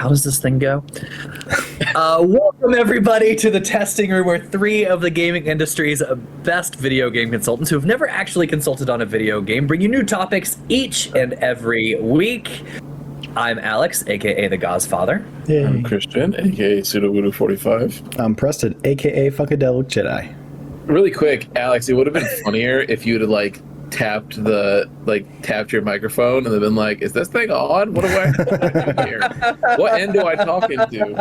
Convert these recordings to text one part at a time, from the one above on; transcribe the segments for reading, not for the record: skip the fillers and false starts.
how does this thing go? Welcome everybody to the testing room, where 3 of the gaming industry's best video game consultants who have never actually consulted on a video game bring you new topics each and every week. I'm Alex, aka the Godfather. Hey. I'm Christian, aka Pseudo45. I'm Preston, aka Funkadelic Jedi. Really quick, Alex, it would have been funnier if you had tapped your microphone and then been like, "Is this thing on? What do I do here? What end do I talk into?"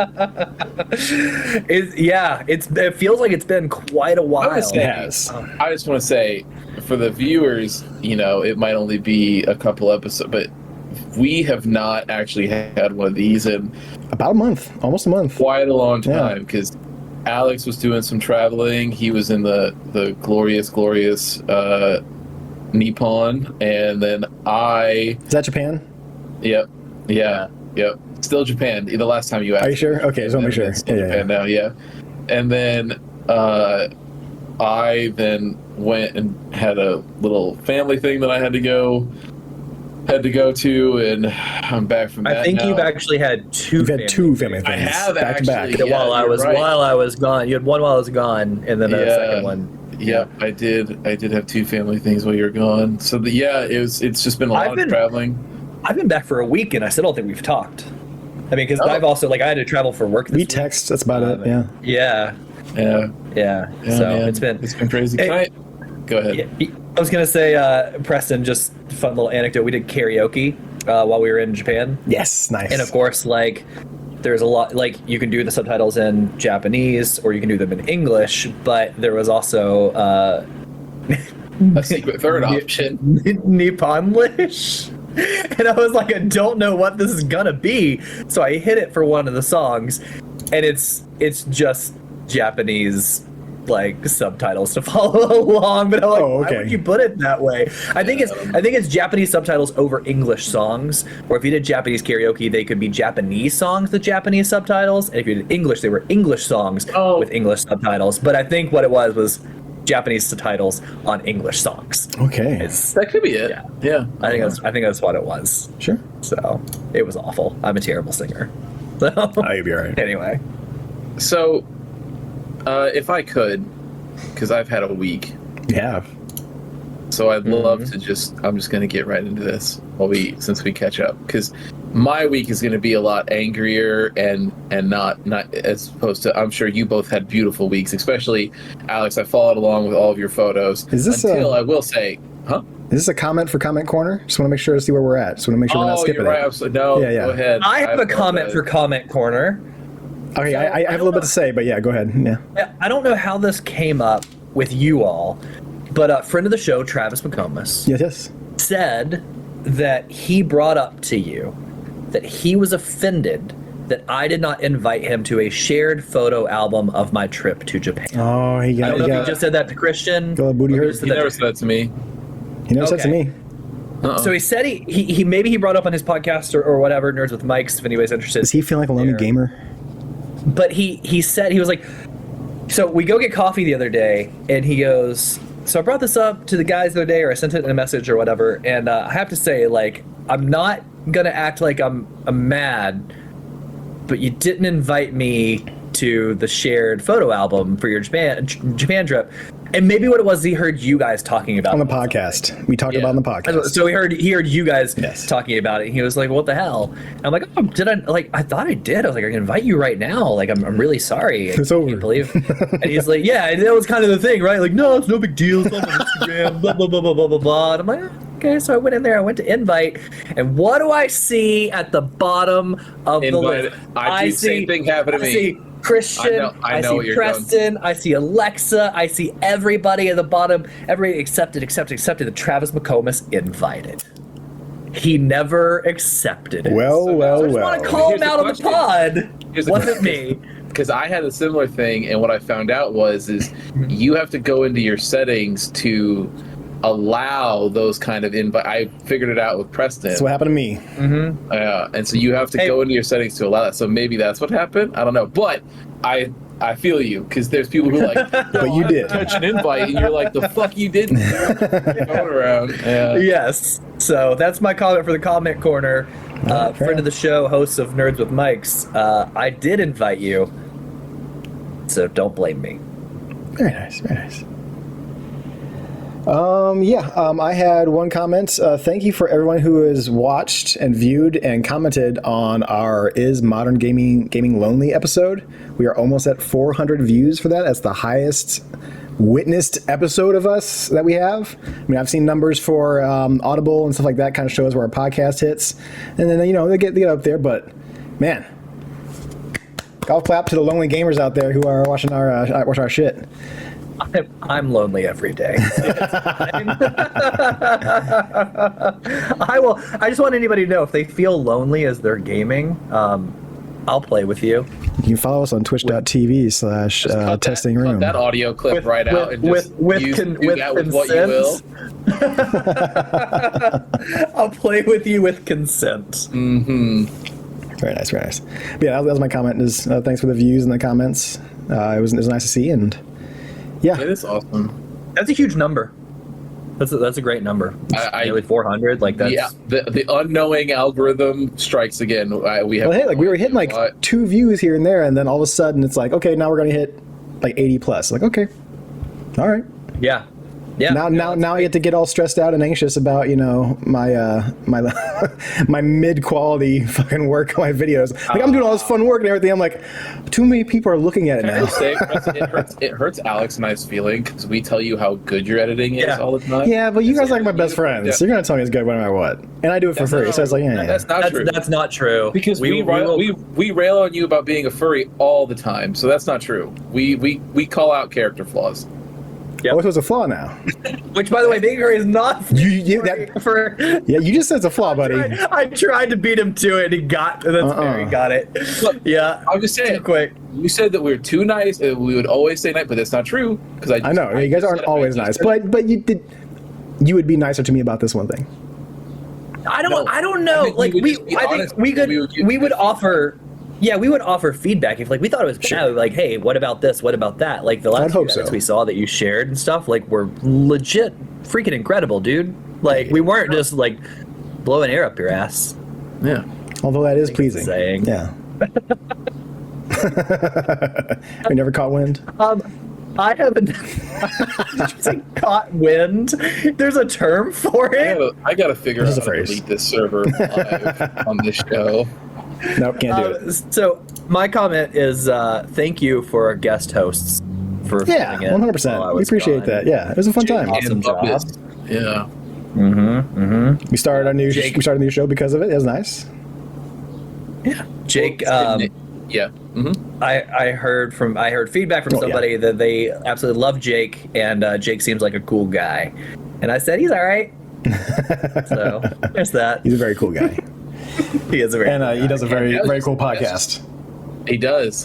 It feels like it's been quite a while. I just want to say, for the viewers, it might only be a couple episodes, but we have not actually had one of these in about a month, almost a month. Quite a long time, because Alex was doing some traveling. He was in the glorious Nippon, and then Is that Japan? Yep. Still Japan. The last time you asked. Are you sure? Okay, just want to make sure. Japan now, yeah. And then I then went and had a little family thing that I had to go to, and I'm back from that. I think now. You've actually had two. You've had two family things. I have back to back. Yeah, while I was gone, you had one while I was gone, and then the second one. Yeah, I did have 2 family things while you were gone. So it's just been a lot of traveling. I've been back for a week, and I still don't think we've talked. I mean, because I've also I had to travel for work. We text. That's about it. Yeah. So man. it's been crazy. Hey, go ahead. I was gonna say, Preston, just fun little anecdote. We did karaoke while we were in Japan. Yes, nice. And of course, there's a lot, you can do the subtitles in Japanese or you can do them in English, but there was also a secret third option, Nipponglish. And I was like, I don't know what this is gonna be, so I hit it for one of the songs, and it's just Japanese subtitles to follow along, but I'm like, why would you put it that way? I think it's Japanese subtitles over English songs, or if you did Japanese karaoke, they could be Japanese songs with Japanese subtitles, and if you did English, they were English songs with English subtitles. But I think what it was Japanese subtitles on English songs. Okay, that could be it. Yeah. I think that's what it was. Sure. So it was awful. I'm a terrible singer. So you'll be all right. Anyway, so. If I could, because I've had a week. Yeah. So I'd love to I'm just going to get right into this since we catch up, because my week is going to be a lot angrier and not as opposed to, I'm sure you both had beautiful weeks, especially Alex. I followed along with all of your photos. Is this I will say, Is this a comment for Comment Corner? Just want to make sure to see where we're at. Just want to make sure we're not skipping you're right. Absolutely. No, go ahead. I have a comment for Comment Corner. Okay, I have a little bit to say, but yeah, go ahead. Yeah. I don't know how this came up with you all, but a friend of the show, Travis McComas, yes, said that he brought up to you that he was offended that I did not invite him to a shared photo album of my trip to Japan. Oh, I don't know if he just said that to Christian. Booty hurt. He never said that to me. He never said to me. So he said he maybe brought up on his podcast or whatever, Nerds with Mics, if anybody's interested. Does he feel like a lonely gamer? But he said, he was like, so we go get coffee the other day, and he goes, so I brought this up to the guys the other day, or I sent it in a message or whatever, and I have to say, I'm not gonna act like I'm mad, but you didn't invite me to the shared photo album for your Japan trip. And maybe what it was, he heard you guys talking about on the podcast. We talked about it on the podcast. So he heard you guys talking about it. And he was like, "What the hell?" And I'm like, "Oh, did I I thought I did." I was like, "I can invite you right now. I'm really sorry. It's over." Can't believe." And he's like, "Yeah, that was kind of the thing, right? No, it's no big deal. It's on Instagram. Blah blah blah blah blah blah blah." And I'm like, "Okay." So I went in there. I went to invite, and what do I see at the bottom of the list? I see same thing happen to me. See Christian, I see Preston, I see Alexa, I see everybody at the bottom. Everybody accepted the Travis McComas invited. He never accepted it. I just want to call him out on the pod. Wasn't me. Because I had a similar thing, and what I found out was you have to go into your settings to allow those kind of invite. I figured it out with Preston. That's what happened to me. Mm-hmm. And so you have to go into your settings to allow that. So maybe that's what happened. I don't know. But I feel you, because there's people who but you did touch an invite, and you're like, the fuck you didn't. Going around. Yeah. Yes. So that's my comment for the Comment Corner. Friend of the show, host of Nerds with Mics. I did invite you, so don't blame me. Very nice, very nice. I had one comment. Thank you for everyone who has watched and viewed and commented on our Is Modern Gaming Lonely episode. We are almost at 400 views for that. That's the highest witnessed episode of us that we have. I mean, I've seen numbers for Audible and stuff like that, kind of shows where our podcast hits, and then they get up there. But man, golf clap to the lonely gamers out there who are watching our shit. I'm lonely every day. I just want anybody to know if they feel lonely as they're gaming, I'll play with you. You can follow us on twitch.tv/testing room. Cut that audio clip out and just use what you will. I'll play with you with consent. Mm-hmm. Very nice, very nice. But yeah, that was my comment. Thanks for the views and the comments. It was nice to see, and yeah, it is awesome. That's a huge number. That's a great number. Nearly 400. Like that's the unknowing algorithm strikes again. We were hitting like 2 views here and there, and then all of a sudden it's like, okay, now we're gonna hit like 80 plus. Like, okay, all right. Yeah. Now I get to get all stressed out and anxious about my my mid quality fucking work on my videos. Like I'm doing all this fun work and everything. I'm like, too many people are looking at it now. It hurts Alex and I's feeling because we tell you how good your editing is all the time. Yeah, but you guys are like my best friends. So you're gonna tell me it's good no matter what, and I do it for free. So it's like, that's not true. That's not true because we rail on you about being a furry all the time. So that's not true. We call out character flaws. Yep. Oh, it was a flaw now. Which, by the way, Big Hurry is not. You just said it's a flaw, buddy. I tried to beat him to it, and he got it. He got it. Look, yeah, I'm just saying. Too quick. You said that we're too nice. We would always say nice, but that's not true. Because I know you guys aren't always nice, but you did. You would be nicer to me about this one thing. I don't know. Like we would offer. Yeah, we would offer feedback if we thought it was bad. Like, hey, what about this? What about that? Like the last few edits we saw that you shared and stuff, like were legit freaking incredible, dude. Like we weren't just like blowing air up your ass. Yeah. Although that is pleasing. Saying. Yeah. I never caught wind. I haven't caught wind. There's a term for it. I gotta figure out how to delete this server live on this show. Nope, can't do it. So my comment is thank you for our guest hosts for filming it. 100%. We appreciate that. Yeah, it was a fun time. Awesome job. Yeah. We started a new show because of it. It was nice. Yeah. Jake. Yeah. I heard feedback from somebody that they absolutely love Jake, and Jake seems like a cool guy, and I said he's all right. So there's that. He's a very cool guy. He is a very cool guy. He does a very cool podcast. He does.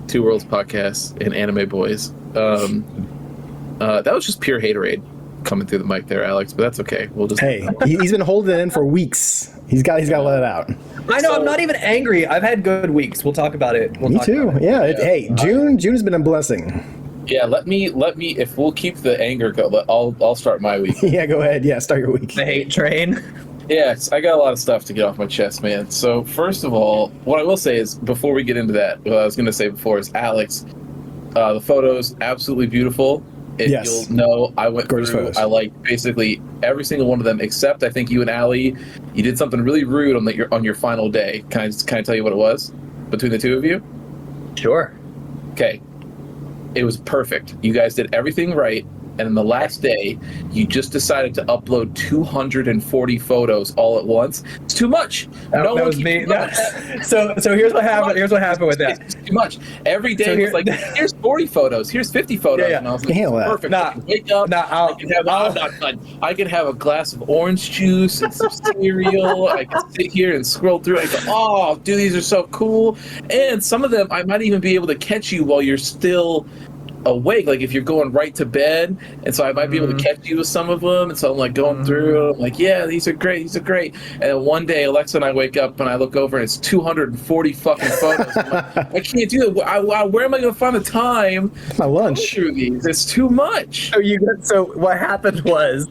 Two Worlds podcast and Anime Boys. That was just pure haterade coming through the mic there, Alex. But that's okay. We'll just he's been holding it in for weeks. He's got to let it out. I know. I'm not even angry. I've had good weeks. We'll talk about it. Me too. Yeah. Hey, June has been a blessing. Yeah. Let me. If we'll keep the anger go, I'll start my week. Yeah. Go ahead. Yeah. Start your week. The hate train. Yes, I got a lot of stuff to get off my chest, man. So first of all, what I will say is, before we get into that, what I was going to say before is, Alex, the photos, absolutely beautiful. Yes. You'll know, I went gorgeous through, photos. I liked basically every single one of them, except I think you and Allie, you did something really rude on your final day. Can I tell you what it was between the two of you? Sure. Okay. It was perfect. You guys did everything right. And then the last day, you just decided to upload 240 photos all at once. It's too much. That was me. So here's what happened. Here's what happened with that. It's too much. Every day was like, here's 40 photos. Here's 50 photos. Yeah. And I was like, perfect. I can wake up. I can have a glass of orange juice and some cereal. I can sit here and scroll through. I go, oh, dude, these are so cool. And some of them, I might even be able to catch you while you're still awake, like if you're going right to bed, and so I might be able to catch you with some of them, and so I'm like going through, I'm like, yeah, these are great, and then one day Alexa and I wake up and I look over and it's 240 fucking photos. I'm like, I can't do that. Where am I going to find the time My lunch. to go through these? It's too much. So what happened was,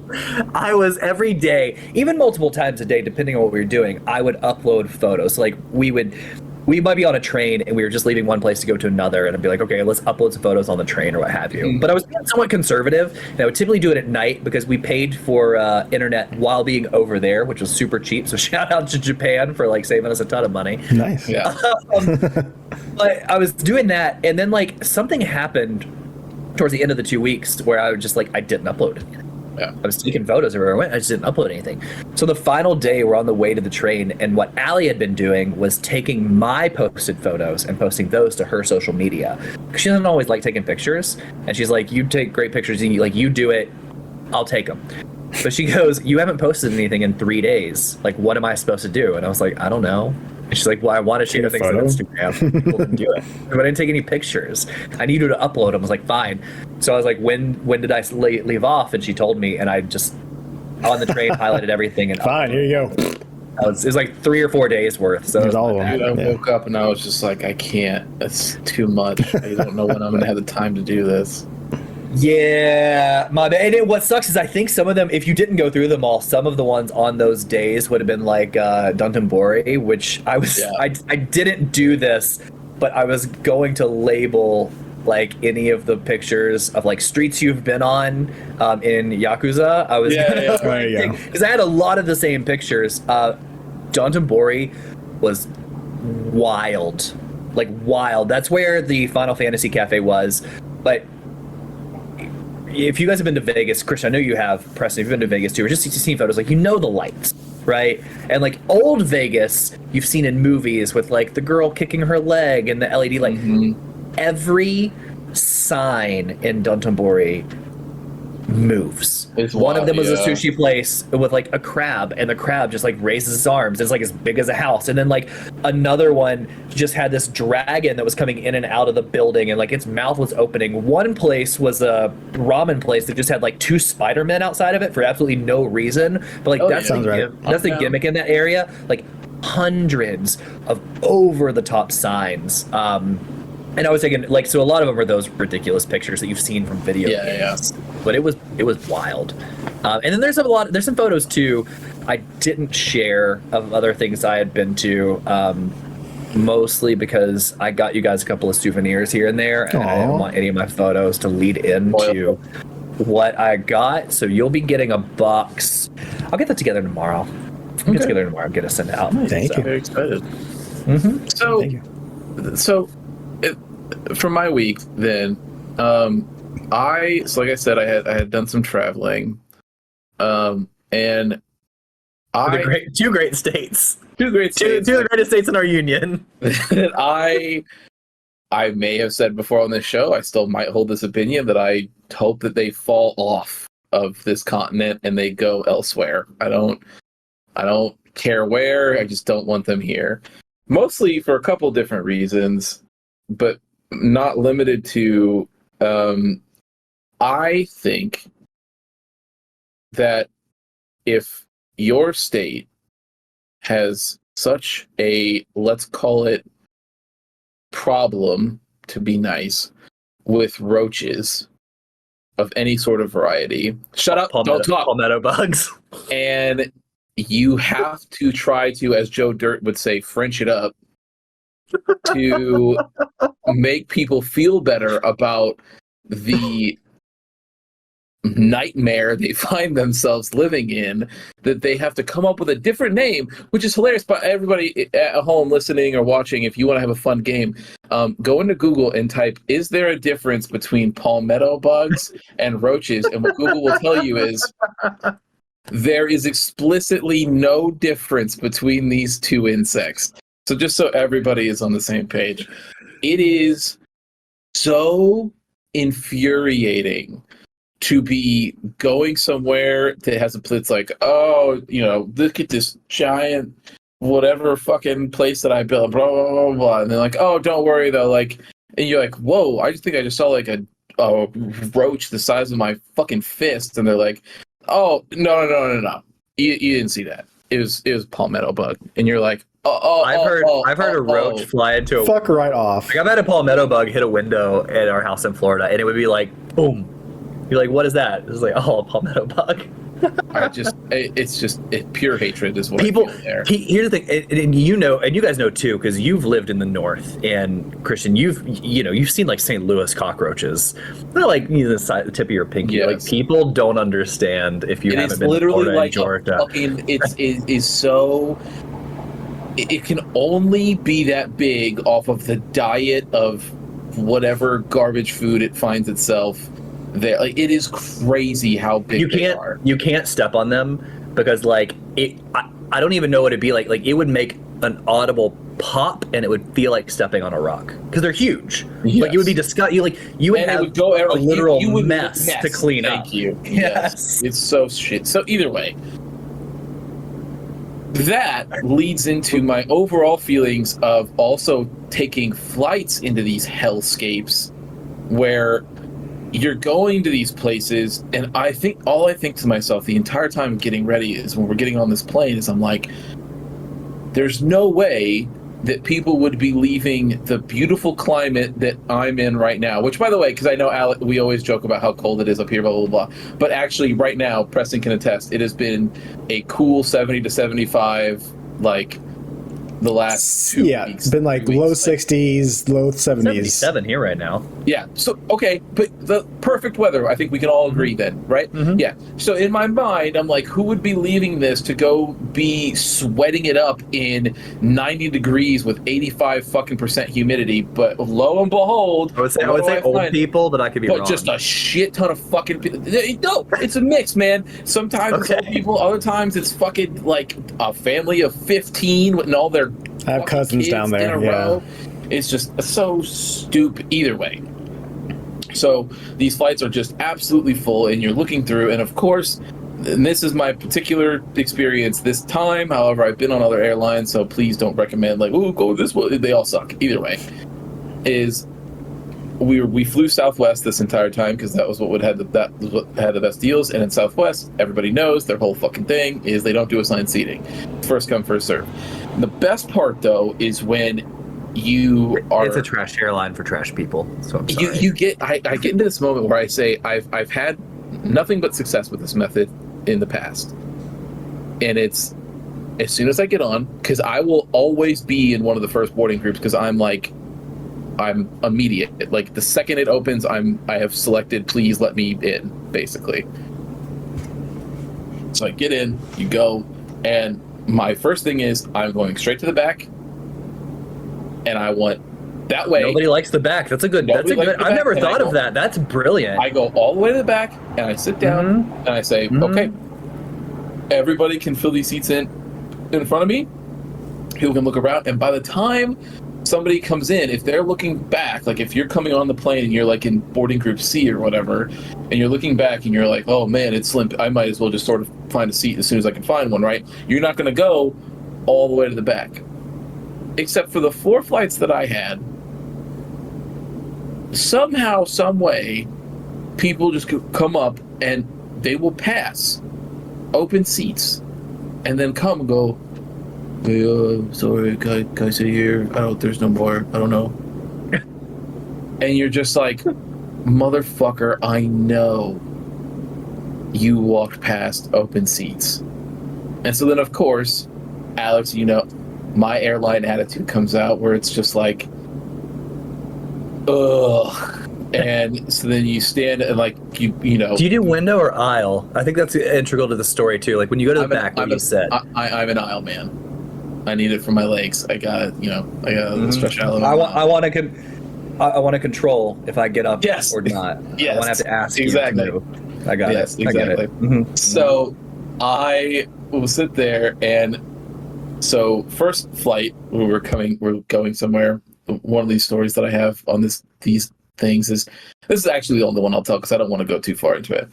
I was every day, even multiple times a day, depending on what we were doing, I would upload photos. So, like we might be on a train and we were just leaving one place to go to another, and I'd be like, okay, let's upload some photos on the train or what have you. But I was being somewhat conservative, and I would typically do it at night because we paid for internet while being over there, which was super cheap. So shout out to Japan for like saving us a ton of money. Nice. Yeah. But I was doing that, and then like something happened towards the end of the 2 weeks where I was just like, I didn't upload anything. Yeah. I was taking photos everywhere I went. I just didn't upload anything. So the final day, we're on the way to the train, and what Allie had been doing was taking my posted photos and posting those to her social media. She doesn't always like taking pictures, and she's like, "You take great pictures, and you do it. I'll take them." But she goes, "You haven't posted anything in 3 days. Like, what am I supposed to do?" And I was like, "I don't know." And she's like, "Well, I want to share things on Instagram. People can do it, but I didn't take any pictures. I needed to upload them." I was like, "Fine." So I was like, "When did I leave off?" And she told me, and I just on the train highlighted everything and Fine, here you go. it was like 3 or 4 days worth. So It was all of them. Dude, I woke up and I was just like, I can't. That's too much. I don't know when I'm going to have the time to do this. Yeah, my bad. And what sucks is I think some of them, if you didn't go through them all, some of the ones on those days would have been like Downton, which I was I didn't do this, but I was going to label like any of the pictures of like streets you've been on in Yakuza. I was There you go. because I had a lot of the same pictures. Downton was wild, like wild. That's where the Final Fantasy Cafe was, but if you guys have been to Vegas, Christian, I know you have, Preston, if you've been to Vegas too, or just seen photos, like, you know the lights, right? And like old Vegas, you've seen in movies with like the girl kicking her leg and the LED light. Every sign in Downton moves. It's One wild, of them was a yeah. sushi place with like a crab, and the crab just like raises his arms. It's like as big as a house. And then like another one just had this dragon that was coming in and out of the building, and like its mouth was opening. One place was a ramen place that just had like 2 Spider-Men outside of it for absolutely no reason. But like that's sounds right. That's the gimmick in that area. Like hundreds of over the top signs. And I was thinking, like, so a lot of them are those ridiculous pictures that you've seen from video games. But it was wild. And then there's some photos too I didn't share of other things I had been to, mostly because I got you guys a couple of souvenirs here and there, and I didn't want any of my photos to lead into what I got. So you'll be getting a box. I'll get that together tomorrow. I'll get together tomorrow. I'm gonna send it out. Thank you. Very excited. Thank you. For my week, then, like I said, I had done some traveling, and Two great states. two great states. Two of the greatest states in our union. I may have said before on this show, I still might hold this opinion that I hope that they fall off of this continent and they go elsewhere. I don't care where. I just don't want them here. Mostly for a couple different reasons, but not limited to, I think that if your state has such a, let's call it, problem, to be nice, with roaches of any sort of variety, shut up, don't talk. Palmetto bugs. And you have to try to, as Joe Dirt would say, French it up to make people feel better about the nightmare they find themselves living in, that they have to come up with a different name, which is hilarious. But everybody at home listening or watching, if you want to have a fun game, go into Google and type, is there a difference between palmetto bugs and roaches? And what Google will tell you is there is explicitly no difference between these two insects. So just so everybody is on the same page, it is so infuriating to be going somewhere that has a place like, oh, look at this giant whatever fucking place that I built, blah, blah, blah, blah. And they're like, oh, don't worry though. Like, and you're like, whoa, I just think I just saw like a a roach the size of my fucking fist, and they're like, "Oh, no. You didn't see that. It was palmetto bug." And you're like, I've heard a roach fly into a Fuck right off. I've had a palmetto bug hit a window at our house in Florida, and it would be like, boom. You're like, what is that? It's like, oh, a palmetto bug. It's pure hatred is what People, I feel there. Here's the thing, and you guys know too, because you've lived in the north, and Christian, you've seen like St. Louis cockroaches, not like the tip of your pinky. Yes. Like people don't understand if you haven't been to Florida and Georgia. It can only be that big off of the diet of whatever garbage food it finds itself there. Like, it is crazy how big they are. You can't step on them because like I don't even know what it'd be like. Like it would make an audible pop and it would feel like stepping on a rock because they're huge. Yes. Like it would be disgusting. You would have a literal mess to clean up. Thank you. Yes. It's so shit. So either way, that leads into my overall feelings of also taking flights into these hellscapes where you're going to these places, and I think to myself the entire time getting ready is when we're getting on this plane is I'm like, there's no way that people would be leaving the beautiful climate that I'm in right now, which, by the way, because I know Alec, we always joke about how cold it is up here, blah, blah, blah. But actually, right now, Preston can attest, it has been a cool 70 to 75, like, the last 2 weeks. Yeah, it's been like low 60s, low 70s. 77 here right now. Yeah, so, okay, but the perfect weather, I think we can all agree then, right? Mm-hmm. Yeah, so in my mind, I'm like, who would be leaving this to go be sweating it up in 90 degrees with 85 fucking percent humidity? But lo and behold, I would say old people, but I could be wrong. Just a shit ton of fucking people. No, it's a mix, man. Sometimes it's old people, other times it's fucking like a family of 15 and all their I have cousins down there. Yeah. Row. It's just so stupid. Either way. So these flights are just absolutely full, and you're looking through, and of course, and this is my particular experience this time. However, I've been on other airlines, so please don't recommend like, oh, go this way. They all suck. Either way, is we flew Southwest this entire time because that was what had the best deals. And in Southwest, everybody knows their whole fucking thing is they don't do assigned seating, first come first serve. And the best part though is when it's a trash airline for trash people. So I'm sorry. I get into this moment where I say I've had nothing but success with this method in the past, and it's as soon as I get on, because I will always be in one of the first boarding groups because I'm immediate. Like the second it opens, I have selected please let me in, basically. So I get in, you go, and my first thing is I'm going straight to the back, and I want that way. Nobody likes the back. I've never thought of that. That's brilliant. I go all the way to the back, and I sit down, and I say, okay, everybody can fill these seats in front of me. People can look around, and by the time somebody comes in, if they're looking back, like if you're coming on the plane and you're like in boarding group C or whatever, and you're looking back and you're like, oh man, it's slim, I might as well just sort of find a seat as soon as I can find one, right? You're not going to go all the way to the back. Except for the 4 flights that I had, somehow, some way, people just come up and they will pass open seats and then come and go, hey, sorry, can I sit here? There's no more. I don't know. And you're just like, motherfucker, I know you walked past open seats. And so then, of course, Alex, my airline attitude comes out where it's just like, ugh. And so then you stand and like, Do you do window or aisle? I think that's integral to the story too. Like when you go to the back, what you said. I'm an aisle man. I need it for my legs. I got stretch out. I want to control if I get up or not. Yes. I want to have to ask exactly. You to. I got it. Exactly. I got it. Mm-hmm. So I will sit there, and so first flight we're going somewhere. One of these stories that I have on these things is, this is actually the only one I'll tell because I don't want to go too far into it.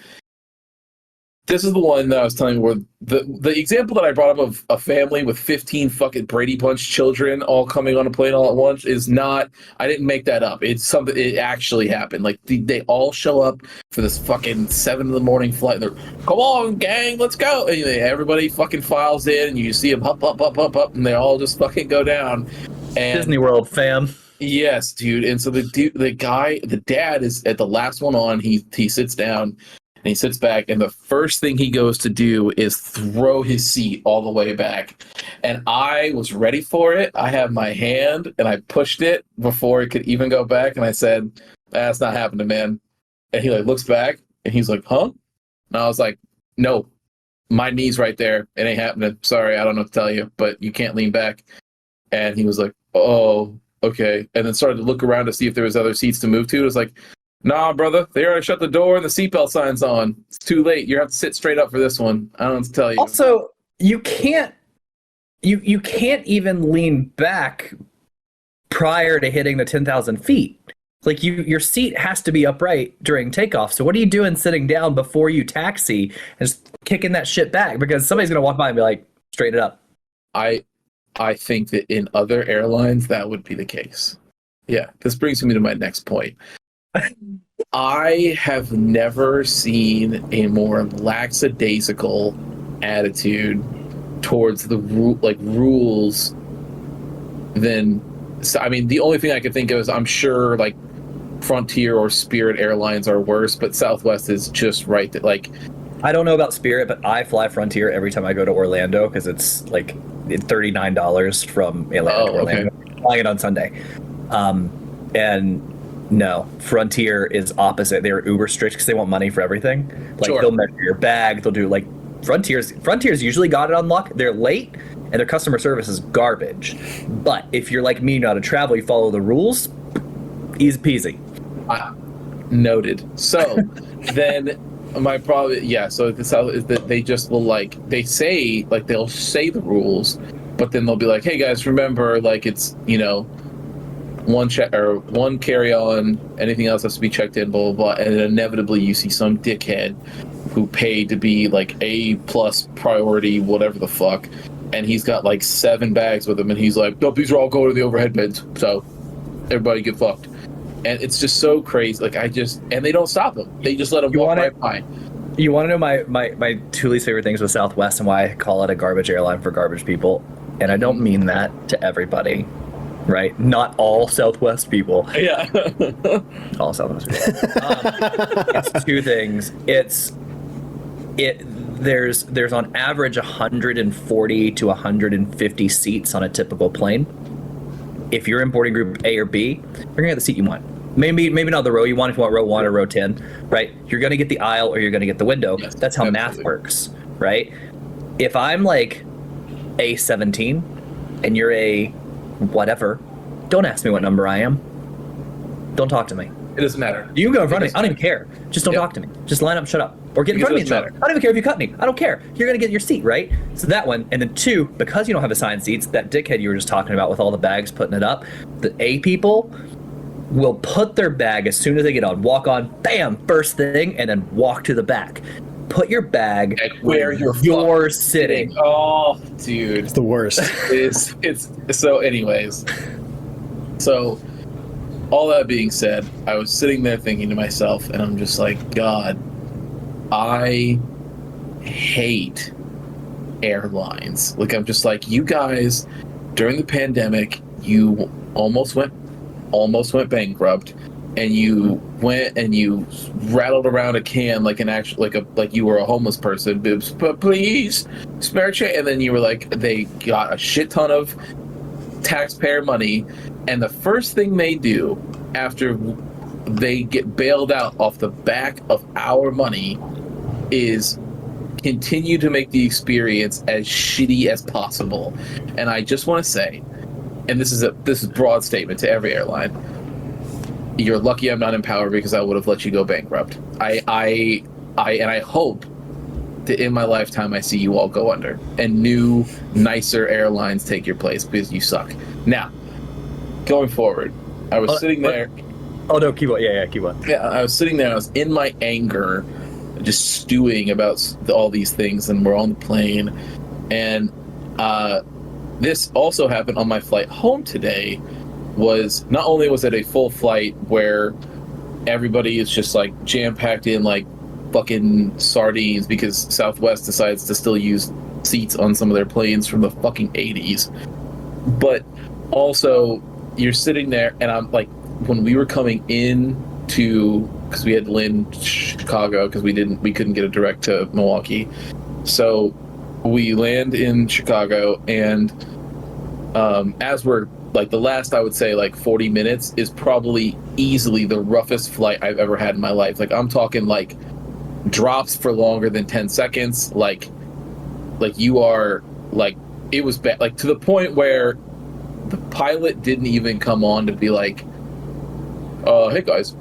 This is the one that I was telling you where the example that I brought up of a family with 15 fucking Brady Bunch children all coming on a plane all at once is not, I didn't make that up. It's something, it actually happened. Like they all show up for this fucking 7 a.m. flight. They're, come on, gang, let's go. And everybody fucking files in and you see them up, and they all just fucking go down. And Disney World, fam. yes, dude. And so the dad is at the last one on, he sits down. And he sits back, and the first thing he goes to do is throw his seat all the way back. And I was ready for it. I have my hand, and I pushed it before it could even go back. And I said, "That's not happening, man." And he like looks back, and he's like, "Huh?" And I was like, "No, my knee's right there. It ain't happening. Sorry, I don't know what to tell you, but you can't lean back." And he was like, "Oh, okay." And then started to look around to see if there was other seats to move to. It was like, nah, brother, they already shut the door and the seatbelt sign's on. It's too late. You have to sit straight up for this one. I don't know what to tell you. Also, you can't even lean back prior to hitting the 10,000 feet. Like your seat has to be upright during takeoff. So what are you doing sitting down before you taxi and just kicking that shit back? Because somebody's gonna walk by and be like, straighten it up. I think that in other airlines that would be the case. Yeah, this brings me to my next point. I have never seen a more lackadaisical attitude towards the rules than. So, I mean, the only thing I could think of is I'm sure like Frontier or Spirit Airlines are worse, but Southwest is just right. That like, I don't know about Spirit, but I fly Frontier every time I go to Orlando because it's like $39 from Atlanta to Orlando. Okay. Flying it on Sunday, and. No, Frontier is opposite. They're uber strict because they want money for everything. Like Sure. They'll measure your bag. They'll do like Frontier's usually got it on lock. They're late and their customer service is garbage. But if you're like me, you know how to travel, you follow the rules. Easy peasy. Noted. So then my problem, yeah. So this is that they just will they'll say the rules, but then they'll be like, hey guys, remember it's one check or one carry on, anything else has to be checked in, blah blah blah, and then inevitably you see some dickhead who paid to be like A+ priority, whatever the fuck, and he's got like 7 bags with him, and he's like, no, these are all going to the overhead bins, so everybody get fucked. And it's just so crazy. And they don't stop him. They just let him walk right by. You want to know my 2 least favorite things with Southwest and why I call it a garbage airline for garbage people? And I don't mean that to everybody. Right, not all Southwest people. Yeah, all Southwest people. It's 2 things. There's on average 140 to 150 seats on a typical plane. If you're in boarding group A or B, you're gonna get the seat you want. Maybe not the row you want if you want row 1 or row 10. Right, you're gonna get the aisle or you're gonna get the window. Yes, that's how absolutely. math works. Right, if I'm like A17 and you're a whatever, don't ask me what number I am. Don't talk to me. it doesn't matter. You can go in front of me. I don't even care. Just don't talk to me. Just line up and shut up. Or get in front of me and shut up. I don't even care if you cut me. I don't care. You're going to get your seat, right? So that one. And then 2, because you don't have assigned seats, that dickhead you were just talking about with all the bags putting it up, the A people will put their bag as soon as they get on, walk on, bam, first thing, and then walk to the back. Put your bag where you're sitting. Oh, dude. It's the worst. It's so anyways. So all that being said, I was sitting there thinking to myself, and I'm just like, God, I hate airlines. Like, I'm just like, you guys, during the pandemic, you almost went bankrupt, and you went and you rattled around a can like you were a homeless person. But please, spare change. And then you were like, they got a shit ton of taxpayer money, and the first thing they do after they get bailed out off the back of our money is continue to make the experience as shitty as possible. And I just want to say, and this is a broad statement to every airline, you're lucky I'm not in power, because I would have let you go bankrupt. I hope that in my lifetime I see you all go under and new, nicer airlines take your place, because you suck. Now, going forward, I was sitting there. Oh no, keep on. Yeah, keep on. Yeah, I was sitting there. I was in my anger, just stewing about all these things, and we're on the plane, and this also happened on my flight home today. Was not only was it a full flight where everybody is just like jam-packed in like fucking sardines because Southwest decides to still use seats on some of their planes from the fucking 80s, but also you're sitting there, and I'm like, when we were coming in to, because we had to land Chicago because we couldn't get a direct to Milwaukee, so we land in Chicago, and as we're like, the last, I would say, like 40 minutes is probably easily the roughest flight I've ever had in my life. Like, I'm talking like drops for longer than 10 seconds. Like you are like, it was bad, like to the point where the pilot didn't even come on to be like, hey guys,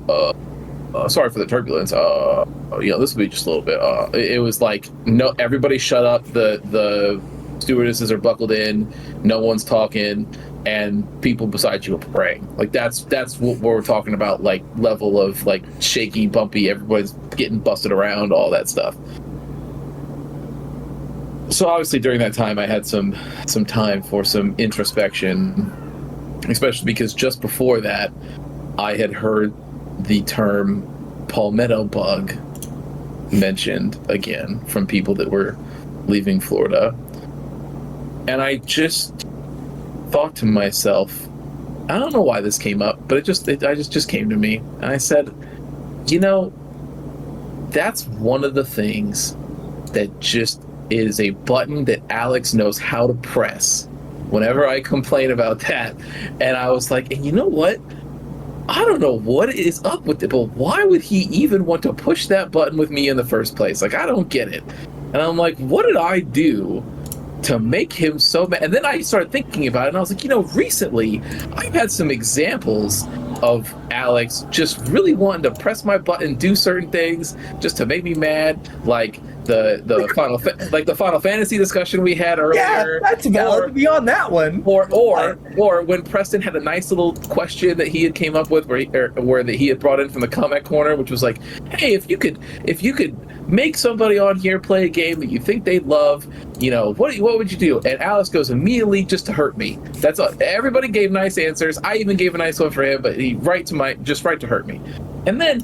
sorry for the turbulence. This will be just a little bit. It was like, no, everybody shut up. The stewardesses are buckled in. No one's talking. And people beside you are praying. Like that's what we're talking about, like level of like shaky, bumpy, everybody's getting busted around, all that stuff. So obviously during that time I had some time for some introspection, especially because just before that I had heard the term palmetto bug mentioned again from people that were leaving Florida. And I just thought to myself, I don't know why this came up, but it just came to me, and I said, that's one of the things that just is a button that Alex knows how to press whenever I complain about that. And I was like, and you know what? I don't know what is up with it, but why would he even want to push that button with me in the first place? Like, I don't get it. And I'm like, what did I do to make him so mad? And then I started thinking about it, and I was like, recently I've had some examples of Alex just really wanting to press my button, do certain things just to make me mad, like the Final Fantasy discussion we had earlier. Yeah, that's valid. Beyond that one, or when Preston had a nice little question that he had came up with, where that he had brought in from the comment corner, which was like, hey, if you could make somebody on here play a game that you think they'd love, what would you do? And Alex goes immediately just to hurt me. That's all. Everybody gave nice answers. I even gave a nice one for him, but he right to hurt me. And then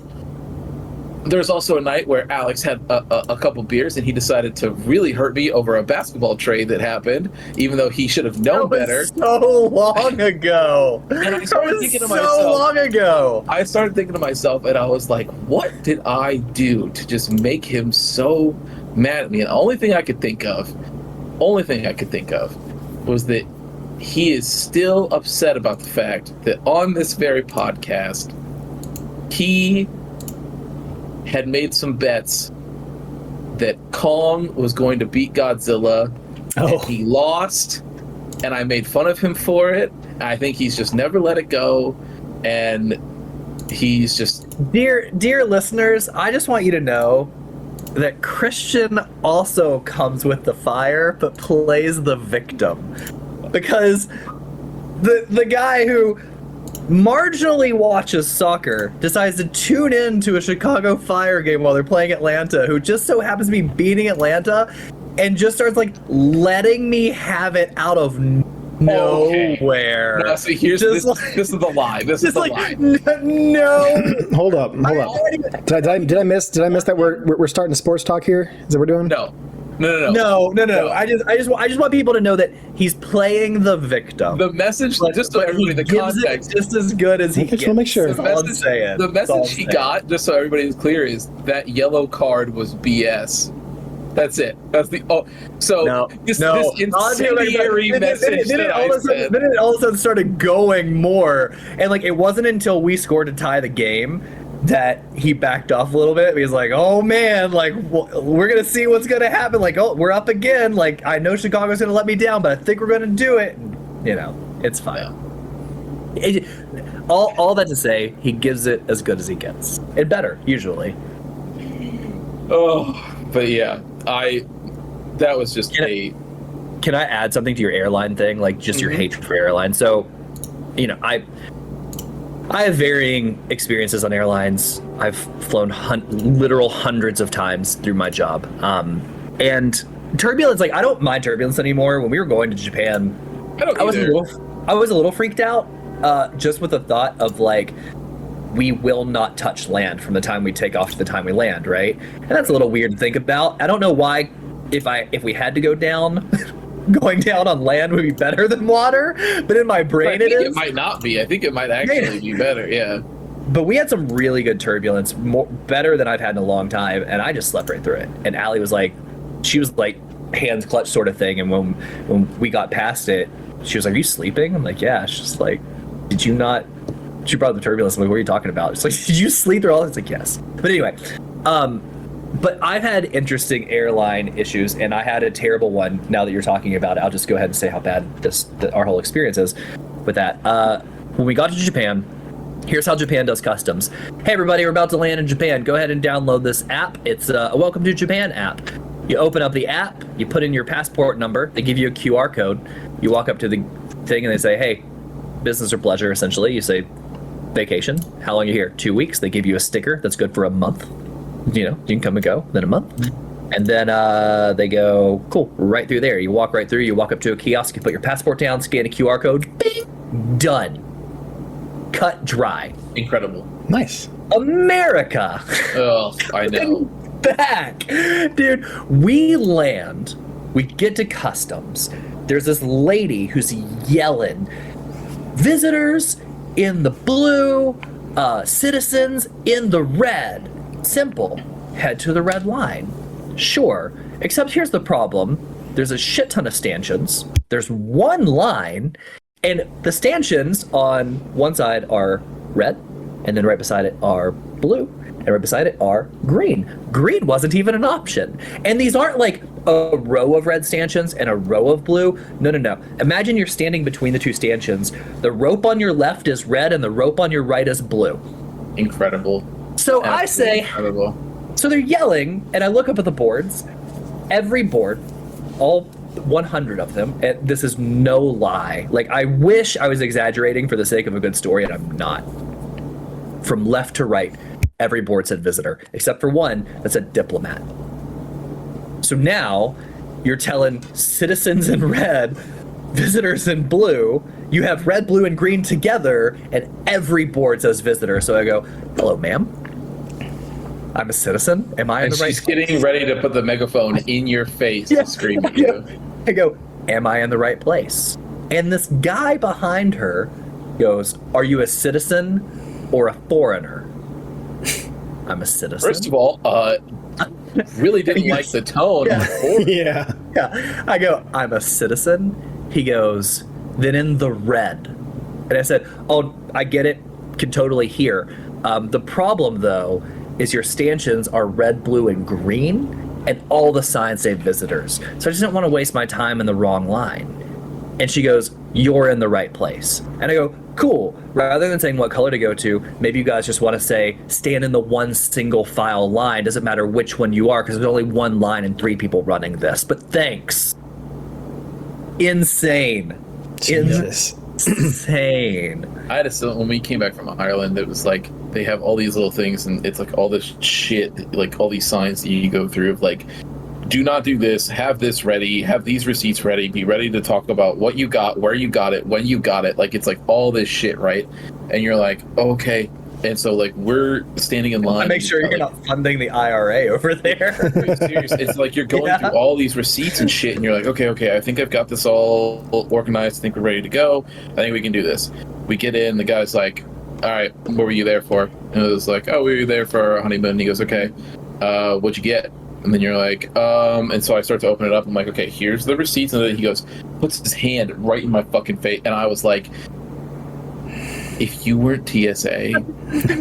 there's also a night where Alex had a couple beers and he decided to really hurt me over a basketball trade that happened, even though he should have known better. So long ago. And I started thinking to myself, so long ago. I started thinking to myself, and I was like, what did I do to just make him so mad at me? And the only thing I could think of was that he is still upset about the fact that on this very podcast, he had made some bets that Kong was going to beat Godzilla, and he lost, and I made fun of him for it. I think he's just never let it go, and he's just... Dear listeners, I just want you to know that Christian also comes with the fire, but plays the victim. Because the guy who marginally watches soccer decides to tune in to a Chicago Fire game while they're playing Atlanta, who just so happens to be beating Atlanta, and just starts like letting me have it out of nowhere. No, so here's this is the lie. This is the lie. No. Hold up. Did I miss that we're starting sports talk here? Is that what we're doing? No. I just want people to know that he's playing the victim. The message, just so everybody, the context, just as good as he gets. Make sure. The message he got, just so everybody is clear, is that yellow card was BS. That's it. That's the this incendiary message that I said. Then it all of a sudden started going more, and like it wasn't until we scored to tie the game that he backed off a little bit. He was like, oh man, like we're gonna see what's gonna happen, like, oh, we're up again, like I know Chicago's gonna let me down, but I think we're gonna do it. And, it's fine. All that to say, he gives it as good as he gets, and better usually. But yeah, that was just Can I add something to your airline thing, like just your hatred for airline? So I have varying experiences on airlines. I've flown literal hundreds of times through my job. And turbulence, like I don't mind turbulence anymore. When we were going to Japan, I was a little freaked out, just with the thought of like, we will not touch land from the time we take off to the time we land, right? And that's a little weird to think about. I don't know why, if we had to go down, going down on land would be better than water, but in my brain it is. It might not be. I think it might actually be better, yeah. But we had some really good turbulence, better than I've had in a long time, and I just slept right through it. And Allie was like, she was like hands clutched sort of thing, and when we got past it, she was like, "Are you sleeping?" I'm like, "Yeah." She's like, "Did you not?" She brought up the turbulence. I'm like, "What are you talking about?" She's like, "Did you sleep through all this?" It's like, "Yes." But anyway, but I've had interesting airline issues, and I had a terrible one. Now that you're talking about it, I'll just go ahead and say how bad our whole experience is with that. When we got to Japan, here's how Japan does customs. Hey everybody, we're about to land in Japan. Go ahead and download this app. It's a Welcome to Japan app. You open up the app, you put in your passport number, they give you a QR code. You walk up to the thing and they say, hey, business or pleasure, essentially. You say, vacation. How long are you here? 2 weeks. They give you a sticker that's good for a month. You know, you can come and go, then a month. And then they go, cool, right through there. You walk right through, you walk up to a kiosk, you put your passport down, scan a QR code, bing, done. Cut dry. Incredible. Nice. America. Oh, I know. Back. Dude, we land, we get to customs. There's this lady who's yelling, visitors in the blue, citizens in the red. Simple. Head to the red line. Sure. Except here's the problem. There's a shit ton of stanchions. There's one line, and the stanchions on one side are red, and then right beside it are blue, and right beside it are green. Green wasn't even an option. And these aren't like a row of red stanchions and a row of blue. No. Imagine you're standing between the two stanchions. The rope on your left is red and the rope on your right is blue. Incredible. So Absolutely I say, incredible. So they're yelling, and I look up at the boards. Every board, all 100 of them, and this is no lie. Like, I wish I was exaggerating for the sake of a good story, and I'm not. From left to right, every board said visitor, except for one that said diplomat. So now you're telling citizens in red, visitors in blue, you have red, blue, and green together, and every board says visitor. So I go, hello, ma'am. I'm a citizen. Am I in the right place? She's getting ready to put the megaphone in your face and scream at you. I go, am I in the right place? And this guy behind her goes, are you a citizen or a foreigner? I'm a citizen. First of all, really didn't like the tone. Yeah. Yeah. I go, I'm a citizen. He goes, then in the red. And I said, oh, I get it. Can totally hear. The problem, though, is your stanchions are red, blue, and green, and all the signs say visitors. So I just didn't want to waste my time in the wrong line. And she goes, you're in the right place. And I go, cool. Rather than saying what color to go to, maybe you guys just want to say, stand in the one single file line. Doesn't matter which one you are, because there's only one line and 3 people running this. But thanks. Insane. Jesus. Insane. I had when we came back from Ireland, it was like they have all these little things, and it's like all this shit, like all these signs that you go through of like, do not do this, have this ready, have these receipts ready, be ready to talk about what you got, where you got it, when you got it. Like, it's like all this shit, right? And you're like, oh, okay. And so like we're standing in line. I make sure you're not funding the IRA over there. Seriously, it's like you're going through all these receipts and shit, and you're like, okay, I think I've got this all organized. I think we're ready to go. I think we can do this. We get in. The guy's like, all right, what were you there for? And it was like, oh, we were there for our honeymoon. And he goes, okay, what'd you get? And then you're like, and so I start to open it up. I'm like, okay, here's the receipts. And then he goes, puts his hand right in my fucking face. And I was like, if you were TSA,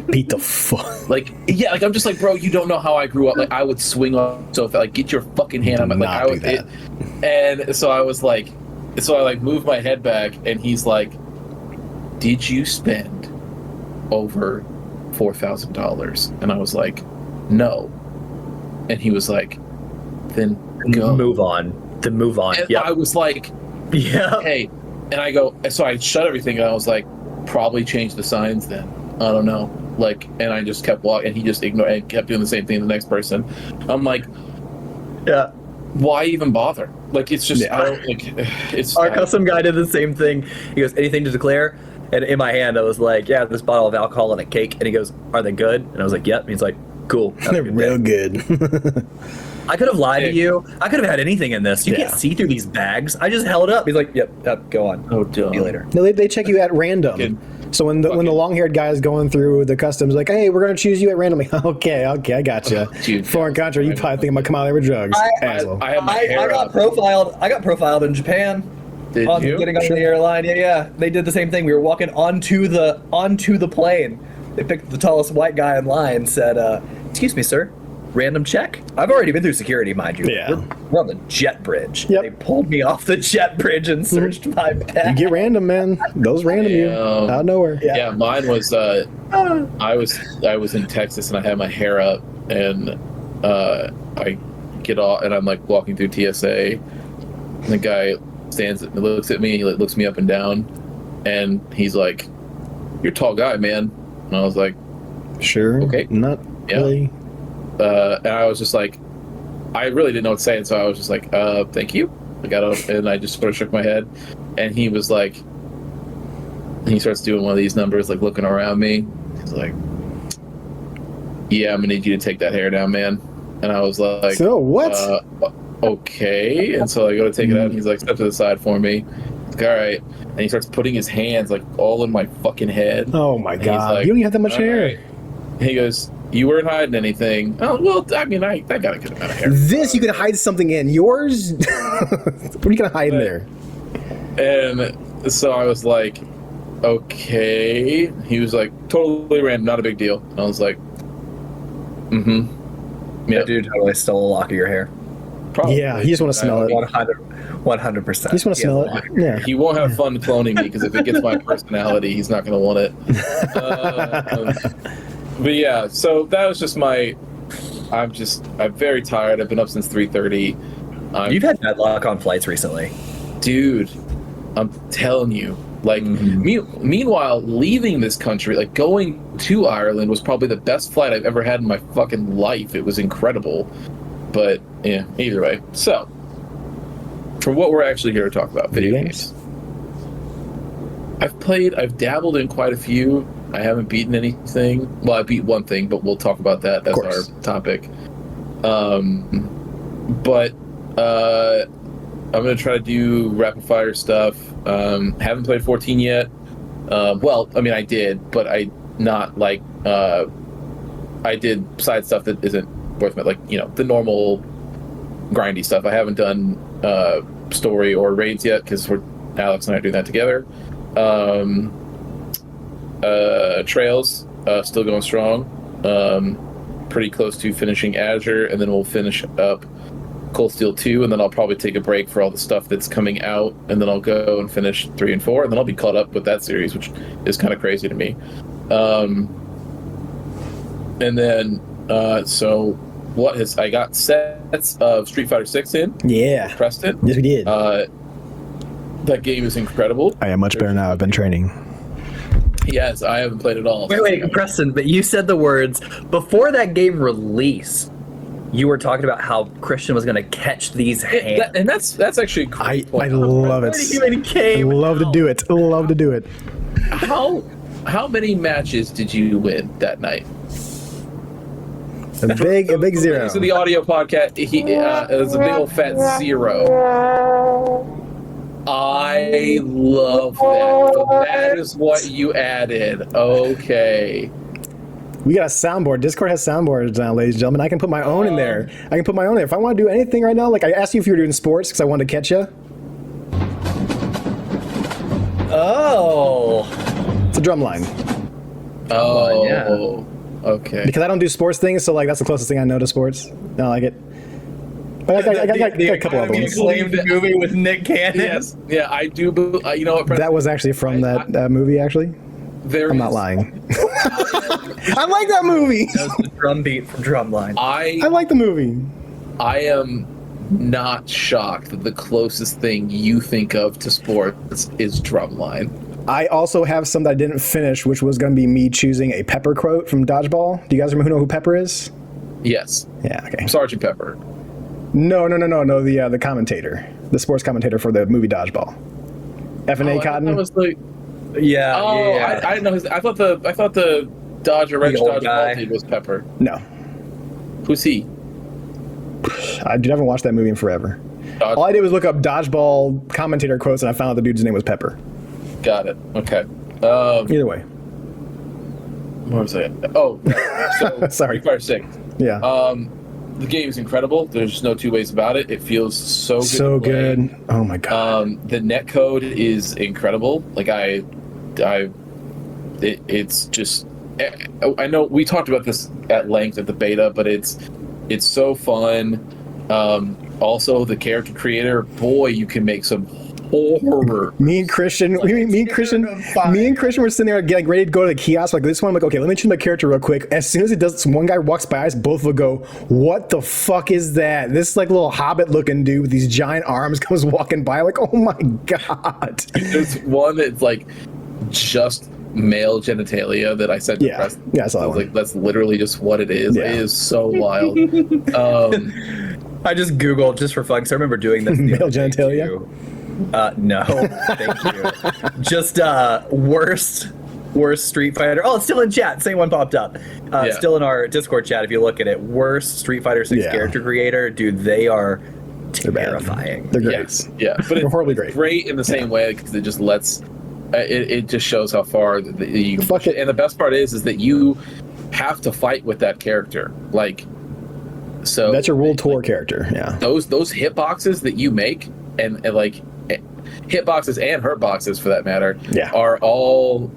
beat the fuck. Like, yeah, like I'm just like, bro, you don't know how I grew up. Like, I would swing on so if like get your fucking hand on my like I would it, and so I was like, so I like moved my head back, and he's like, did you spend over $4,000? And I was like, no. And he was like, then go. Move on. Then move on. And I was like, yeah. Hey. And I go, and so I shut everything, and I was like, probably change the signs then. I don't know. Like, and I just kept walking, and he just ignored and kept doing the same thing to the next person. I'm like, Yeah. why even bother? Like, it's just, I don't, like, it's... Our custom guy did the same thing. He goes, anything to declare? And in my hand, I was like, yeah, this bottle of alcohol and a cake. And he goes, are they good? And I was like, yep. And he's like, cool. They're real good. I could have lied to you. I could have had anything in this. You can't see through these bags. I just held up. He's like, yep, go on. Oh, See you later. No, they check you at random. So when the long-haired guy is going through the customs, like, hey, we're going to choose you at random. Like, okay, I got you. Dude, Foreign country, you probably think I'm going to come out there with drugs. Asshole. I have my hair I got up. profiled. I got profiled in Japan. Did you? Getting on the airline. Yeah. They did the same thing. We were walking onto the plane. They picked the tallest white guy in line. Said, "Excuse me, sir. Random check." I've already been through security, mind you. Yeah. We're on the jet bridge. Yep. They pulled me off the jet bridge and searched my bag. You get random, man. Those random you out of nowhere. Yeah, mine was. I was in Texas and I had my hair up, and I get off and I'm like walking through TSA, and the guy stands and looks at me and he looks me up and down, and he's like, "You're a tall guy, man." And I was like, Sure. Okay. Not really. and I was just like, I really didn't know what to say, and so I was just like, "Thank you." I got up and I just sort of shook my head, and he was like, and he starts doing one of these numbers, like looking around me. He's like, "Yeah, I'm gonna need you to take that hair down, man." And I was like, So what? Okay. And so I go to take it out, and he's like, "Step to the side for me." Like, all right. And he starts putting his hands like all in my fucking head. Oh my And he's god. like, You don't even have that much "All hair. right." And he goes, "You weren't hiding anything." Oh, well, I mean, I got a good amount of hair. This you can hide something in. Yours? What are you gonna hide in there? And so I was like, okay. He was like, totally random, not a big deal. And I was like, mm-hmm. Yeah, dude, totally stole a lock of your hair. Probably. Yeah, you just want to smell it. 100%. You just want to smell it. Yeah. He won't have fun cloning me because if it gets my personality, he's not going to want it. But yeah, so that was just I'm very tired. I've been up since 3:30. You've had bad luck on flights recently. Dude, I'm telling you. Like, meanwhile, leaving this country, like going to Ireland was probably the best flight I've ever had in my fucking life. It was incredible. But yeah, either way. So, for what we're actually here to talk about, video games. I've dabbled in quite a few. I haven't beaten anything. Well, I beat one thing, but we'll talk about that. That's our topic. But I'm going to try to do rapid fire stuff. Haven't played 14 yet. Well, I mean, I did, but I did side stuff that isn't worth it, like, the normal grindy stuff. I haven't done story or raids yet because Alex and I are doing that together. Trails still going strong. Pretty close to finishing Azure, and then we'll finish up Cold Steel 2, and then I'll probably take a break for all the stuff that's coming out, and then I'll go and finish 3 and 4, and then I'll be caught up with that series, which is kind of crazy to me. And then I got sets of Street Fighter 6 in. Yeah. Pressed it. Yes, we did. That game is incredible. I am much better now. I've been training. Yes, I haven't played it all. Wait, Preston, but you said the words before that game released. You were talking about how Christian was going to catch these hands. And that's actually a great point. I love it. I love to do it. Love to do it. How many matches did you win that night? A big zero. So the audio podcast, it was a big old fat 0. I love that. So that is what you added. Okay. We got a soundboard. Discord has soundboards now, ladies and gentlemen. I can put my own in there. If I want to do anything right now, like I asked you if you were doing sports because I wanted to catch you. Oh. It's a drum line. Oh, yeah. Okay. Because I don't do sports things, so like that's the closest thing I know to sports. I like it. But I got a couple other ones. Acclaimed movie with Nick Cannon. Yes. Yeah, I do. You know what? That was actually from that movie, actually. I'm not lying. I like that movie. That was the drum beat from Drumline. I like the movie. I am not shocked that the closest thing you think of to sports is Drumline. I also have some that I didn't finish, which was going to be me choosing a Pepper quote from Dodgeball. Do you guys know who Pepper is? Yes. Yeah, okay. Sergeant Pepper. No, the commentator. The sports commentator for the movie Dodgeball. F&A Cotton? That was like... Yeah. Oh, yeah. I didn't know his... I thought the Dodger, Reg old Dodger guy. team was Pepper. No. Who's he? I haven't watched that movie in forever. All I did was look up Dodgeball commentator quotes, and I found out the dude's name was Pepper. Got it. Okay. Either way. What was I? Oh, so Sorry. Fire 6. Yeah. The game is incredible. There's no two ways about it. It feels so good. So good. Oh my god. The net code is incredible. Like it's just. I know we talked about this at length at the beta, but it's so fun. Also, the character creator, boy, you can make some horror. Me and Christian were sitting there getting ready to go to the kiosk. Like this one, I'm like, okay, let me choose my character real quick. As soon as it does, one guy walks by us, both will go, "What the fuck is that?" This like little hobbit-looking dude with these giant arms comes walking by. I'm like, oh my god. There's one that's like just male genitalia that I sent to press. Yeah, I saw that I was one. like, that's literally just what it is. Yeah. It is so wild. I just Googled just for fun because I remember doing this. Male genitalia? No, thank you. Just worst Street Fighter. Oh, it's still in chat. Same one popped up. Still in our Discord chat. If you look at it, worst Street Fighter 6 character creator. Dude, they are terrifying. They're great. Yes, yeah, but They're horribly it's great. great in the same way because it just lets. It just shows how far you can push it. And the best part is that you have to fight with that character. Like, so that's your World Tour character. Yeah. Those hitboxes that you make and like hitboxes and hurtboxes for that matter are all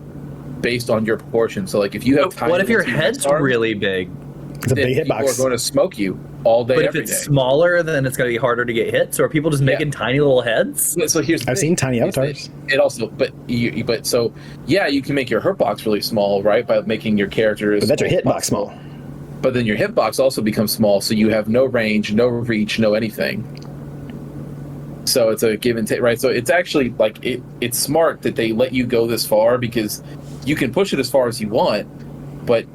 based on your proportion. So like if you have what if your head's really big? It's a big hitbox. People are going to smoke you all day. But if it's smaller, then it's going to be harder to get hit. So are people just making tiny little heads? So here's I've seen tiny avatars. It also, but you can make your hurtbox really small, right? By making your character as But that's your hitbox small. But then your hitbox also becomes small, so you have no range, no reach, no anything. So it's a give and take, right? So it's actually like it's smart that they let you go this far because you can push it as far as you want, but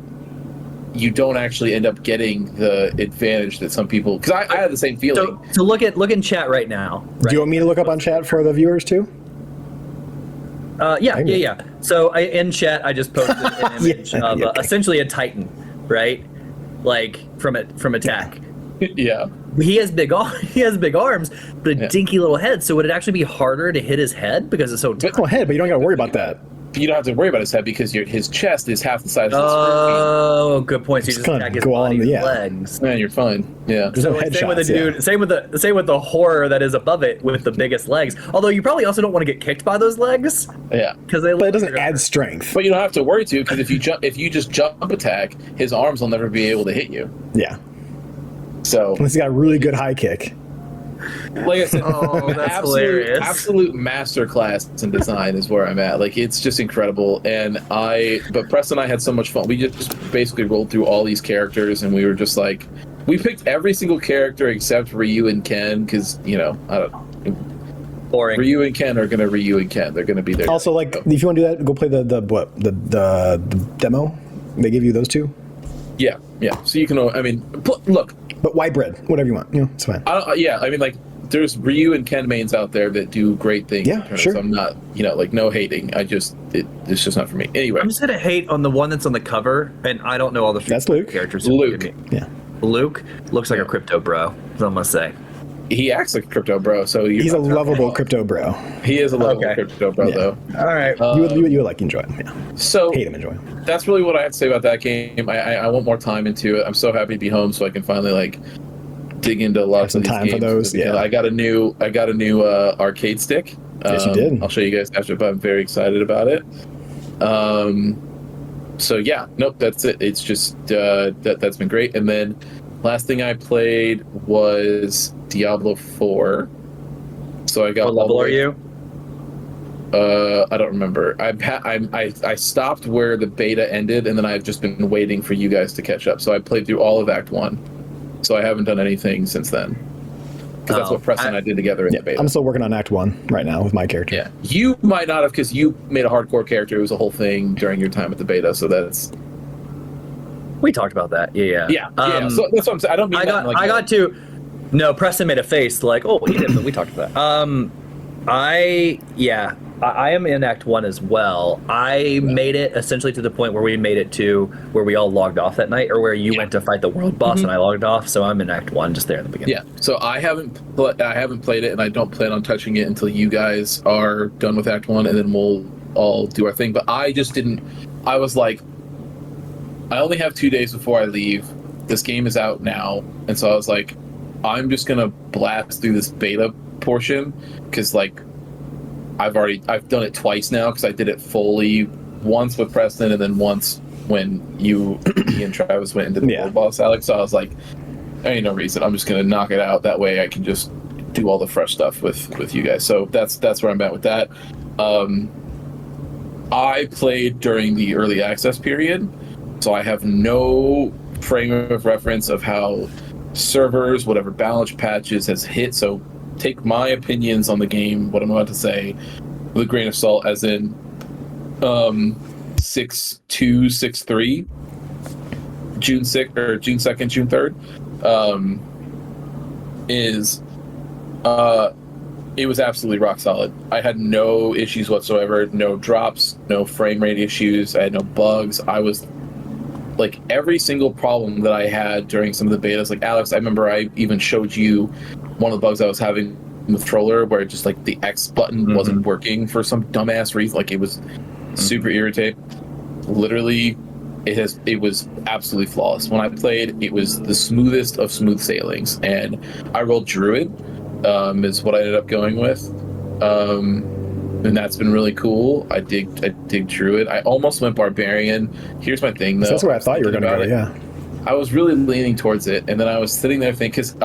you don't actually end up getting the advantage that some people. Because I had the same feeling. So look in chat right now. Right? Do you want me to look up on chat for the viewers too? Yeah. So in chat, I just posted an image of essentially a Titan, right? Like from Attack. Yeah. He has big arms, but a dinky little head. So would it actually be harder to hit his head because it's so tiny? Well, head, but you don't got to worry about that. You don't have to worry about his head because his chest is half the size of his Oh, good point. So you just attack his body and legs. Man, you're fine. Yeah. There's no Same with the dude. Same with the horror that is above it with the biggest legs. Although you probably also don't want to get kicked by those legs. Yeah. But it doesn't add strength. But you don't have to worry to because if you just jump attack, his arms will never be able to hit you. Yeah. So unless he's got a really good high kick. Like I said, that's hilarious. Absolute masterclass in design is where I'm at. Like it's just incredible. But Preston and I had so much fun. We just basically rolled through all these characters and we were just like, we picked every single character except Ryu and Ken because I don't. Boring. Ryu and Ken are gonna Ryu and Ken. They're gonna be there. Also, like if you want to do that, go play the demo. They give you those two. Yeah. So you can. I mean, look. But white bread, whatever you want. It's fine. I mean, like, there's Ryu and Ken mains out there that do great things. Yeah, sure. So I'm not, like, no hating. It's just not for me. Anyway. I'm just going to hate on the one that's on the cover, and I don't know all the That's Luke. characters. Luke. Yeah. Luke looks like a crypto bro, that's what I'm going to say. He acts like a crypto bro, so he's a lovable crypto bro. He is a lovable crypto bro, though. All right. You would like enjoy him. Yeah. So hate him, enjoy him. That's really what I have to say about that game. I want more time into it. I'm so happy to be home, so I can finally dig into lots of these games. For those. Yeah. I got a new arcade stick. Yes, you did. I'll show you guys after, but I'm very excited about it. So yeah, nope, that's it. It's just that's been great. And then last thing I played was Diablo 4. So I got. What level are you? I don't remember. I stopped where the beta ended, and then I've just been waiting for you guys to catch up. So I played through all of Act 1. So I haven't done anything since then. because that's what Preston and I did together in the beta. I'm still working on Act 1 right now with my character. Yeah, you might not have, because you made a hardcore character. It was a whole thing during your time at the beta, so that's... We talked about that. Yeah. So that's what I'm saying. I don't mean that like... I got to... No, Preston made a face like, oh, he did, but we talked about that. I am in Act 1 as well. I made it essentially to the point where we made it to where we all logged off that night, or where you went to fight the world boss and I logged off, so I'm in Act 1 just there in the beginning. Yeah, so I haven't played it, and I don't plan on touching it until you guys are done with Act 1, and then we'll all do our thing. But I just didn't... I was like, I only have 2 days before I leave. This game is out now, and so I was like, I'm just gonna blast through this beta portion, because like I've done it twice now, because I did it fully once with Preston and then once when me and Travis went into the world boss, Alex. So I was like, there ain't no reason. I'm just gonna knock it out. That way I can just do all the fresh stuff with you guys. So that's where I'm at with that. I played during the early access period, so I have no frame of reference of how servers, whatever balance patches has hit. So take my opinions on the game, what I'm about to say, with a grain of salt, as in 6.2, 6.3, June 6th or June 2nd, June 3rd, it was absolutely rock solid. I had no issues whatsoever, no drops, no frame rate issues, I had no bugs. I was like, every single problem that I had during some of the betas, like Alex, I remember I even showed you one of the bugs I was having with Troller, where just like the X button wasn't working for some dumbass reason. Like, it was super irritating. Literally, it was absolutely flawless. When I played, it was the smoothest of smooth sailings, and I rolled Druid, is what I ended up going with. And that's been really cool. I dig Druid. I almost went Barbarian. Here's my thing, though. So that's where I thought you were going to go, yeah. I was really leaning towards it, and then I was sitting there thinking, because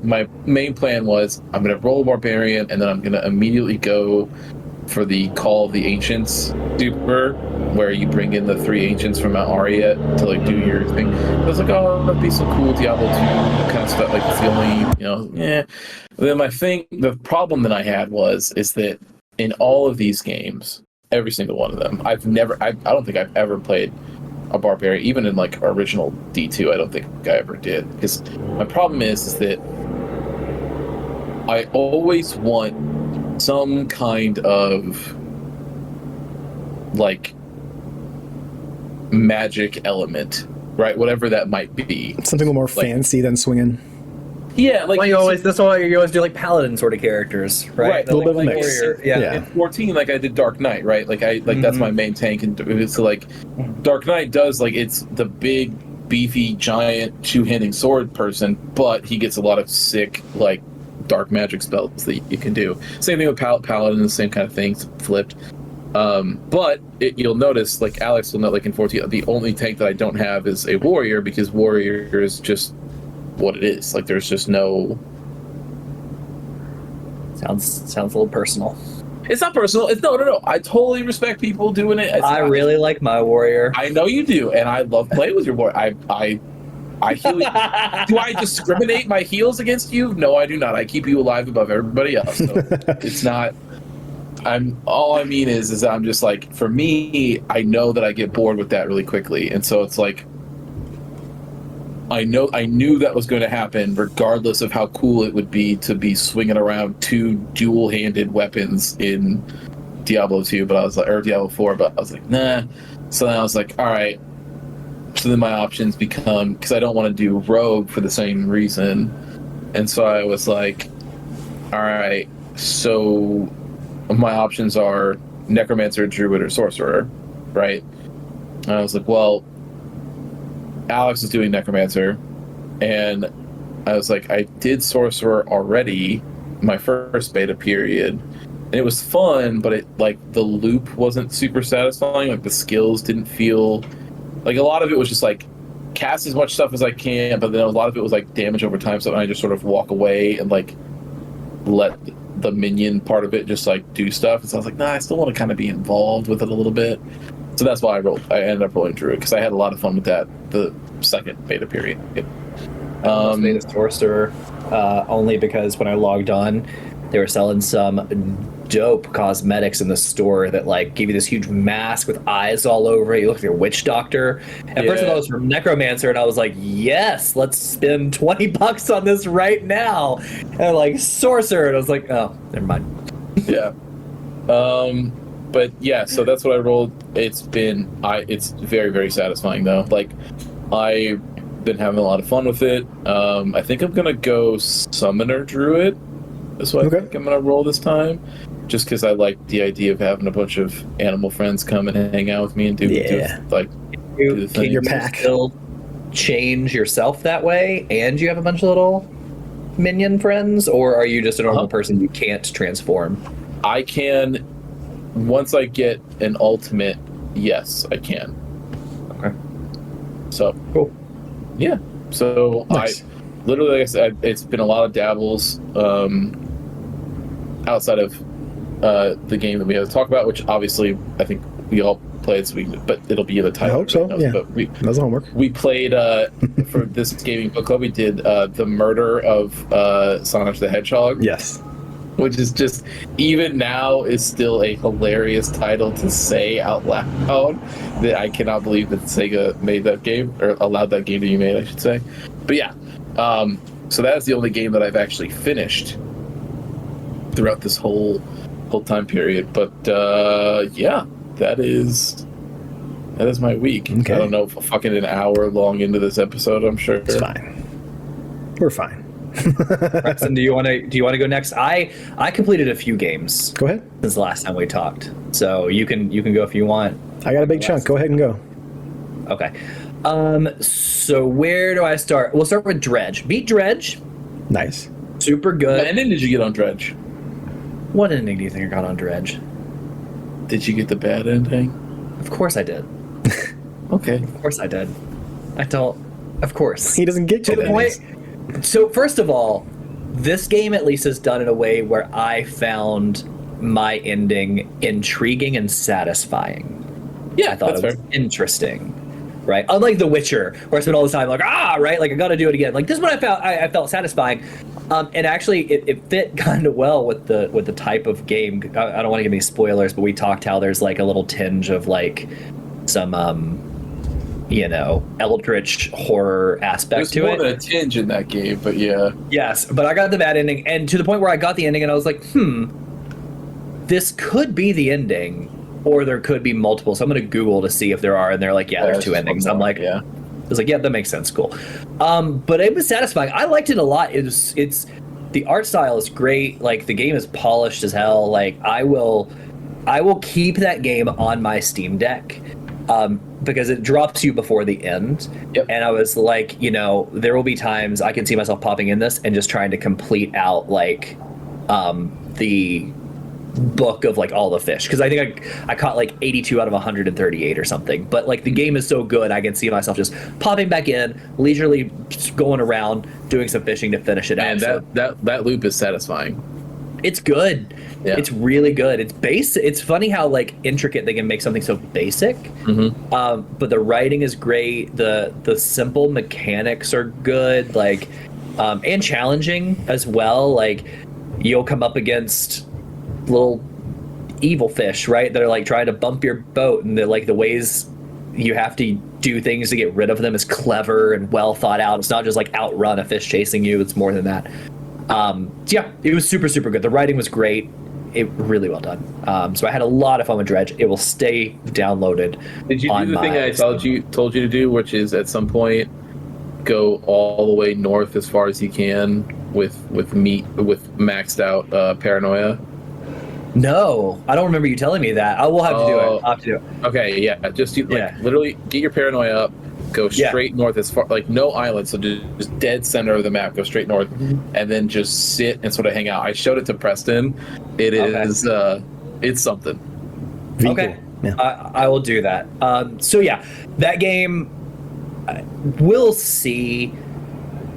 my main plan was, I'm going to roll Barbarian, and then I'm going to immediately go for the Call of the Ancients super, where you bring in the 3 Ancients from Mount Aria to like do your thing. I was like, oh, that'd be so cool, Diablo 2 kind of stuff. Like, it's the only, yeah. Then the problem that I had is that in all of these games, every single one of them, I don't think I've ever played a Barbarian, even in like original D2. I don't think I ever did, because my problem is that I always want some kind of like magic element, right? Whatever that might be. Something a little more fancy than swinging. Yeah, like that's why you always do like paladin sort of characters, right? Right, a little bit of a mix. Warrior. Yeah. In 14, like I did Dark Knight, right? Like that's my main tank, and so like Dark Knight does, like, it's the big, beefy, giant, two-handing sword person, but he gets a lot of sick, like, dark magic spells that you can do. Same thing with Paladin, the same kind of thing, flipped. But you'll notice, like Alex will note, like in 14, the only tank that I don't have is a warrior, because warrior is just what it is. Like, there's just no... Sounds a little personal. It's not personal. It's no. I totally respect people doing it. I really like my warrior. I know you do, and I love playing with your warrior. I heal. Do I discriminate my heals against you? No, I do not. I keep you alive above everybody else. So it's not... all I mean is I'm just like, for me, I know that I get bored with that really quickly, and so it's like, I knew that was going to happen, regardless of how cool it would be to be swinging around 2 dual-handed weapons in Diablo 2, but I was like, or Diablo 4, but I was like, nah. So then I was like, all right. So then my options become, because I don't want to do Rogue for the same reason, and so I was like, all right. So my options are Necromancer, Druid, or Sorcerer, right? And I was like, well, Alex is doing Necromancer, and I was like, I did Sorcerer already, my first beta period, and it was fun, but it, like, the loop wasn't super satisfying. Like, the skills didn't feel... Like, a lot of it was just, like, cast as much stuff as I can, but then a lot of it was, like, damage over time, so I just sort of walk away and, like, let the minion part of it just, like, do stuff. And so I was like, nah, I still want to kind of be involved with it a little bit. So that's why I ended up rolling Druid, because I had a lot of fun with that the second beta period. Beta Sorcerer. only because when I logged on, they were selling some dope cosmetics in the store that like give you this huge mask with eyes all over it. You look like a witch doctor. At first I thought it was from Necromancer, and I was like, yes, let's spend $20 on this right now. And like Sorcerer, and I was like, oh, never mind. Yeah. But yeah, so that's what I rolled. It's very, very satisfying though. Like, I've been having a lot of fun with it. I think I'm gonna go Summoner Druid. That's what I think I'm gonna roll this time. Just because I like the idea of having a bunch of animal friends come and hang out with me and do the thing. Your pack. Still change yourself that way, and you have a bunch of little minion friends, or are you just a normal person you can't transform? I can. Once I get an ultimate, yes, I can. Okay. So cool. Yeah. So nice. I literally, like I said, it's been a lot of dabbles outside of the game that we have to talk about, which obviously I think we all played this week, but it'll be in the title. I hope so. Yeah. But that's homework. We played for this gaming book club. We did the murder of Sonic the Hedgehog. Yes. Which is just, even now, is still a hilarious title to say out loud. That I cannot believe that Sega made that game, or allowed that game to be made, I should say. But yeah, so that is the only game that I've actually finished throughout this whole time period. But yeah, that is my week. Okay. I don't know, fucking an hour long into this episode, I'm sure. It's fine. We're fine. Preston, do you want to go next? I completed a few games. Go ahead. Since the last time we talked, so you can go if you want. I got a big chunk. Go ahead and go. Okay. So where do I start? We'll start with Dredge. Beat Dredge. Nice. Super good. What ending did you get on Dredge? What ending do you think I got on Dredge? Did you get the bad ending? Of course I did. Okay. Of course I did. I don't. Of course. He doesn't get to the point. So first of all, this game at least is done in a way where I found my ending intriguing and satisfying. Yeah, I thought it was interesting, right? Unlike The Witcher, where I spent all the time like, right, like I got to do it again. Like this one, I felt satisfying, and actually it fit kind of well with the type of game. I don't want to give any spoilers, but we talked how there's like a little tinge of like some eldritch horror aspect to it. There's more than a tinge in that game, but yeah. Yes, but I got the bad ending, and to the point where I got the ending, and I was like, this could be the ending, or there could be multiple. So I'm going to Google to see if there are, and they're like, yeah, there's two endings. I'm like, yeah. I was like, yeah, that makes sense. Cool. But it was satisfying. I liked it a lot. It's the art style is great. Like the game is polished as hell. Like I will keep that game on my Steam Deck. Because it drops you before the end. Yep. And I was like, there will be times I can see myself popping in this and just trying to complete out like the book of like all the fish. Because I think I caught like 82 out of 138 or something. But like the game is so good, I can see myself just popping back in, leisurely going around, doing some fishing to finish it out. And that loop is satisfying. It's good. Yeah. It's really good. It's basic. It's funny how like intricate they can make something so basic. Mm-hmm. But the writing is great. The simple mechanics are good. Like, and challenging as well. Like, you'll come up against little evil fish, right? That are like trying to bump your boat, and they're like the ways you have to do things to get rid of them is clever and well thought out. It's not just like outrun a fish chasing you. It's more than that. Yeah, it was super, super good. The writing was great. It really well done. So I had a lot of fun with Dredge. It will stay downloaded. Did you do the thing I told you to do, which is at some point go all the way north as far as you can with maxed out paranoia? No, I don't remember you telling me that. I will have to do it. I'll have to do it. Okay, yeah. Just literally get your paranoia up. Go straight north as far, like no island, so just dead center of the map. Go straight north, and then just sit and sort of hang out. I showed it to Preston. It is, it's something. Okay, yeah. I will do that. So yeah, that game, we'll see.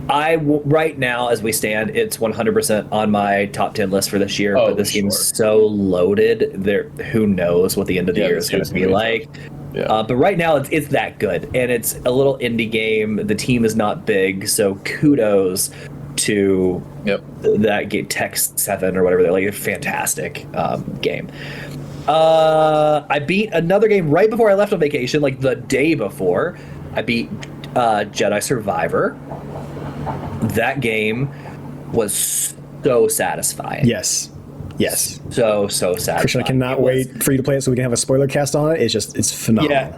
Right now, as we stand, it's 100% on my top 10 list for this year. But this game is so loaded. Who knows what the end of the year is going to be like. Yeah. But right now, it's that good, and it's a little indie game. The team is not big, so kudos. to Yep. that game, Text 7 or whatever. They're like a fantastic game. I beat another game right before I left on vacation, like the day before. I beat Jedi Survivor. That game was so satisfying. Yes. So satisfying. Christian, I cannot wait for you to play it so we can have a spoiler cast on it. It's phenomenal. Yeah.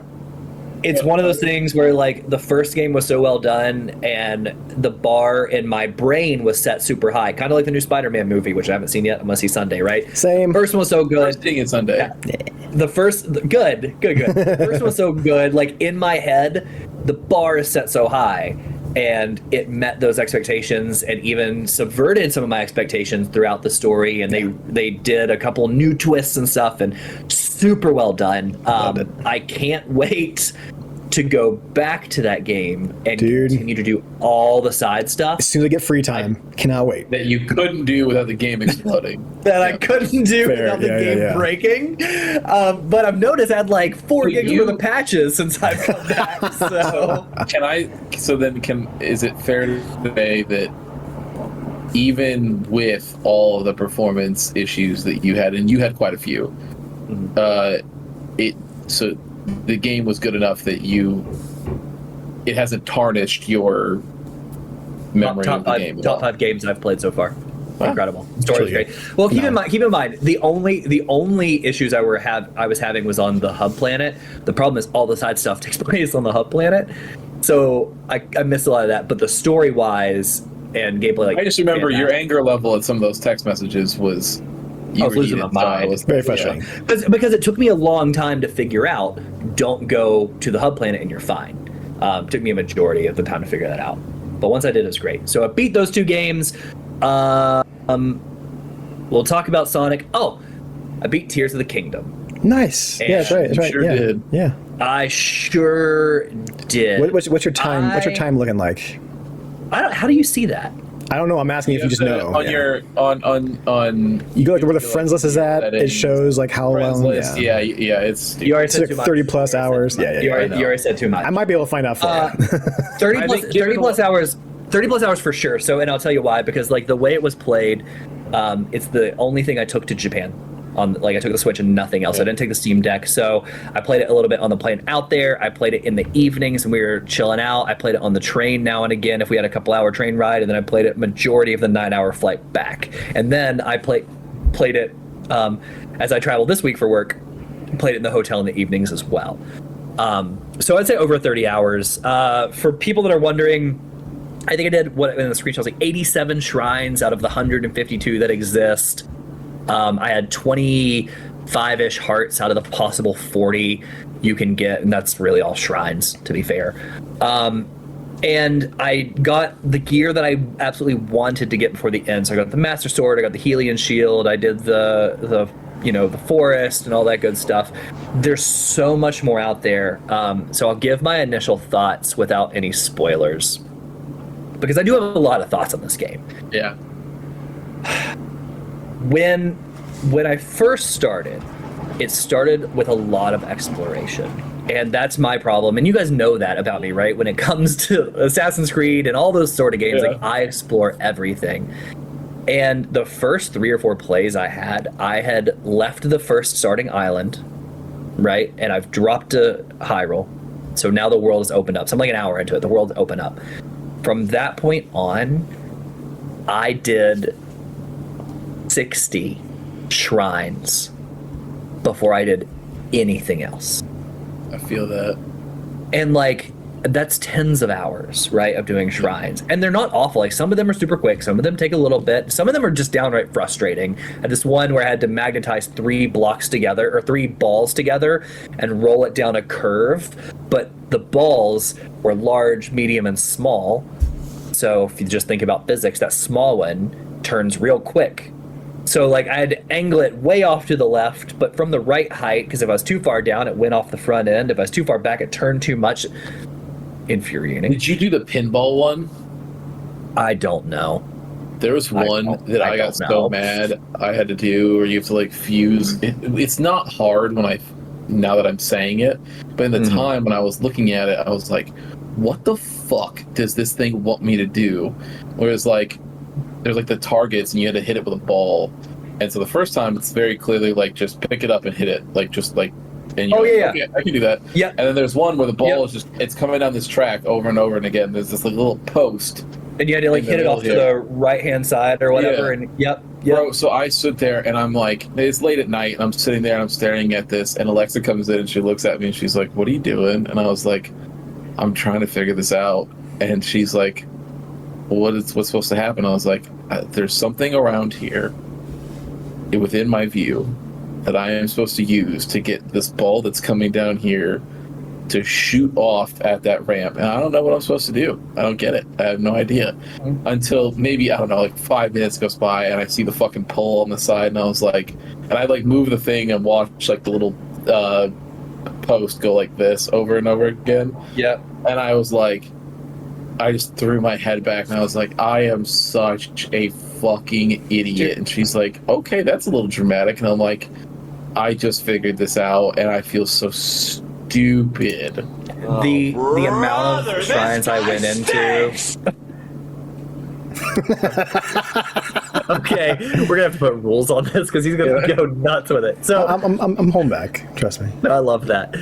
It's one of those things where, like, the first game was so well done, and the bar in my brain was set super high, kind of like the new Spider-Man movie, which I haven't seen yet. I'm gonna see Sunday, right? Same. First one was so good. Seeing it Sunday. Yeah. The first, good. The first one was so good. Like, in my head, the bar is set so high, and it met those expectations, and even subverted some of my expectations throughout the story. And they did a couple new twists and stuff, and super well done. I can't wait to go back to that game and continue to do all the side stuff. As soon as I get free time, cannot wait. That you couldn't do without the game exploding. I couldn't do without the game breaking. But I've noticed I had like 4 gigs worth of patches since I've come back. So is it fair to say that even with all of the performance issues that you had, and you had quite a few, the game was good enough that it hasn't tarnished your memory of the game. Top 5 games I've played so far. Wow. Incredible. Story's Really great. Well, keep in mind, the only issues I was having was on the hub planet. The problem is all the side stuff takes place on the hub planet, so I missed a lot of that. But the story wise and gameplay, like, I just remember your anger level at some of those text messages was. I was losing my mind. It was very frustrating. Because it took me a long time to figure out, don't go to the hub planet and you're fine. Took me a majority of the time to figure that out. But once I did, it was great. So I beat those 2 games. We'll talk about Sonic. Oh, I beat Tears of the Kingdom. Nice. Yeah, that's right. That's right. Sure did. Yeah. I sure did. What's your time? What's your time looking like? How do you see that? I don't know. I'm asking if you just know. On your on you go like where the friends list is at. It shows like how long. List. Yeah, it's you already said too much. 30 plus hours. Yeah, you already said too much. I might be able to find out for you. 30 plus hours. 30 plus hours for sure. So, and I'll tell you why, because like the way it was played, it's the only thing I took to Japan. I took the Switch and nothing else. I didn't take the Steam Deck, so I played it a little bit on the plane out there. I played it in the evenings when we were chilling out. I played it on the train now and again if we had a couple-hour train ride, and then I played it majority of the 9-hour flight back. And then I played it as I traveled this week for work. Played it in the hotel in the evenings as well. So I'd say over 30 hours. For people that are wondering, I think I did what in the screenshot was like 87 shrines out of the 152 that exist. I had 25-ish hearts out of the possible 40 you can get, and that's really all shrines, to be fair. And I got the gear that I absolutely wanted to get before the end. So I got the Master Sword, I got the Helion Shield, I did the forest and all that good stuff. There's so much more out there. So I'll give my initial thoughts without any spoilers, because I do have a lot of thoughts on this game. Yeah. When I first started, it started with a lot of exploration. And that's my problem. And you guys know that about me, right? When it comes to Assassin's Creed and all those sort of games, like I explore everything. And the first 3 or 4 plays I had left the first starting island, right? And I've dropped to Hyrule. So now the world is opened up. So I'm like an hour into it. The world's opened up. From that point on, I did 60 shrines before I did anything else. I feel that. And like, that's tens of hours, right, of doing shrines. And they're not awful. Like, some of them are super quick. Some of them take a little bit. Some of them are just downright frustrating. I had this one where I had to magnetize 3 blocks together, or 3 balls together, and roll it down a curve. But the balls were large, medium, and small. So if you just think about physics, that small one turns real quick. So like I had to angle it way off to the left, but from the right height, because if I was too far down, it went off the front end. If I was too far back, it turned too much. Infuriating. Did you do the pinball one? I don't know. There was one that I got so mad I had to do, where you have to like fuse. It's not hard when now that I'm saying it. But in the time when I was looking at it, I was like, what the fuck does this thing want me to do? Whereas like there's like the targets and you had to hit it with a ball. And so the first time it's very clearly like just pick it up and hit it. Like just like and you're okay, I can do that. Yeah. And then there's one where the ball is just it's coming down this track over and over and again. There's this like little post. And you had to like hit it off to the right hand side or whatever. And Bro, so I stood there and I'm like, it's late at night and I'm sitting there and I'm staring at this and Alexa comes in and she looks at me and she's like, what are you doing? And I was like, I'm trying to figure this out. And she's like, what's supposed to happen? I was like, there's something around here within my view that I am supposed to use to get this ball that's coming down here to shoot off at that ramp. And I don't know what I'm supposed to do. I don't get it. I have no idea. Until maybe, I don't know, like 5 minutes goes by and I see the fucking pole on the side and I was like, and I like move the thing and watch like the little post go like this over and over again. Yeah. And I was like, I just threw my head back and I was like, I am such a fucking idiot. And she's like, okay, that's a little dramatic. And I'm like, I just figured this out and I feel so stupid. The amount of shrines I went into. Okay, we're gonna have to put rules on this because he's gonna go nuts with it. So I'm home back. Trust me. I love that.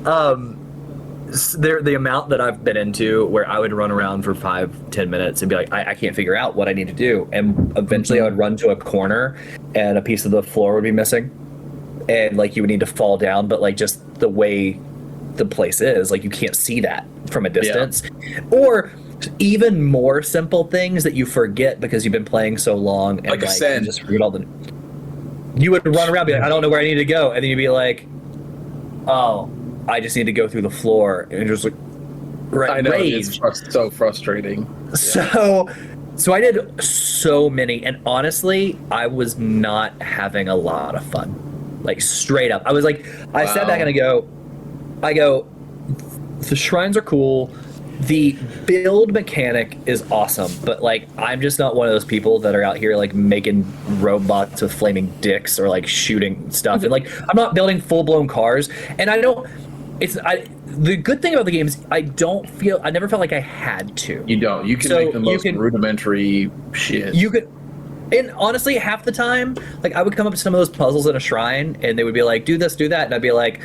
The amount that I've been into where I would run around for 5-10 minutes and be like, I can't figure out what I need to do, and eventually I would run to a corner and a piece of the floor would be missing, and like you would need to fall down, but like just the way the place is, like you can't see that from a distance, or even more simple things that you forget because you've been playing so long and like you just forget all the. You would run around, be like, I don't know where I need to go, and then you'd be like, oh, I just need to go through the floor, and just like, I know it's so frustrating. So I did so many, and honestly, I was not having a lot of fun. Like straight up, I was like, I sat back and I go, the shrines are cool. The build mechanic is awesome, but like I'm just not one of those people that are out here like making robots with flaming dicks or like shooting stuff. And like I'm not building full-blown cars, and I don't. The good thing about the game is I never felt like I had to. You don't. You can make the most rudimentary shit. You could. And honestly, half the time, like I would come up to some of those puzzles in a shrine, and they would be like, "Do this, do that," and I'd be like,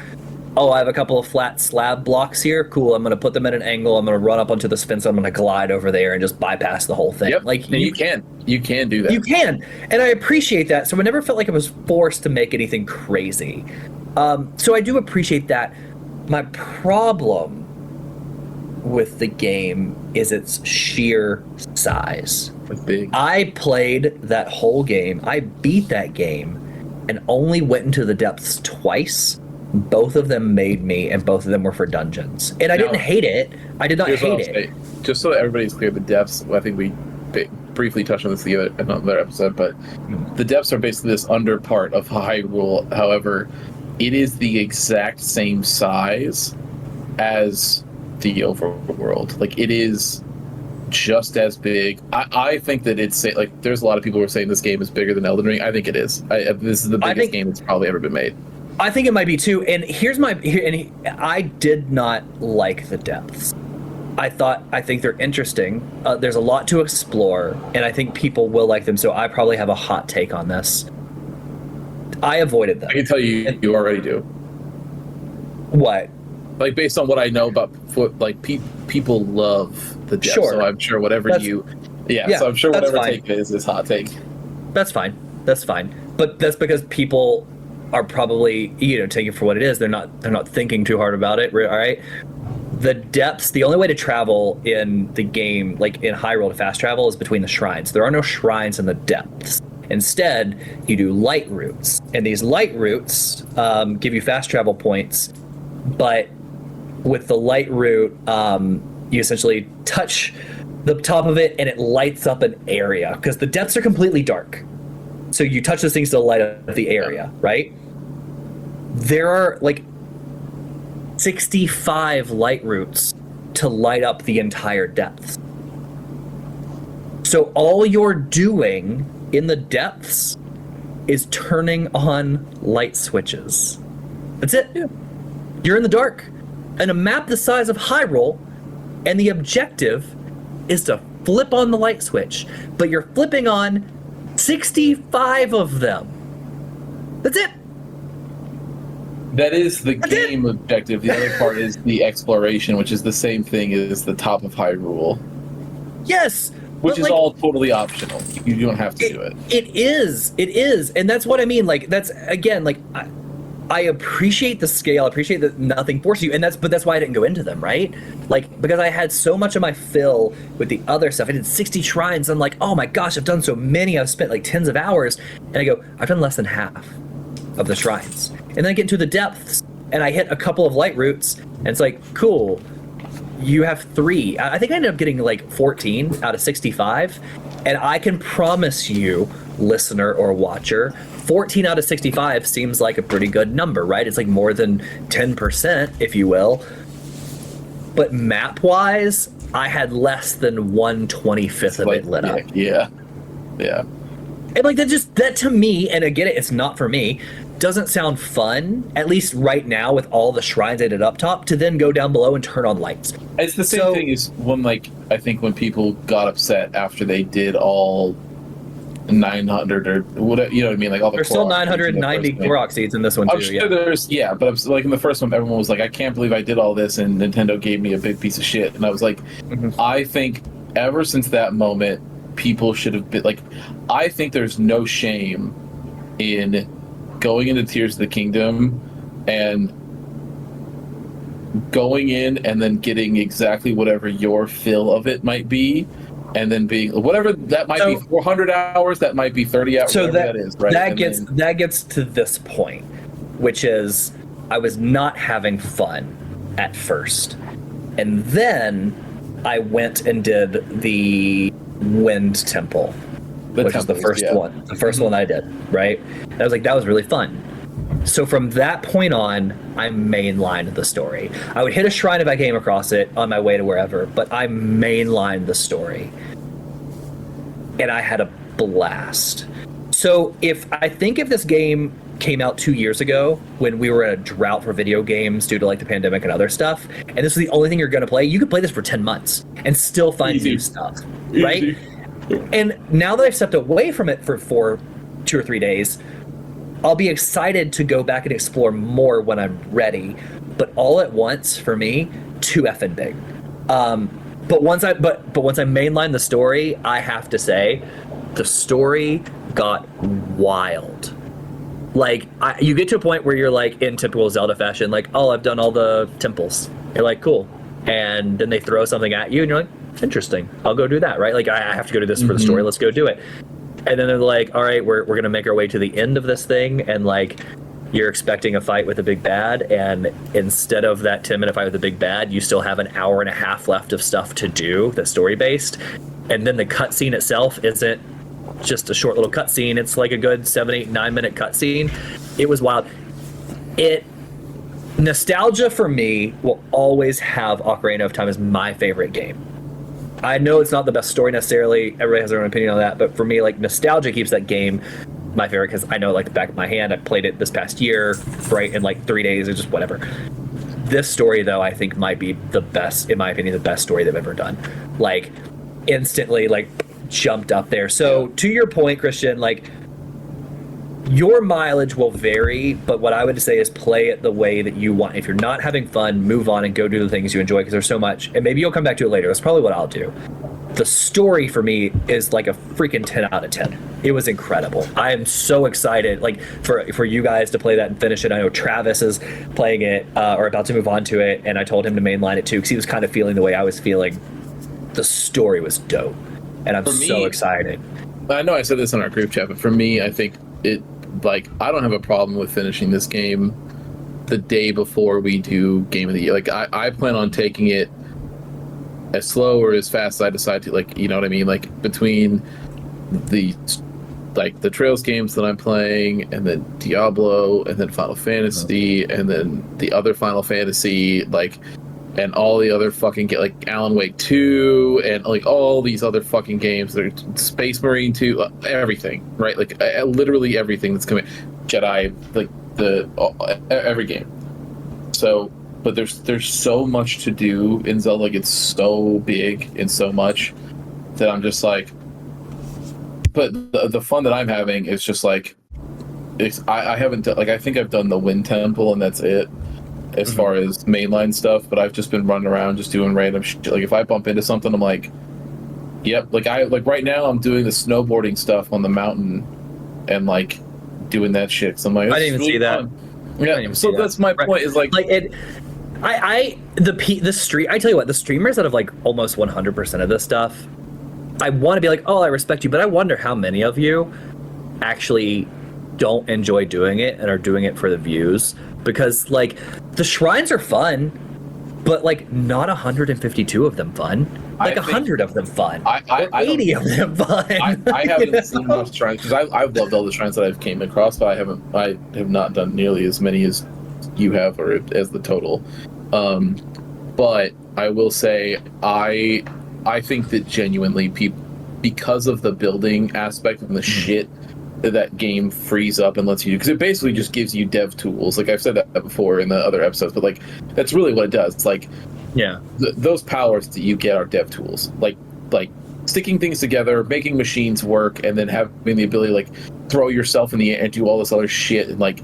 "Oh, I have a couple of flat slab blocks here. Cool. I'm gonna put them at an angle. I'm gonna run up onto this fence. I'm gonna glide over there and just bypass the whole thing." Yep. Like you can do that. You can, and I appreciate that. So I never felt like I was forced to make anything crazy. So I do appreciate that. My problem with the game is its sheer size. It's big. I played that whole game. I beat that game and only went into the depths twice. Both of them made me, and both of them were for dungeons. And I didn't hate it. I did not hate it. Just so that everybody's clear, the depths, I think we briefly touched on this in another episode, but the depths are basically this under part of Hyrule. However, it is the exact same size as the overworld. Like, it is just as big. I think that it's like there's a lot of people who are saying this game is bigger than Elden Ring. I think it is. This is the biggest game that's probably ever been made. I think it might be too. And I did not like the depths. I think they're interesting. There's a lot to explore, and I think people will like them. So I probably have a hot take on this. I avoided them. I can tell you, you already do. What? Like, based on what I know about like people love the depth, sure. So I'm sure whatever so I'm sure whatever take it is hot take. That's fine. But that's because people are probably taking it for what it is. They're not thinking too hard about it. All right. The depths. The only way to travel in the game, like in Hyrule, to fast travel, is between the shrines. There are no shrines in the depths. Instead, you do light routes, and these light routes give you fast travel points. But with the light route, you essentially touch the top of it, and it lights up an area because the depths are completely dark. So you touch those things to light up the area, right? There are like 65 light routes to light up the entire depths. So all you're doing in the depths is turning on light switches. That's it. Yeah. You're in the dark, and a map the size of Hyrule, and the objective is to flip on the light switch, but you're flipping on 65 of them. That's it. That is the game objective. The other part is the exploration, which is the same thing as the top of Hyrule. Yes. Which is all totally optional. You don't have to do it. It is. And that's what I mean. Like, that's, again, like, I appreciate the scale. I appreciate that nothing forces you. But that's why I didn't go into them, right? Like, because I had so much of my fill with the other stuff. I did 60 shrines. I'm like, oh my gosh, I've done so many. I've spent like tens of hours. And I go, I've done less than half of the shrines. And then I get into the depths and I hit a couple of light routes. And it's like, cool. You have 3. I think I ended up getting like 14 out of 65. And I can promise you, listener or watcher, 14 out of 65 seems like a pretty good number, right? It's like more than 10%, if you will. But map-wise, I had less than 1/25 of it lit up. Yeah. And like that to me, and again, it's not for me, doesn't sound fun, at least right now with all the shrines I did up top, to then go down below and turn on lights. It's the same thing as when, like, I think when people got upset after they did all 900 or whatever, you know what I mean? Like all the there's still 990 Korok seeds in this one too. I'm sure there's, but I'm like in the first one, everyone was like, I can't believe I did all this and Nintendo gave me a big piece of shit. And I was like, I think ever since that moment, people should have been like, I think there's no shame in going into Tears of the Kingdom and going in and then getting exactly whatever your fill of it might be, and then being whatever that might be, 400 hours, that might be 30 hours, so that is, right? That gets to this point, which is I was not having fun at first, and then I went and did the Wind Temple, which was the first one. The first one I did, right? And I was like, that was really fun. So from that point on, I mainlined the story. I would hit a shrine if I came across it on my way to wherever, but I mainlined the story. And I had a blast. So if this game came out 2 years ago when we were in a drought for video games due to like the pandemic and other stuff, and this is the only thing you're going to play, you could play this for 10 months and still find new stuff, right? And now that I've stepped away from it for 2 or 3 days, I'll be excited to go back and explore more when I'm ready. But all at once, for me, too effing big. But once I mainline the story, I have to say, the story got wild. Like, you get to a point where you're like, in typical Zelda fashion, like, oh, I've done all the temples. You're like, cool. And then they throw something at you, and you're like, interesting. I'll go do that, right? Like, I have to go do this for the story. Let's go do it. And then they're like, all right, we're going to make our way to the end of this thing. And like, you're expecting a fight with a big bad. And instead of that 10-minute fight with a big bad, you still have an hour and a half left of stuff to do that's story-based. And then the cutscene itself isn't just a short little cutscene. It's like a good 7, 8, 9-minute cutscene. It was wild. Nostalgia for me will always have Ocarina of Time as my favorite game. I know it's not the best story necessarily. Everybody has their own opinion on that. But for me, like, nostalgia keeps that game my favorite because I know, like, the back of my hand. I played it this past year, right, in like 3 days or just whatever. This story, though, I think might be the best, in my opinion, the best story they've ever done. Like, instantly, like, jumped up there. So to your point, Christian, like, your mileage will vary, but what I would say is play it the way that you want. If you're not having fun, move on and go do the things you enjoy, because there's so much, and maybe you'll come back to it later. That's probably what I'll do. The story for me is like a freaking 10 out of 10. It was incredible. I am so excited, like, for you guys to play that and finish it. I know Travis is playing it or about to move on to it, and I told him to mainline it too because he was kind of feeling the way I was feeling. The story was dope, and I'm so excited. I know I said this in our group chat, but for me, I think it, like, I don't have a problem with finishing this game the day before we do Game of the Year. Like, I plan on taking it as slow or as fast as I decide to, like, you know what I mean? Like, between the Trails games that I'm playing, and then Diablo, and then Final Fantasy, and then the other Final Fantasy, like, and all the other fucking like Alan Wake 2, and like all these other fucking games that are Space Marine 2, everything, right? Like literally everything that's coming, Jedi, like every game. So, but there's so much to do in Zelda. Like, it's so big and so much that I'm just like. But the fun that I'm having is just like, I haven't done, like, I think I've done the Wind Temple and that's it as far as mainline stuff. But I've just been running around just doing random shit. Like, if I bump into something, I'm like, yep. Like right now I'm doing the snowboarding stuff on the mountain and like doing that shit. So I'm like, I didn't even see that. Yeah. So that's my point. Is like it. The stream. I tell you what, the streamers that have like almost 100% of this stuff, I want to be like, oh, I respect you, but I wonder how many of you actually don't enjoy doing it and are doing it for the views, because like the shrines are fun, but like not 152 of them fun. Like 100 of them fun. Or 80 of them fun. I haven't seen enough shrines because I've loved all the shrines that I've came across, but I have not done nearly as many as you have or as the total. But I will say I think that genuinely people, because of the building aspect and the shit that game frees up and lets you do, because it basically just gives you dev tools. Like I've said that before in the other episodes, but like that's really what it does. It's like, yeah, those powers that you get are dev tools, like sticking things together, making machines work, and then having the ability to like throw yourself in the air and do all this other shit, and like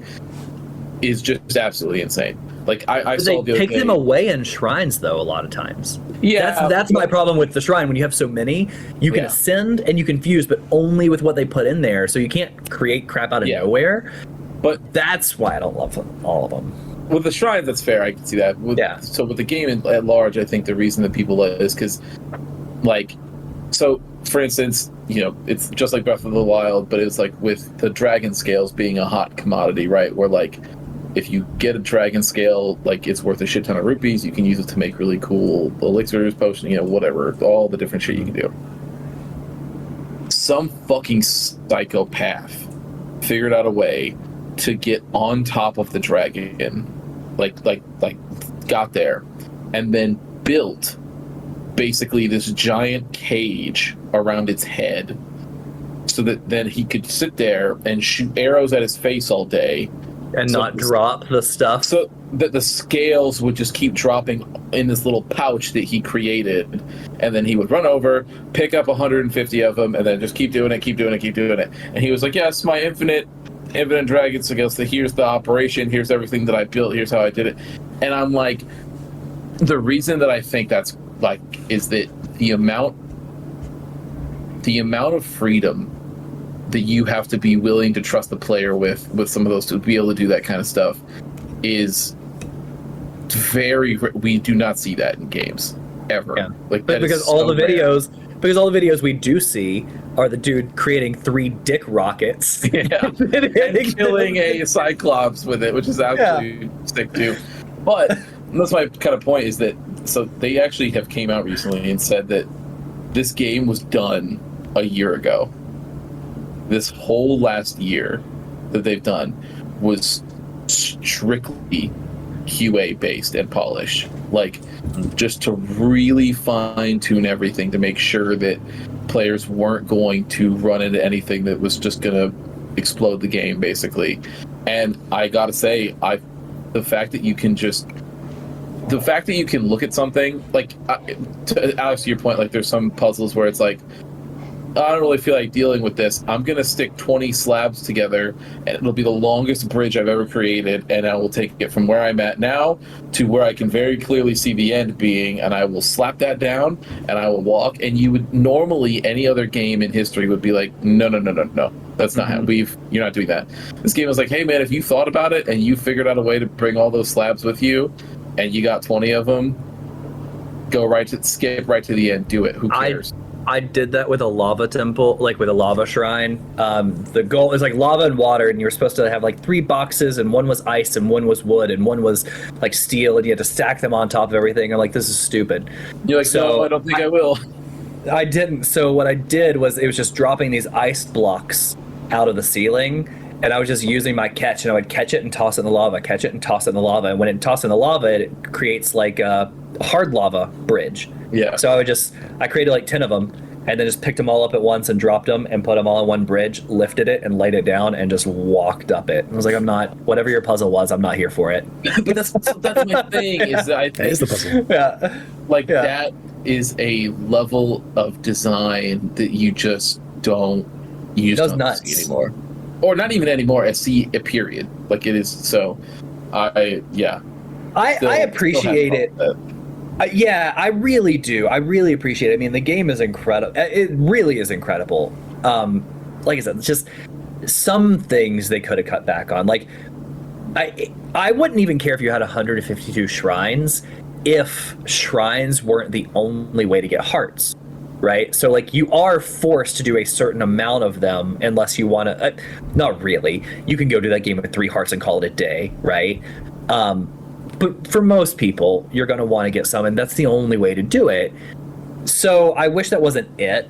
is just absolutely insane. Like I saw they take them away in shrines though a lot of times. Yeah, that's my problem with the shrine. When you have so many, you can ascend and you can fuse, but only with what they put in there. So you can't create crap out of nowhere. But that's why I don't love them, all of them. With the shrines, that's fair. I can see that. So with the game at large, I think the reason that people love it is because, like, so for instance, you know, it's just like Breath of the Wild, but it's like with the dragon scales being a hot commodity, right? Where like, if you get a dragon scale, like it's worth a shit ton of rupees. You can use it to make really cool elixirs, potions, you know, whatever, all the different shit you can do. Some fucking psychopath figured out a way to get on top of the dragon, like got there, and then built basically this giant cage around its head, so that then he could sit there and shoot arrows at his face all day. And not drop the stuff. So that the scales would just keep dropping in this little pouch that he created. And then he would run over, pick up 150 of them, and then just keep doing it. And he was like, yes, my infinite dragon scales. So here's the operation. Here's everything that I built. Here's how I did it. And I'm like, the reason that I think that's like, is that the amount of freedom that you have to be willing to trust the player with some of those to be able to do that kind of stuff is very. We do not see that in games ever. Yeah. Like, but because all the videos we do see are the dude creating 3 dick rockets, and killing a cyclops with it, which is absolutely sick too. But that's my kind of point, is that so they actually have came out recently and said that this game was done a year ago. This whole last year that they've done was strictly QA based and polished, like just to really fine tune everything to make sure that players weren't going to run into anything that was just going to explode the game, basically. And I gotta say, the fact that you can look at something like Alex, to your point, like there's some puzzles where it's like, I don't really feel like dealing with this. I'm going to stick 20 slabs together, and it'll be the longest bridge I've ever created, and I will take it from where I'm at now to where I can very clearly see the end being, and I will slap that down, and I will walk. And you would normally, any other game in history would be like, no. That's not how you're not doing that. This game was like, hey man, if you thought about it and you figured out a way to bring all those slabs with you, and you got 20 of them, skip right to the end, do it. Who cares? I did that with a lava temple, like with a lava shrine. The goal is like lava and water, and you were supposed to have like 3 boxes, and one was ice, and one was wood, and one was like steel, and you had to stack them on top of everything. I'm like, this is stupid. You're like, so, no, I don't think I will. I didn't. So what I did was it was just dropping these ice blocks out of the ceiling, and I was just using my catch, and I would catch it and toss it in the lava, catch it and toss it in the lava, and when it tossed in the lava, it creates like a hard lava bridge. Yeah. So I created like 10 of them, and then just picked them all up at once and dropped them and put them all on one bridge, lifted it and laid it down and just walked up it. I was like, I'm not, whatever your puzzle was, I'm not here for it. But that's my thing, is that I think That is the puzzle. Yeah. like that is a level of design that you just don't Nuts. see anymore, or not even anymore. I see a period like it is. So I appreciate it. Yeah, I really do. I really appreciate it. I mean, the game is incredible. It really is incredible. Like I said, it's just some things they could have cut back on. Like, I wouldn't even care if you had 152 shrines if shrines weren't the only way to get hearts, right? So, like, you are forced to do a certain amount of them unless you want to. Not really. You can go do that game with 3 hearts and call it a day, right? But for most people, you're going to want to get some, and that's the only way to do it. So I wish that wasn't it.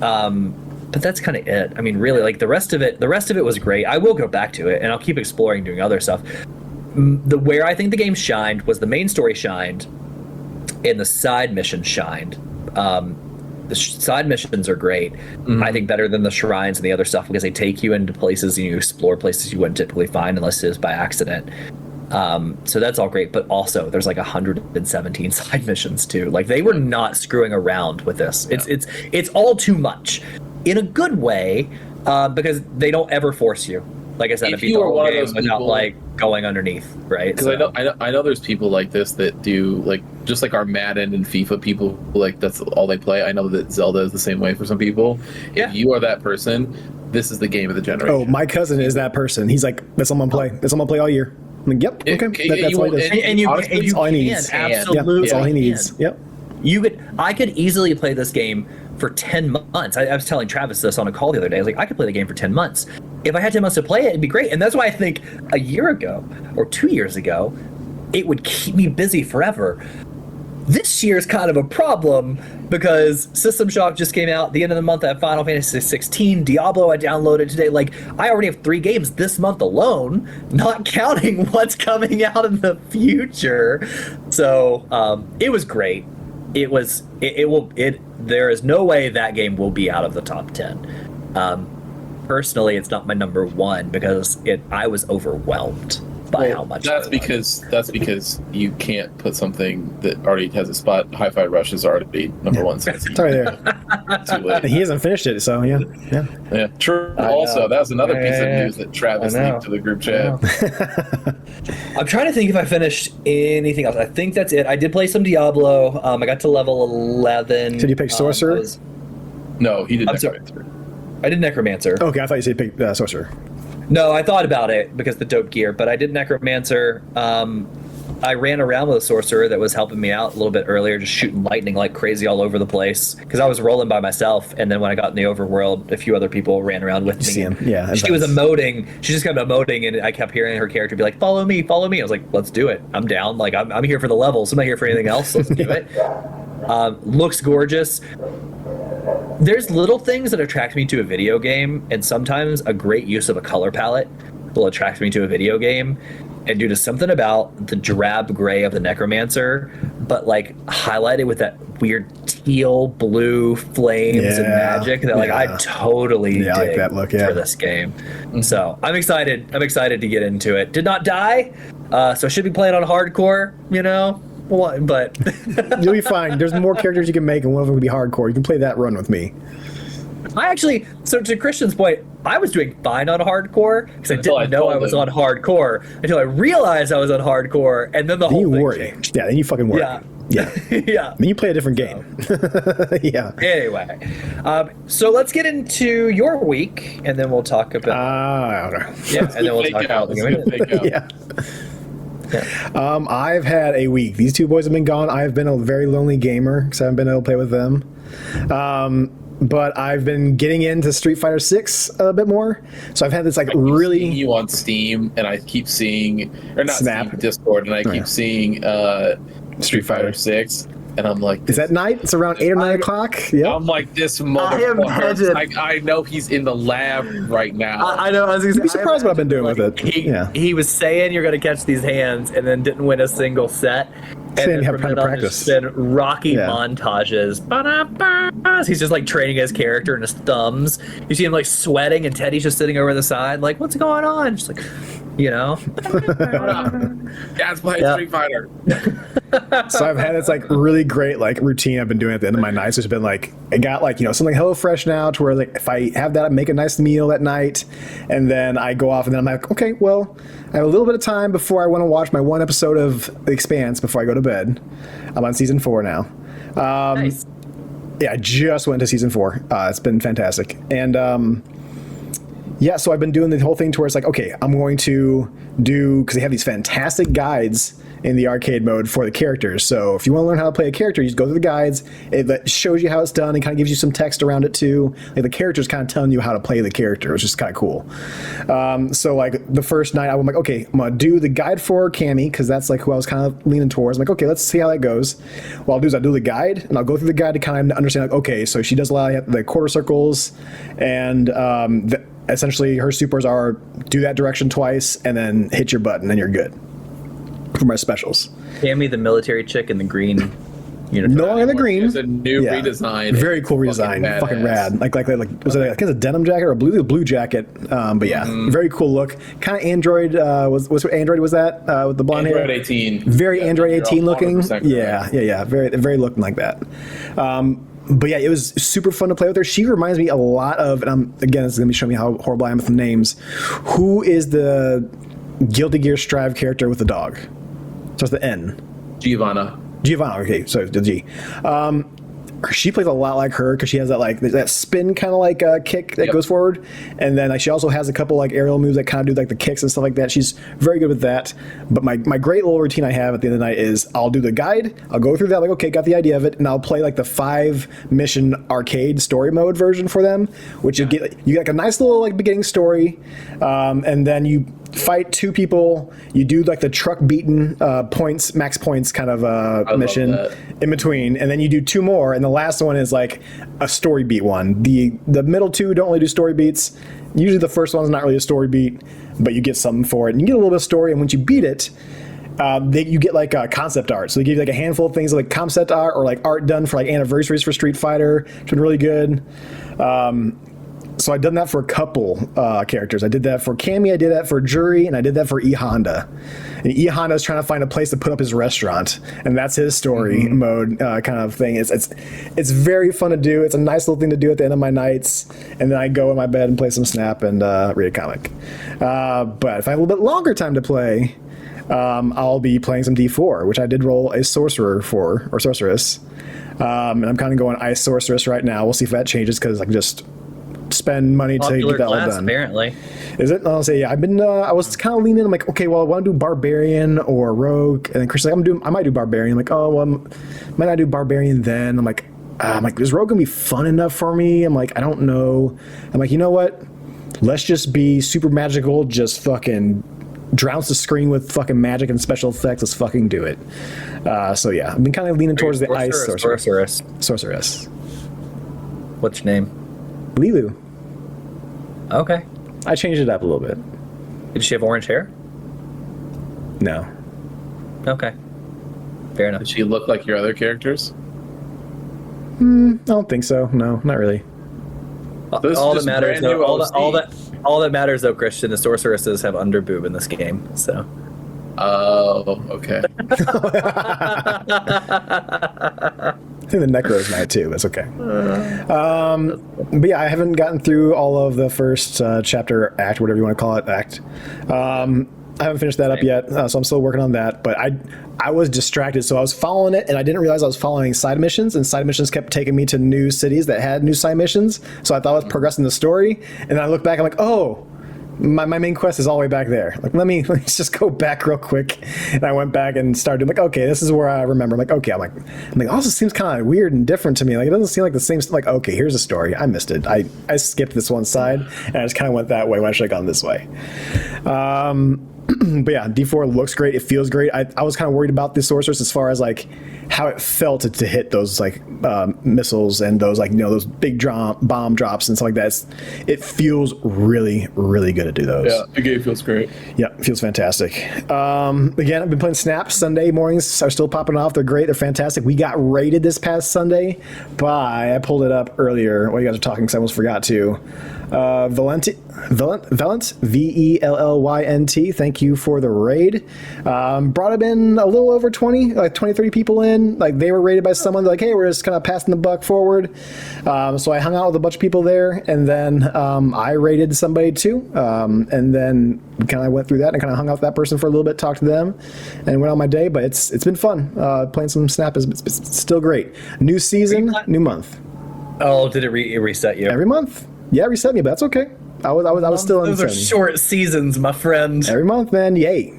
But that's kind of it. I mean, really, like the rest of it was great. I will go back to it, and I'll keep exploring, doing other stuff. Where I think the game shined was the main story shined, and the side missions shined. The side missions are great. Mm-hmm. I think better than the shrines and the other stuff because they take you into places and you explore places you wouldn't typically find unless it is by accident. So that's all great, but also there's like 117 side missions too. Like they were not screwing around with this. It's all too much in a good way, because they don't ever force you. Like I said, if you are one of those without people, like going underneath, right? Because I know there's people like this that do like just like our Madden and FIFA people, like that's all they play. I know that Zelda is the same way for some people. Yeah. If you are that person, this is the game of the generation. Oh, my cousin is that person. He's like, that's all I'm gonna play. That's all I'm gonna play all year. I'm like, yep, okay. That's all he does. And you all he can, needs. absolutely. Yeah, that's all he needs. Yep. I could easily play this game for 10 months. I was telling Travis this on a call the other day. I was like, I could play the game for 10 months. If I had 10 months to play it, it'd be great. And that's why I think a year ago or 2 years ago, it would keep me busy forever. This year's kind of a problem because System Shock just came out at the end of the month at Final Fantasy 16. Diablo I downloaded today. Like, I already have 3 games this month alone, not counting what's coming out in the future. So it was great. There is no way that game will be out of the top 10. Personally, it's not my number 1 because I was overwhelmed by how much. That's because you can't put something that already has a spot. Hi-Fi Rush is already number 1. So it's right there. Too late. He hasn't finished it, so yeah. True. Also, that was another piece of news that Travis linked to the group chat. I'm trying to think if I finished anything else. I think that's it. I did play some Diablo. I got to level 11. Did you pick Sorcerer? No, he did Necromancer. I did Necromancer. Okay, I thought you said pick Sorcerer. No, I thought about it because the dope gear, but I did Necromancer. I ran around with a sorcerer that was helping me out a little bit earlier, just shooting lightning like crazy all over the place because I was rolling by myself. And then when I got in the overworld, a few other people ran around with me. See him. Yeah, she was emoting. She just kept emoting, and I kept hearing her character be like, "Follow me, follow me." I was like, "Let's do it. I'm down. Like I'm here for the levels. I'm not here for anything else. Let's do it." Looks gorgeous. There's little things that attract me to a video game, and sometimes a great use of a color palette will attract me to a video game. And due to something about the drab gray of the Necromancer, but like highlighted with that weird teal blue flames and magic that like I totally dig like that look, for this game. So I'm excited. I'm excited to get into it. Did not die, so I should be playing on hardcore, you know. But you'll be fine. There's more characters you can make, and one of them will be hardcore. You can play that run with me. So to Christian's point, I was doing fine on hardcore because I didn't know I was on hardcore until I realized I was on hardcore, and then the whole thing changed. Yeah, then you fucking worry. Yeah. Yeah. Then you play a different game. Yeah. Anyway, so let's get into your week, and then we'll talk about. Okay. Yeah, and then we'll talk about Yeah. I've had a week. These 2 boys have been gone. I've been a very lonely gamer because I haven't been able to play with them. But I've been getting into Street Fighter 6 a bit more. So I've had this seeing you on Steam, and I keep seeing, or not Snap. Steam, Discord, and I keep seeing Street Fighter 6. and I'm like, Is that night? It's around 8 or 9 o'clock. Yeah. I'm like, this imagine- motherfucker. I know he's in the lab right now. I know. I was gonna You'd be say, surprised what I've been doing with it. He was saying you're gonna catch these hands, and then didn't win a single set. And Saying then you have from time to then on, practice. there's been rocky Yeah. montages. Ba-da-ba. He's just like training his character and his thumbs. You see him like sweating, and Teddy's just sitting over the side, like, "What's going on?" Just like, you know. Dad's playing Yeah. Street Fighter. So I've had this like really great like routine I've been doing at the end of my nights. It's been like I got like, you know, something HelloFresh now to where like if I have that, I make a nice meal at night, and then I go off and then I'm like, okay, well, I have a little bit of time before I want to watch my one episode of The Expanse before I go to bed. I'm on season 4 now. Nice. Yeah, I just went to season 4. It's been fantastic. And yeah, so I've been doing the whole thing to where it's like, okay, I'm going to do, because they have these fantastic guides in the arcade mode for the characters. So if you want to learn how to play a character, you just go through the guides. It shows you how it's done and kind of gives you some text around it too. Like the character's kind of telling you how to play the character, which is kind of cool. So like the first night, I'm like, okay, I'm going to do the guide for Cammy, because that's like who I was kind of leaning towards. I'm like, okay, let's see how that goes. What I'll do is I'll do the guide, and I'll go through the guide to kind of understand, like, okay, so she does a lot of the quarter circles, and essentially her supers are do that direction twice and then hit your button, and you're good for my specials. Cammy, the military chick in the green uniform. No longer the green. There's a new Yeah. redesign. Very cool redesign. Fucking rad. Like was it like a denim jacket or a blue jacket? But yeah, very cool look. Kind of Android. Was what Android was that with the blonde Android hair? 18. Very Yeah, Android you're 18 looking. 100% correct. Yeah. Very looking like that. But yeah, it was super fun to play with her. She reminds me a lot of, and again, this is gonna be showing me how horrible I am with the names. Who is the Guilty Gear Strive character with the dog? So it's the N. Giovanna. Okay, so the G. She plays a lot like her because she has that spin kind of like kick that goes forward, and then she also has a couple like aerial moves that kind of do like the kicks and stuff like that. She's very good with that. But my great little routine I have at the end of the night is I'll do the guide, I'll go through that, like, okay, got the idea of it, and I'll play like the 5 mission arcade story mode version for them, which you get like a nice little like beginning story, and then you fight 2 people, you do like the truck beaten points, max points kind of mission in between, and then you do 2 more, and the last one is like a story beat one. The middle 2 don't really do story beats. Usually the first one's not really a story beat, but you get something for it, and you get a little bit of story, and once you beat it, you get like concept art. So they give you like a handful of things like concept art or like art done for like anniversaries for Street Fighter. It's been really good. So I've done that for a couple characters. I did that for Cammy, I did that for Jury, and I did that for E Honda. And E Honda is trying to find a place to put up his restaurant, and that's his story mode kind of thing. It's very fun to do. It's a nice little thing to do at the end of my nights, and then I go in my bed and play some Snap and read a comic. But if I have a little bit longer time to play, I'll be playing some D4, which I did roll a sorcerer for, or sorceress. And I'm kind of going Ice Sorceress right now. We'll see if that changes because I can just spend money Popular to get that all class, done. apparently. Is it? I'll say, yeah. I've been. I was kind of leaning. I'm like, okay, well, I want to do Barbarian or Rogue, and then Chris is like, I might do Barbarian. I'm like, oh, well, might not do Barbarian then. I'm like, is Rogue gonna be fun enough for me? I'm like, I don't know. I'm like, you know what? Let's just be super magical. Just fucking drowns the screen with fucking magic and special effects. Let's fucking do it. So yeah, I've been kind of leaning towards the Ice Sorceress. Sorceress. What's your name? Lilu. Okay. I changed it up a little bit. Did she have orange hair? No. Okay. Fair enough. Does she look like your other characters? I don't think so. No, not really. This all is that just matters, brand new though, OC. all that matters, though, Christian, the sorceresses have underboob in this game. So. Oh, okay. I think the Necro's night too. That's okay. But yeah, I haven't gotten through all of the first chapter, act, whatever you want to call it, act. I haven't finished that up yet, so I'm still working on that. But I was distracted, so I was following it, and I didn't realize I was following side missions, and side missions kept taking me to new cities that had new side missions. So I thought I was progressing the story, and then I look back, I'm like, oh, my main quest is all the way back there. Like, let's just go back real quick. And I went back and started doing, like, okay, this is where I remember. I'm like, okay, I'm like, also seems kind of weird and different to me. Like, it doesn't seem like the same. Like, okay, here's a story. I missed it. I skipped this one side, and I just kind of went that way when I should have gone this way. But yeah, D4 looks great. It feels great. I was kind of worried about the sorceress as far as like how it felt to hit those like missiles and those like, you know, those big bomb drops and stuff like that. It feels really, really good to do those. Yeah, the game feels great. Yeah, it feels fantastic. Again, I've been playing Snap. Sunday mornings are still popping off. They're great. They're fantastic. We got raided this past Sunday by, I pulled it up earlier while you guys are talking because I almost forgot to. Valent, VELLYNT, thank you for the raid. Brought them in a little over 20, like 20, 30 people in. Like they were raided by someone. They're like, hey, we're just kind of passing the buck forward. So I hung out with a bunch of people there, and then I raided somebody too. And then kind of went through that and kind of hung out with that person for a little bit, talked to them, and went on my day. But it's been fun. Playing some Snap is still great. New season, new month. Oh, did it reset you? Every month. Yeah, reset me, but that's okay. I was still in. Those are short seasons, my friend. Every month, man. Yay.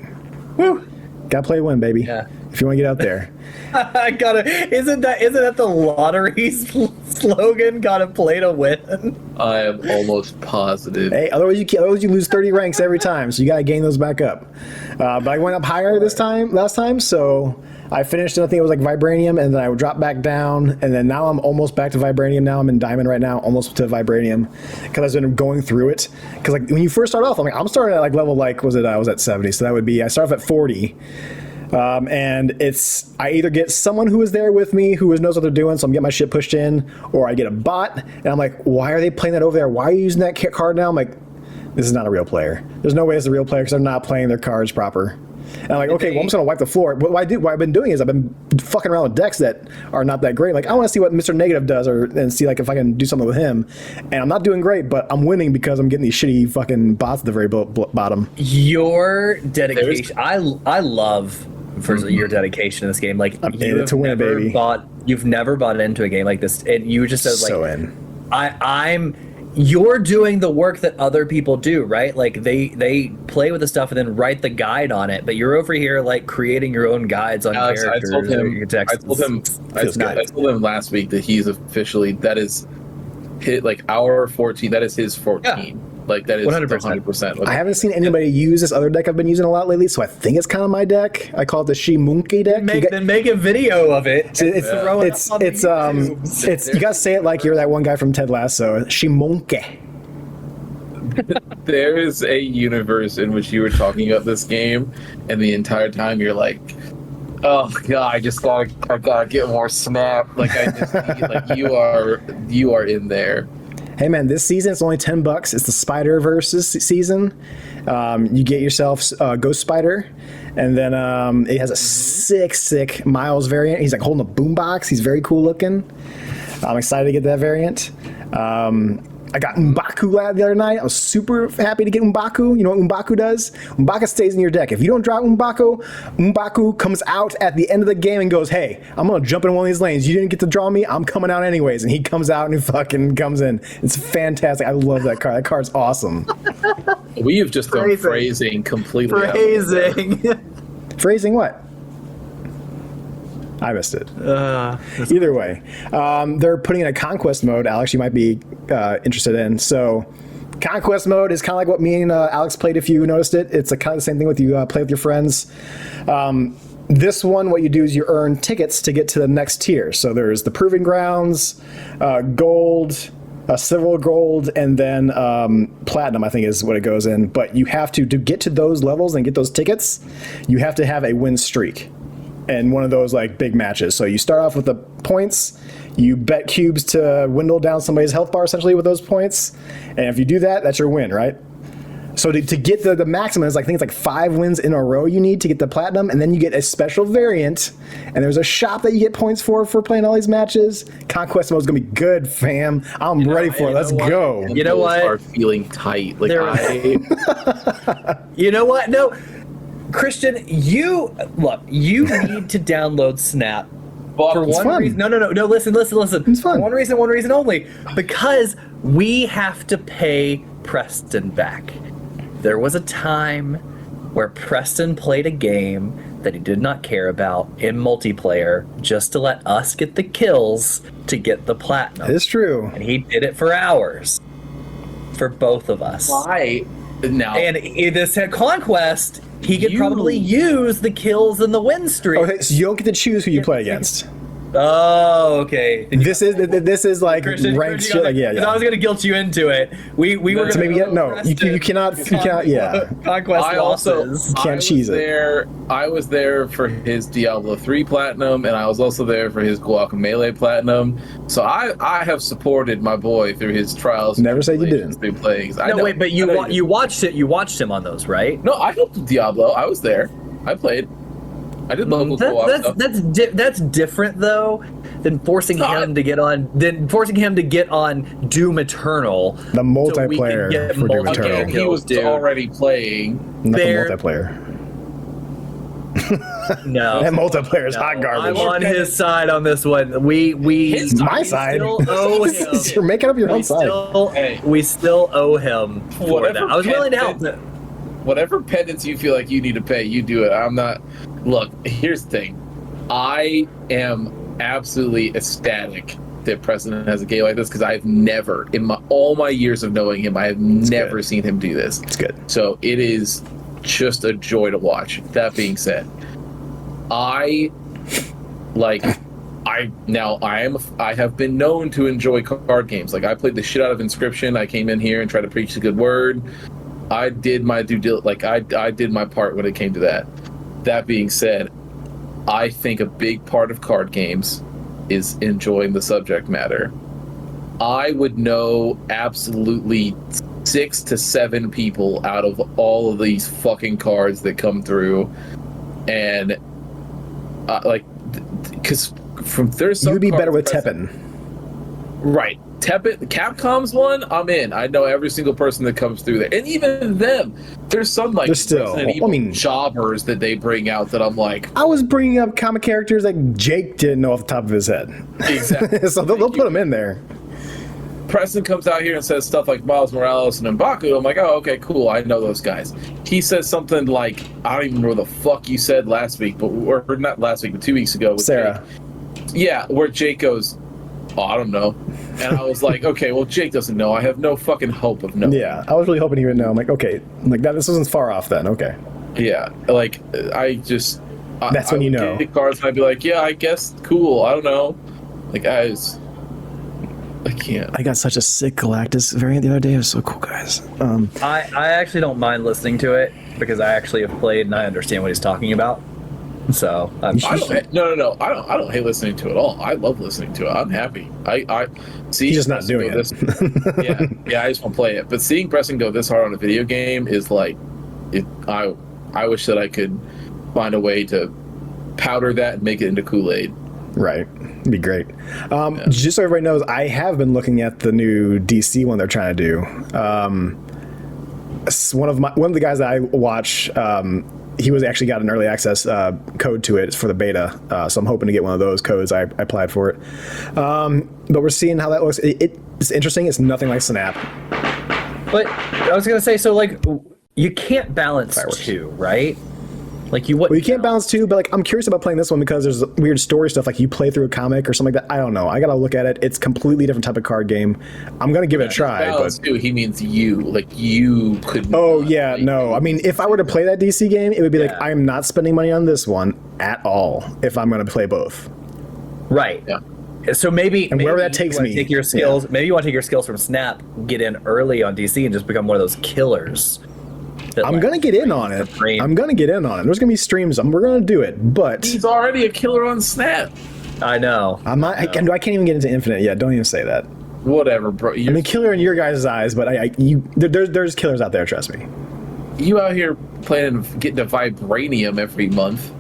Woo. Gotta play to win, baby. Yeah. If you want to get out there. I gotta. Isn't that the lottery slogan? Gotta play to win. I am almost positive. Hey, otherwise you lose 30 ranks every time, so you gotta gain those back up. But I went up higher last time, so I finished, I think it was like Vibranium, and then I dropped back down, and then now I'm almost back to Vibranium. Now I'm in Diamond right now, almost to Vibranium, because I've been going through it. Because like when you first start off, I'm starting at like level like I was at 70, so that would be I start off at 40. And I either get someone who is there with me who knows what they're doing, so I'm getting my shit pushed in, or I get a bot, and I'm like, why are they playing that over there? Why are you using that card now? I'm like, this is not a real player. There's no way it's a real player because they're not playing their cards proper. And I'm like, okay, well, I'm just going to wipe the floor. But what I've been doing is I've been fucking around with decks that are not that great. Like, I want to see what Mr. Negative does and see like if I can do something with him. And I'm not doing great, but I'm winning because I'm getting these shitty fucking bots at the very bottom. Your dedication, I love your dedication in this game. Like, I'm in it to win, baby. You've never bought into a game like this, and you just said like, I'm you're doing the work that other people do, right? Like they play with the stuff and then write the guide on it, but you're over here like creating your own guides on Alex, characters. I told him last week that he's officially, that is hit like our 14. That is his 14. Yeah. Like that is 100%. I haven't seen anybody use this other deck I've been using a lot lately, so I think it's kind of my deck. I call it the Shimunke deck. Then make a video of it. It's you gotta say it like you're that one guy from Ted Lasso. Shimunke. There is a universe in which you were talking about this game, and the entire time you're like, oh god, I gotta get more Snap. Like I just need, like you are in there. Hey man, this season it's only $10. It's the Spider-Verse season. You get yourself Ghost Spider, and then it has a sick Miles variant. He's like holding a boombox. He's very cool looking. I'm excited to get that variant. I got M'Baku the other night. I was super happy to get M'Baku. You know what M'Baku does? M'Baku stays in your deck. If you don't drop M'Baku comes out at the end of the game and goes, hey, I'm going to jump in one of these lanes. You didn't get to draw me. I'm coming out anyways. And he comes out and he fucking comes in. It's fantastic. I love that card. That card's awesome. We have just done phrasing completely. Phrasing what? I missed it. Either way, they're putting in a conquest mode. Alex, you might be interested in. So, conquest mode is kind of like what me and Alex played. If you noticed it, it's kind of the same thing with you play with your friends. This one, what you do is you earn tickets to get to the next tier. So there's the Proving Grounds, gold, silver, gold, and then platinum, I think is what it goes in. But you have to get to those levels and get those tickets, you have to have a win streak in one of those like big matches. So you start off with the points, you bet cubes to dwindle down somebody's health bar essentially with those points, and if you do that, that's your win, right? So to get the maximum is I think it's like 5 wins in a row you need to get the platinum, and then you get a special variant, and there's a shop that you get points for playing all these matches. Conquest mode is gonna be good, fam. I'm ready for it. Let's go. You know what? Are feeling tight. Like you know what? No. Christian, you need to download Snap for one reason. No, listen. It's fun. One reason only. Because we have to pay Preston back. There was a time where Preston played a game that he did not care about in multiplayer just to let us get the kills to get the platinum. It's true. And he did it for hours. For both of us. Why? No. And this Conquest he could probably use the kills and the win streak. Okay, so you don't get to choose who you play against. Oh, okay. This is like ranked shit. Like, yeah. I was gonna guilt you into it. We were gonna maybe you cannot. Conquest I also losses. Can't cheese it. I was there for his Diablo 3 Platinum, and I was also there for his Guacamelee Platinum. So I have supported my boy through his trials. Never said you didn't. Through plays. No, wait, but you watched it. You watched him on those, right? No, I helped with Diablo. I was there. I played. I did local co-op stuff. That's different though than forcing him to get on Doom Eternal. The multiplayer for Doom Eternal. Again, he was already playing. Not the multiplayer. No, that multiplayer is hot garbage. I'm on his side on this one. My side. Still owe him. You're making up your own side. We still owe him for that. I was willing to help. Whatever penance you feel like you need to pay, you do it. I'm not. Look, here's the thing. I am absolutely ecstatic that Preston has a game like this because I've never, in all my years of knowing him, I have never seen him do this. It's good. So it is just a joy to watch. That being said, I have been known to enjoy card games. Like I played the shit out of Inscription. I came in here and tried to preach the good word. I did my due diligence. Like I did my part when it came to that. That being said, I think a big part of card games is enjoying the subject matter. I would know absolutely 6 to 7 people out of all of these fucking cards that come through, and because there's some you'd be better with Teppen. Right. Capcom's one, I'm in. I know every single person that comes through there. And even them, there's some like jobbers that they bring out that I'm like... I was bringing up comic characters that Jake didn't know off the top of his head. Exactly. So they'll put them in there. Preston comes out here and says stuff like Miles Morales and M'Baku. I'm like, oh, okay, cool. I know those guys. He says something like, I don't even remember what the fuck you said last week, or not last week, but 2 weeks ago. With Sarah. Jake. Yeah, where Jake goes... Oh, I don't know. And I was like, okay, well, Jake doesn't know. I have no fucking hope of knowing. Yeah, I was really hoping he would know. I'm like, okay, like that. This wasn't far off then. Okay. Yeah, like I just. That's when you know. Get cards and I'd be like, yeah, I guess, cool. I don't know. Like I can't. I got such a sick Galactus variant the other day. It was so cool, guys. I actually don't mind listening to it because I actually have played and I understand what he's talking about. So no. I don't hate listening to it at all. I love listening to it. I'm happy. I see. He's just not doing it. Yeah. I just want to play it. But seeing Preston go this hard on a video game is like, I wish that I could find a way to powder that and make it into Kool-Aid. Right, it'd be great. Just so everybody knows, I have been looking at the new DC one they're trying to do. One of the guys that I watch. He was actually got an early access code to it. It's for the beta, so I'm hoping to get one of those codes. I applied for it, but we're seeing how that looks. It's interesting. It's nothing like Snap. But I was gonna say, so like, you can't balance two, right? Like you can't balance two, but like I'm curious about playing this one because there's weird story stuff. Like you play through a comic or something like that. I don't know. I gotta look at it. It's completely different type of card game. I'm gonna give it a try. But too, he means you. Like you could. Oh yeah, no. I mean, if I were to play that DC game, it would be like I am not spending money on this one at all. If I'm gonna play both. Right. Yeah. So maybe wherever that takes me, take your skills. Maybe you want to take your skills from Snap, get in early on DC, and just become one of those killers. I'm gonna get in on it. I'm gonna get in on it. There's gonna be streams. We're gonna do it. But he's already a killer on Snap. I know. I'm not. I can't even get into Infinite yet. Don't even say that. Whatever, bro. I mean, killer in your guys' eyes, but there's killers out there. Trust me. You out here planning getting a vibranium every month.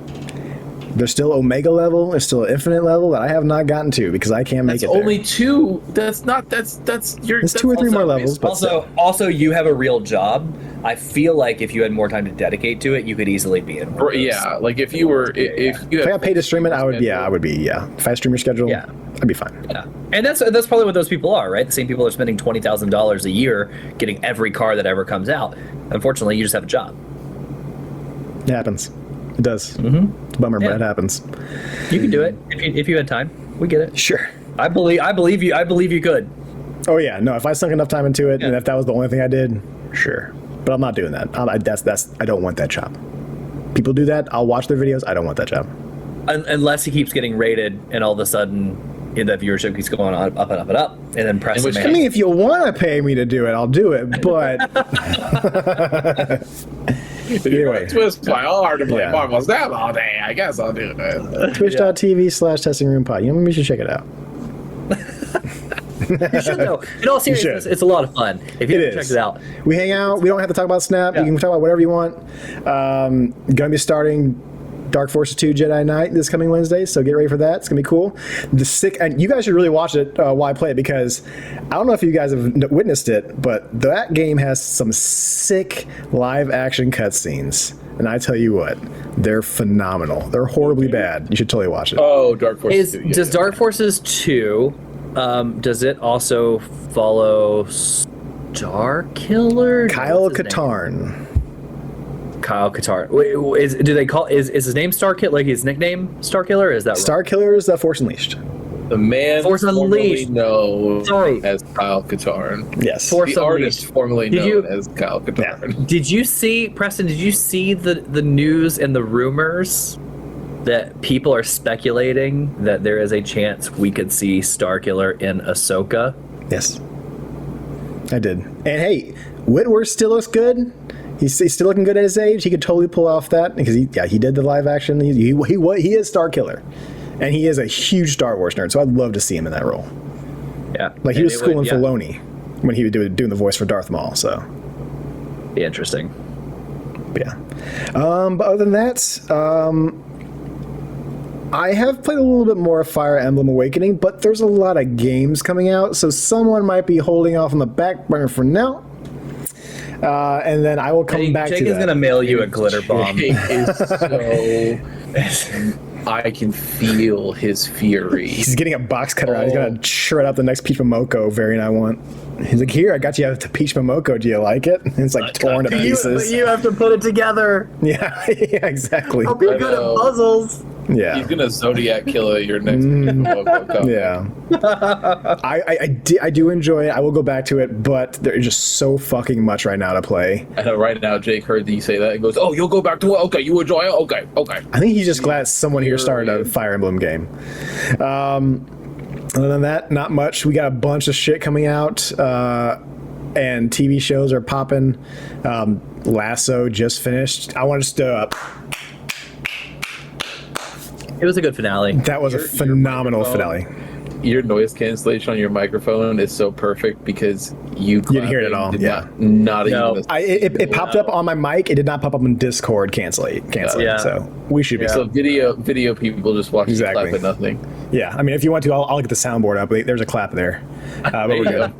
There's still Omega level. There's still an Infinite level that I have not gotten to because I can't make it. Only two. That's not. That's your. There's 2 or 3 more levels. But also, you have a real job. I feel like if you had more time to dedicate to it, you could easily be in. Yeah, like if you were, if I got paid to stream it, I would be. If I stream your schedule, I'd be fine. Yeah, and that's probably what those people are, right? The same people are spending $20,000 a year getting every car that ever comes out. Unfortunately, you just have a job. It happens. It does. Mm-hmm. It's a bummer, but it happens. You can do it if you had time. We get it. Sure. I believe you. I believe you could. Oh yeah, no. If I sunk enough time into it, and if that was the only thing I did, sure. But I'm not doing that. I don't want that job. people do that. I'll watch their videos. I don't want that job. Unless he keeps getting rated, and all of a sudden, the viewership keeps going on up and up and up, and then press. I mean, if you want to pay me to do it, I'll do it. But anyway, twist my arm to play Marvel Snap all day. I guess I'll do it. Twitch.tv/testingroompod. You know, maybe you should check it out. You should though. In all seriousness, it's a lot of fun. If you haven't checked it out, we hang out. We don't have to talk about Snap. You can talk about whatever you want. Gonna be starting Dark Forces 2 Jedi Knight this coming Wednesday, so get ready for that. It's gonna be cool. And you guys should really watch it while I play it, because I don't know if you guys have witnessed it, but that game has some sick live action cutscenes. And I tell you what, they're phenomenal. They're horribly bad. You should totally watch it. Oh, Dark Forces 2. Does Dark Forces 2, does it also follow Star Killer? Kyle Katarn. Kyle Katarn. Wait, is his name Star Killer? Like his nickname Star Killer? Or is that Star Killer is Force Unleashed. The man Force formerly Unleashed. known as Kyle Katarn. Yes. Force the Unleashed. artist formerly known as Kyle Katarn. Yeah. Did you see, Preston, did you see the news and the rumors that people are speculating that there is a chance we could see Starkiller in Ahsoka? Yes. I did. And hey, Whitworth still looks good. He's still looking good at his age. He could totally pull off that, because he did the live action. He is Starkiller. And he is a huge Star Wars nerd, so I'd love to see him in that role. Yeah. Like, he was schooling Filoni when he was doing the voice for Darth Maul, so. Be interesting. But yeah. But other than that, I have played a little bit more of Fire Emblem Awakening, but there's a lot of games coming out, so someone might be holding off on the back burner for now. And then I will come back to that. Jake is going to mail you a glitter bomb. Jake is so... I can feel his fury. He's getting a box cutter out. He's going to shred up the next Peach Momoko variant I want. He's like, here, I got you the Peach Momoko. Do you like it? And it's like torn to pieces. You have to put it together. Yeah, yeah, exactly. I'll be good at puzzles. Yeah. He's gonna Zodiac killer your next Pokemon. Yeah. I do enjoy it. I will go back to it, but there's just so fucking much right now to play. I know right now Jake heard you say that and goes, "Oh, you'll go back to it? Okay, you enjoy it? Okay." I think he's just glad someone here started a Fire Emblem game. Other than that, not much. We got a bunch of shit coming out, and TV shows are popping. Lasso just finished. I want to It was a good finale. that was a phenomenal finale. Your noise cancellation on your microphone is so perfect because you didn't hear it at all. Yeah, not No. even. It popped up on my mic. It did not pop up on Discord. Canceling. Yeah. So we should be. So video people just watch Exactly. you clap at nothing. Yeah, I mean, if you want to, I'll get the soundboard up. There's a clap there. But we're good.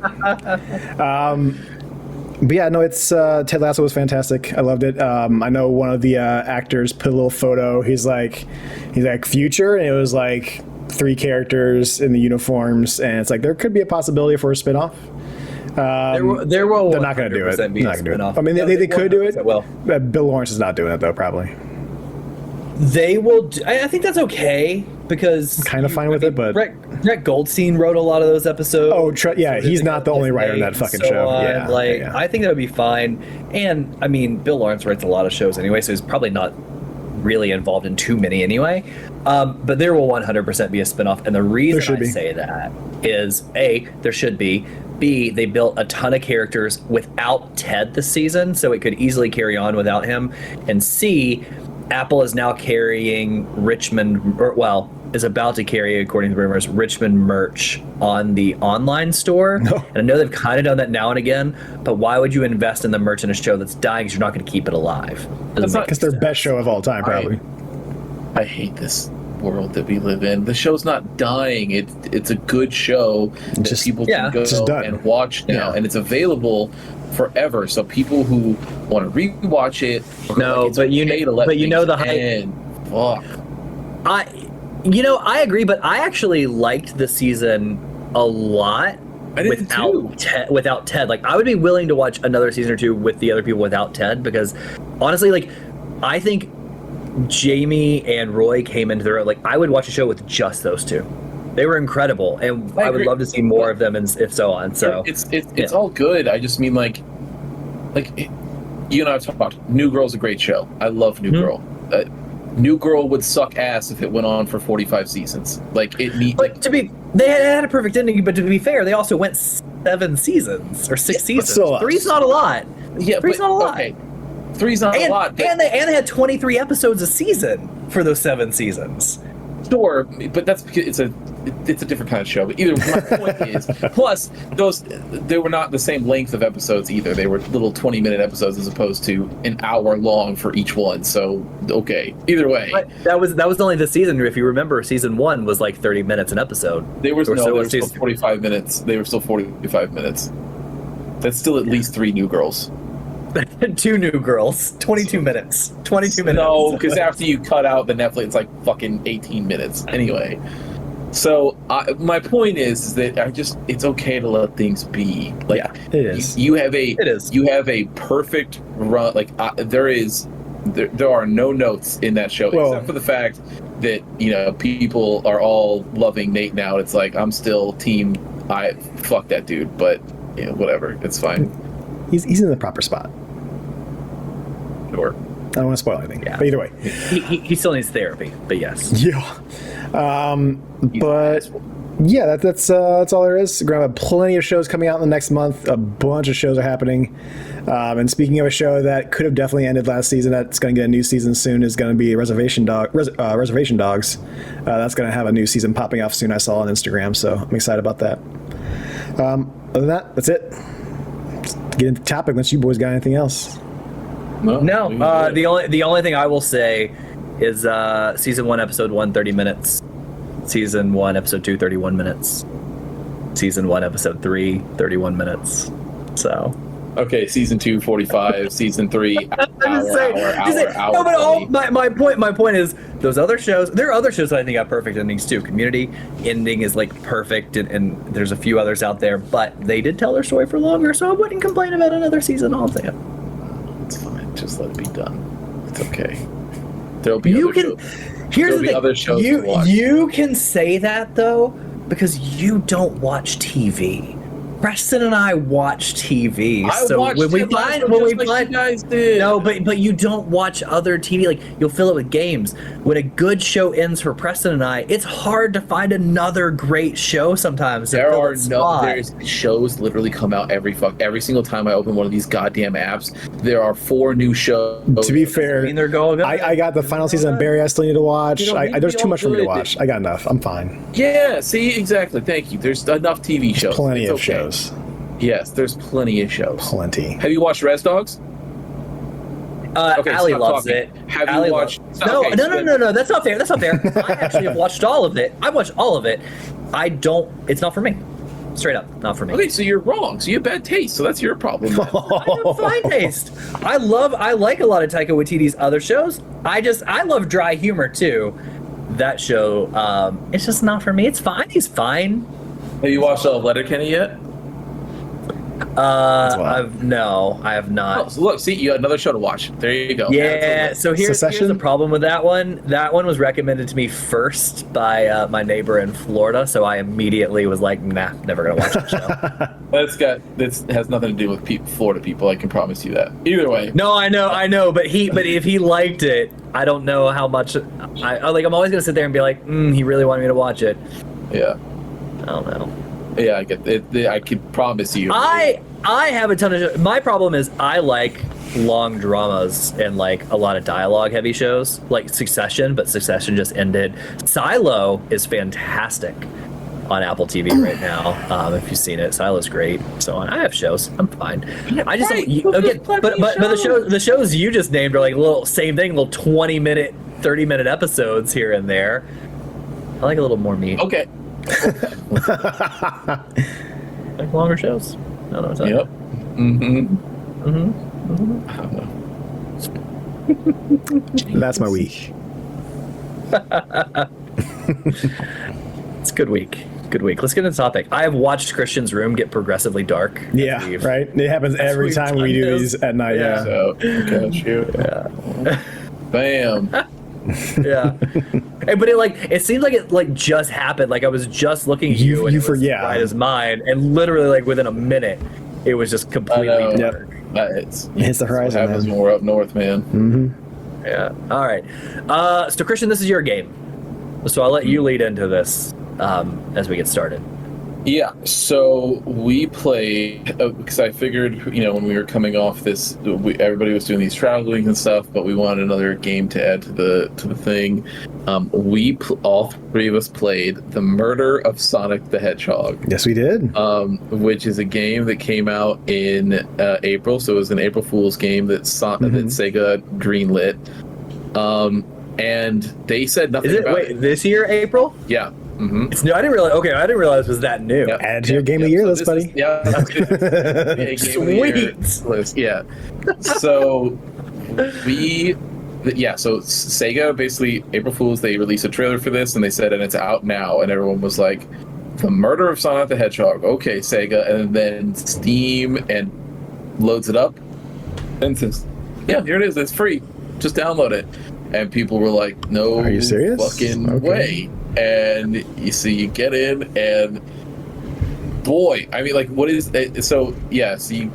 But yeah, no, it's Ted Lasso was fantastic. I loved it. I know one of the actors put a little photo. He's like future, and it was like 3 characters in the uniforms, and it's like there could be a possibility for a spinoff. There will. They're not going to do it. Be Not gonna do it. spin-off. I mean, they could do it. Well, Bill Lawrence is not doing it though, probably. they will. I think that's okay because Kind of fine with it, but Brett Goldstein wrote a lot of those episodes. oh, yeah, he's not the only writer in that fucking show. Yeah, yeah. I think that would be fine. And I mean, Bill Lawrence writes a lot of shows anyway, so he's probably not really involved in too many anyway. But there will 100% be a spinoff, and the reason I say that is A, there should be. B, they built a ton of characters without Ted this season, so it could easily carry on without him. And C, Apple is now carrying is about to carry, according to rumors, Richmond merch on the online store. No. And I know they've kind of done that now and again, but why would you invest in the merch in a show that's dying because you're not going to keep it alive? That's not because their best show of all time, probably. I hate this world that we live in. The show's not dying. It's a good show that people can go and watch now, and it's available forever. So people who want to rewatch it, but you know the hype. Fuck. I agree, but I actually liked the season a lot without Ted. Like, I would be willing to watch another season or two with the other people without Ted, because honestly, like, I think Jamie and Roy came into their own. Like, I would watch a show with just those two. They were incredible, and I would love to see more of them, and if so on. So it's all good. I just mean, like you and I have talked about New Girl's a great show. I love New Girl. New Girl would suck ass if it went on for 45 seasons. Like it need. But they had a perfect ending. But to be fair, they also went 7 seasons or 6 seasons. still, 3's not a lot. Yeah, 3's not a lot. Okay. 3's not a lot. But And they had 23 episodes a season for those 7 seasons. sure, but that's because it's a different kind of show. But either my point is, plus they were not the same length of episodes either. They were little 20-minute episodes as opposed to an hour long for each one. So okay, either way, But that was only the season. If you remember, season 1 was like 30 minutes an episode. they were still 45 minutes. They were still 45 minutes. That's still at least 3 New Girls. 2 New Girls, 22 minutes. 22 minutes. No, because after you cut out the Netflix, it's like fucking 18 minutes. Anyway, so my point is that it's okay to let things be. Like, Yeah, it is. You have It is. You have a perfect run. Like there are no notes in that show except for the fact that people are all loving Nate now. It's like I'm still team. Fuck that dude, but whatever. It's fine. He's in the proper spot. Sure. I don't want to spoil anything. Yeah. But either way. He still needs therapy, but yes. Yeah. But yeah, that's all there is. We're gonna have plenty of shows coming out in the next month. A bunch of shows are happening. And speaking of a show that could have definitely ended last season, that's going to get a new season soon, is going to be Reservation Dogs. That's going to have a new season popping off soon. I saw on Instagram, so I'm excited about that. Other than that, that's it. Just get into the topic unless you boys got anything else. No, the only thing I will say is season 1, episode 1, 30 minutes. Season 1, episode 2, 31 minutes. Season 1, episode 3, 31 minutes. So. Okay, season 2, 45. Season 3, hour. My point is those other shows. There are other shows that I think have perfect endings too. Community ending is like perfect, and there's a few others out there, but they did tell their story for longer, so I wouldn't complain about another season. All day. It's fine. Just let it be done. It's okay. There'll be other shows. Here's the thing. Other shows to watch. You can say that though because you don't watch TV. Preston and I watch TV. When we find you guys did. No, but you don't watch other TV. Like you'll fill it with games. When a good show ends for Preston and I, it's hard to find another great show sometimes. There's shows literally come out every single time I open one of these goddamn apps. There are 4 new shows. To be fair, they're going. I got the final season of Barry I still need to watch. There's too much for me to watch. I got enough. I'm fine. Yeah, see, exactly. Thank you. There's enough TV shows. Plenty of shows. Yes, there's plenty of shows. Plenty. Have you watched Res Dogs? Allie loves it. Have Allie you watched? No. That's not fair. I actually have watched all of it. I've watched all of it. I don't. It's not for me. Straight up, not for me. Okay, so you're wrong. So you have bad taste. So that's your problem. I have fine taste. I like a lot of Taika Waititi's other shows. I love dry humor too. That show, it's just not for me. It's fine. He's fine. Have you watched Letterkenny yet? I have not. Oh, so look, see, you got another show to watch. There you go. Yeah, so here's the problem with that one. That one was recommended to me first by my neighbor in Florida, so I immediately was like, nah, never gonna watch that show. This has nothing to do with Florida people. I can promise you that. Either way. No, I know, but if he liked it, I don't know how much. I'm always gonna sit there and be like, he really wanted me to watch it. Yeah. I don't know. Yeah, I get it. I can promise you. I have a ton of. My problem is I like long dramas and like a lot of dialogue heavy shows, like Succession. But Succession just ended. Silo is fantastic on Apple TV right now. If you've seen it, Silo's great. So I have shows. I'm fine. I just but the shows you just named are like little same thing, little 20-minute, 30-minute episodes here and there. I like a little more meat. Okay. Like longer shows. I don't know what to tell you. Yep. That's my week. It's a good week. Good week. Let's get into the topic. I have watched Christian's room get progressively dark. Yeah, right? It happens every time we do these at night. Yeah. So, yeah. Bam. Yeah. But it seems like it just happened. Like I was just looking at you and it was right as mine, and literally like within a minute it was just completely dark. It's the horizon. Happens when we're up north, man. Yeah. All right. So Christian, this is your game. So I'll let you lead into this as we get started. Yeah, so we played because I figured, when we were coming off this, everybody was doing these traveling and stuff, but we wanted another game to add to the thing. All three of us played The Murder of Sonic the Hedgehog. Yes, we did. Which is a game that came out in April, so it was an April Fool's game that Sega greenlit. And they said nothing about it. Wait, this year, April? Yeah. Mm-hmm. It's new. I didn't realize. Okay, I didn't realize it was that new. Yep. Add to your game of year list, buddy. That's good. Game Sweet. of the year list. Yeah. So so Sega basically April Fools, they released a trailer for this and they said, and it's out now, and everyone was like, The Murder of Sonic the Hedgehog. Okay, Sega, and then Steam and loads it up and says, yeah, here it is. It's free. Just download it. And people were like, no, are you serious? Fucking way. And you get in, and boy, I mean, like, what is it? So yes, I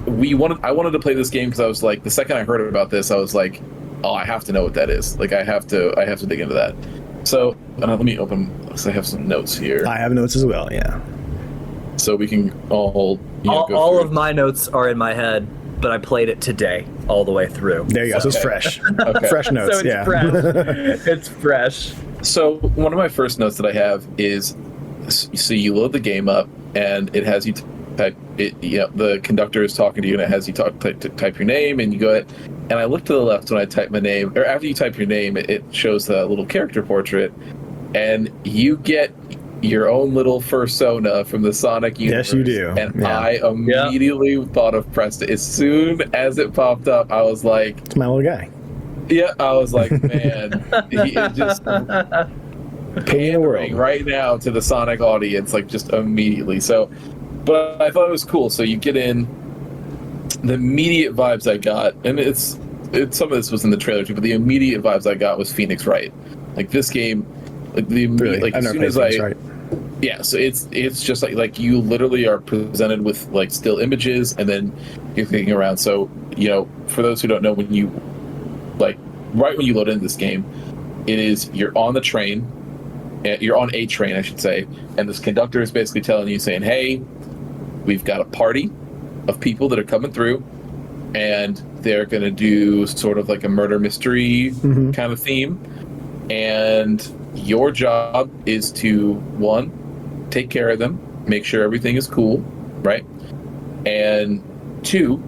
wanted to play this game because I was like, the second I heard about this, I was like, oh, I have to know what that is. Like, I have to dig into that. So let me open, because I have some notes here. I have notes as well. Yeah. So we can all all of my notes are in my head, but I played it today all the way through. There you go. So it's fresh. Okay. Fresh notes. So it's fresh. It's fresh. So one of my first notes that I have is, so you load the game up and it has you type it. The conductor is talking to you and it has you type your name, and you go ahead. And I look to the left when I type my name, or after you type your name, it shows the little character portrait, and you get your own little fursona from the Sonic universe. Yes, you do. And yeah. I immediately thought of Preston. As soon as it popped up, I was like, it's my little guy. Yeah, I was like, man, he is just pandering right now to the Sonic audience, like, just immediately. So, but I thought it was cool. So you get in, the immediate vibes I got, and it's some of this was in the trailer too, but the immediate vibes I got was Phoenix Wright. Like, this game, like like I've as never soon played as Phoenix Wright. Yeah, so it's just like you literally are presented with like still images, and then you're clicking around. So, for those who don't know, when you right when you load into this game, you're on the train, you're on a train, I should say, and this conductor is basically telling you, saying, hey, we've got a party of people that are coming through, and they're going to do sort of like a murder mystery kind of theme, and your job is to, one, take care of them, make sure everything is cool, right? And two,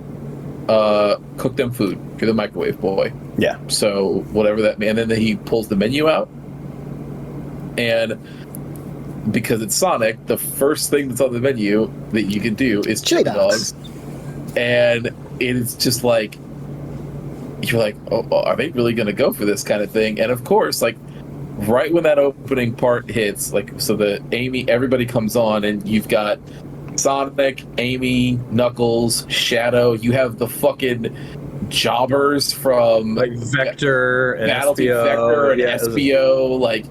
cook them food. You're the microwave boy. Yeah. So whatever that, and then he pulls the menu out, and because it's Sonic, the first thing that's on the menu that you can do is chili dogs. And it's just like, you're like, oh, are they really going to go for this kind of thing? And of course, like, right when that opening part hits, like, so the everybody comes on, and you've got Sonic, Amy, Knuckles, Shadow. You have the fucking jobbers from like Vector and Battlefield SBO. Vector and SBO. Like,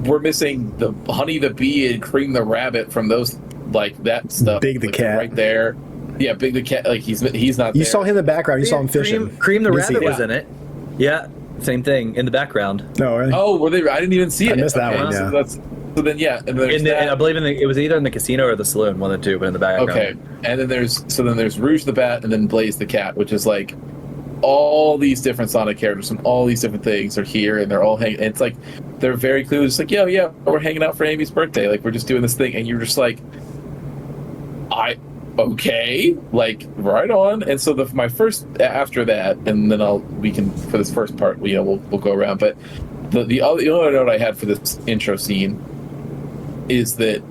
we're missing the Honey the Bee and Cream the Rabbit from those, like, that stuff. Big the like, Cat right there. Yeah, Big the Cat. Like, he's not. You there. saw him in the background. You saw him fishing. Cream the Rabbit was it. in it. Yeah, same thing in the background. No, really? Oh, were they? I didn't even see it. I missed that one. Yeah. So then, yeah, and there's I believe it was either in the casino or the saloon, one of the two, but in the background. Okay, and then there's Rouge the Bat, and then Blaze the Cat, which is like all these different Sonic characters from all these different things are here, and they're all hanging. And it's like they're very clearly just like, yeah, we're hanging out for Amy's birthday, like, we're just doing this thing, and you're just like, okay, like, right on. And so my first, after that, and then we can, for this first part, we'll go around. But the other note I had for this intro scene is that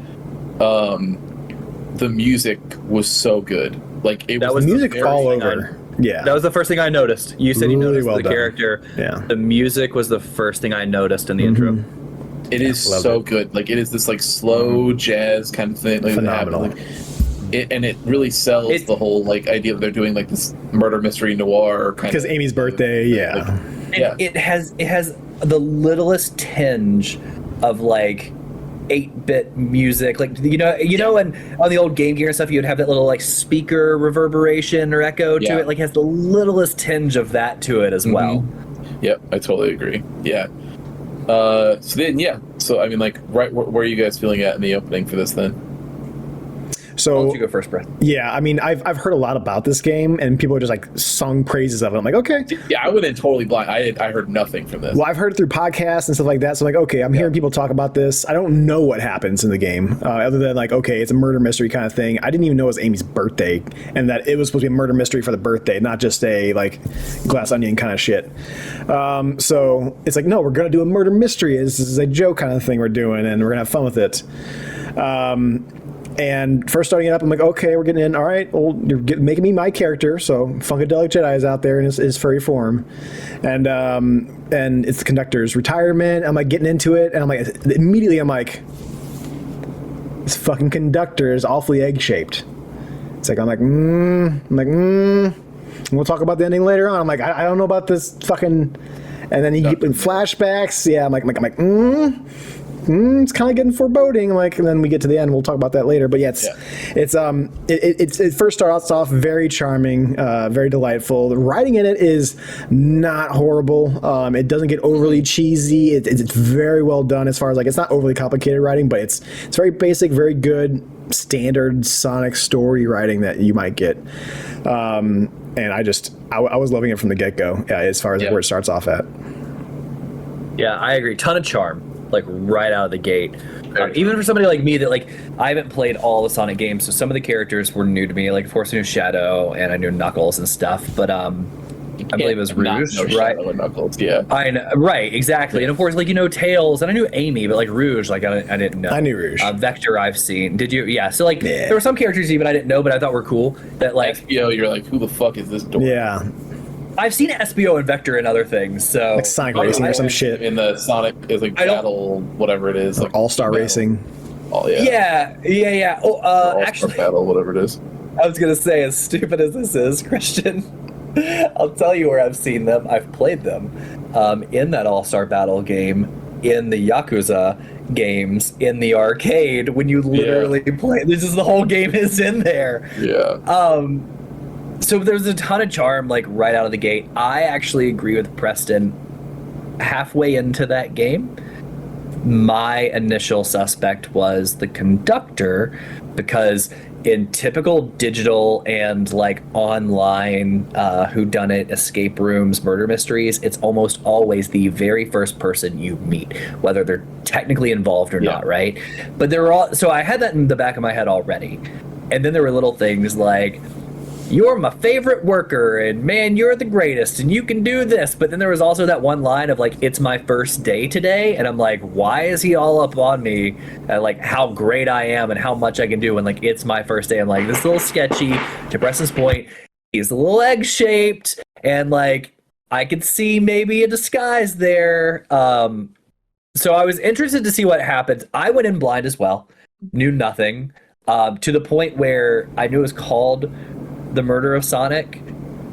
the music was so good. Like, it that was the music all over. Yeah, that was the first thing I noticed. You said you really noticed well the done. character. Yeah, the music was the first thing I noticed in the intro. It is so good. Like, it is this like slow jazz kind of thing. Like, phenomenal. It really sells the whole like idea that they're doing like this murder mystery noir kind of. Because Amy's birthday, It has the littlest tinge of like 8-bit music, like and on the old Game Gear and stuff, you'd have that little like speaker reverberation or echo to it. Like, it has the littlest tinge of that to it as well. Yep, I totally agree. Yeah. So I mean, like, right, where are you guys feeling at in the opening for this then? So I'll let you go first, Brett. Yeah, I mean, I've heard a lot about this game, and people are just like sung praises of it. I'm like, okay. Yeah, I went in totally blind. I heard nothing from this. Well, I've heard it through podcasts and stuff like that. So I'm like, okay, I'm hearing people talk about this. I don't know what happens in the game, other than like, okay, it's a murder mystery kind of thing. I didn't even know it was Amy's birthday, and that it was supposed to be a murder mystery for the birthday, not just a like glass onion kind of shit. So it's like, no, we're gonna do a murder mystery. This is a joke kind of thing we're doing, and we're gonna have fun with it. And first starting it up, I'm like, okay, we're getting in. All right, well, you're making me my character. So Funkadelic Jedi is out there in his furry form, and it's the conductor's retirement. I'm like getting into it, and I'm like, immediately, I'm like, this fucking conductor is awfully egg shaped. It's like, I'm like, we'll talk about the ending later on. I'm like, I don't know about this fucking, and then you get in flashbacks. Yeah, I'm like, it's kind of getting foreboding, like, and then we get to the end. We'll talk about that later. But yeah, it first starts off very charming, very delightful. The writing in it is not horrible. It doesn't get overly cheesy. It's very well done as far as like, it's not overly complicated writing, but it's very basic, very good standard Sonic story writing that you might get. And I was loving it from the get go, as far as where it starts off at. Yeah, I agree. Ton of charm. Like right out of the gate. Even for somebody like me that like I haven't played all the Sonic games, so some of the characters were new to me. Like of course I knew Shadow and I knew Knuckles and stuff, but I believe it was Rouge, right? Shadow and Knuckles, yeah. I know, right, exactly. And of course, like Tails, and I knew Amy, but like Rouge, like I didn't know. I knew Rouge. Vector, I've seen. Did you? Yeah. So like there were some characters even I didn't know, but I thought were cool. That like SBO, you're like, who the fuck is this dork? Yeah. I've seen SBO and Vector and other things, so like Sonic Racing or some shit. In the Sonic is like battle, whatever it is, like All-Star Racing. Oh yeah. Yeah. Oh, actually, battle, whatever it is. I was gonna say, as stupid as this is, Christian, I'll tell you where I've seen them. I've played them in that All-Star Battle game, in the Yakuza games, in the arcade. When you literally play, this is the whole game is in there. Yeah. So there's a ton of charm, like, right out of the gate. I actually agree with Preston. Halfway into that game, my initial suspect was the conductor, because in typical digital and, like, online whodunit, escape rooms, murder mysteries, it's almost always the very first person you meet, whether they're technically involved or not, right? But there were all... So I had that in the back of my head already. And then there were little things like, you're my favorite worker, and man, you're the greatest, and you can do this. But then there was also that one line of like, it's my first day today, and I'm like, why is he all up on me at like how great I am and how much I can do, and like it's my first day. I'm like, this is a little sketchy. To Preston's point, he's a little egg shaped, and like I could see maybe a disguise there. So I was interested to see what happens. I went in blind as well, knew nothing, to the point where I knew it was called The Murder of Sonic,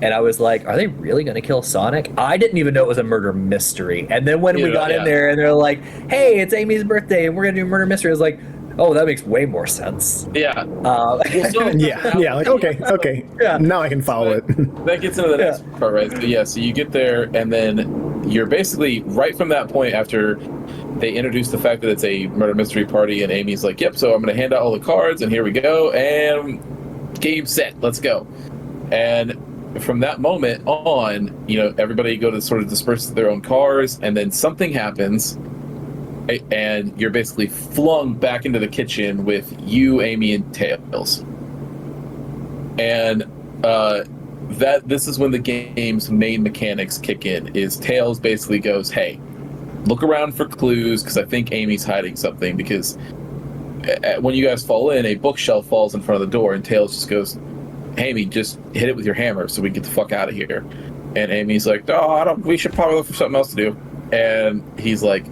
and I was like, are they really going to kill Sonic? I didn't even know it was a murder mystery. And then when we got in there and they're like, hey, it's Amy's birthday and we're going to do a murder mystery, I was like, oh, that makes way more sense. Yeah. Like, okay. Yeah. Now I can follow it. That gets into the next part, right? So, so you get there, and then you're basically, right from that point, after they introduce the fact that it's a murder mystery party, and Amy's like, yep, so I'm going to hand out all the cards, and here we go, and game set, let's go. And from that moment on, everybody go to sort of disperse to their own cars, and then something happens, and you're basically flung back into the kitchen with you, Amy, and Tails. And this is when the game's main mechanics kick in. Is Tails basically goes, hey, look around for clues, because I think Amy's hiding something, because when you guys fall in, a bookshelf falls in front of the door, and Tails just goes, hey, Amy, just hit it with your hammer so we can get the fuck out of here. And Amy's like, we should probably look for something else to do. And he's like,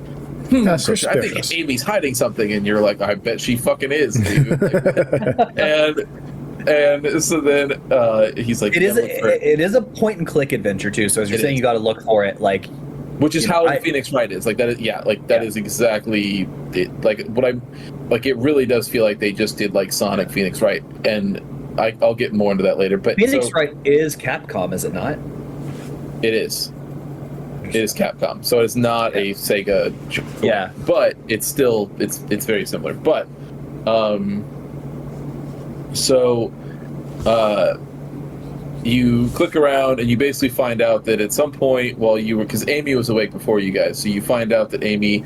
That's I think Amy's hiding something. And you're like, I bet she fucking is, dude. and so then he's like, it is a point and click adventure too. So as you're saying, you got to look for it. Like, Which is You know, how Phoenix Wright is. Like that is that is exactly it. Like what I'm like it really does feel like they just did like Sonic Phoenix Wright, and I'll get more into that later. But Phoenix Wright is Capcom, is it not? It is. It is Capcom. So it's not a Sega joint, Yeah. but it's still it's very similar. But you click around and you basically find out that at some point while you were, because Amy was awake before you guys, so you find out that Amy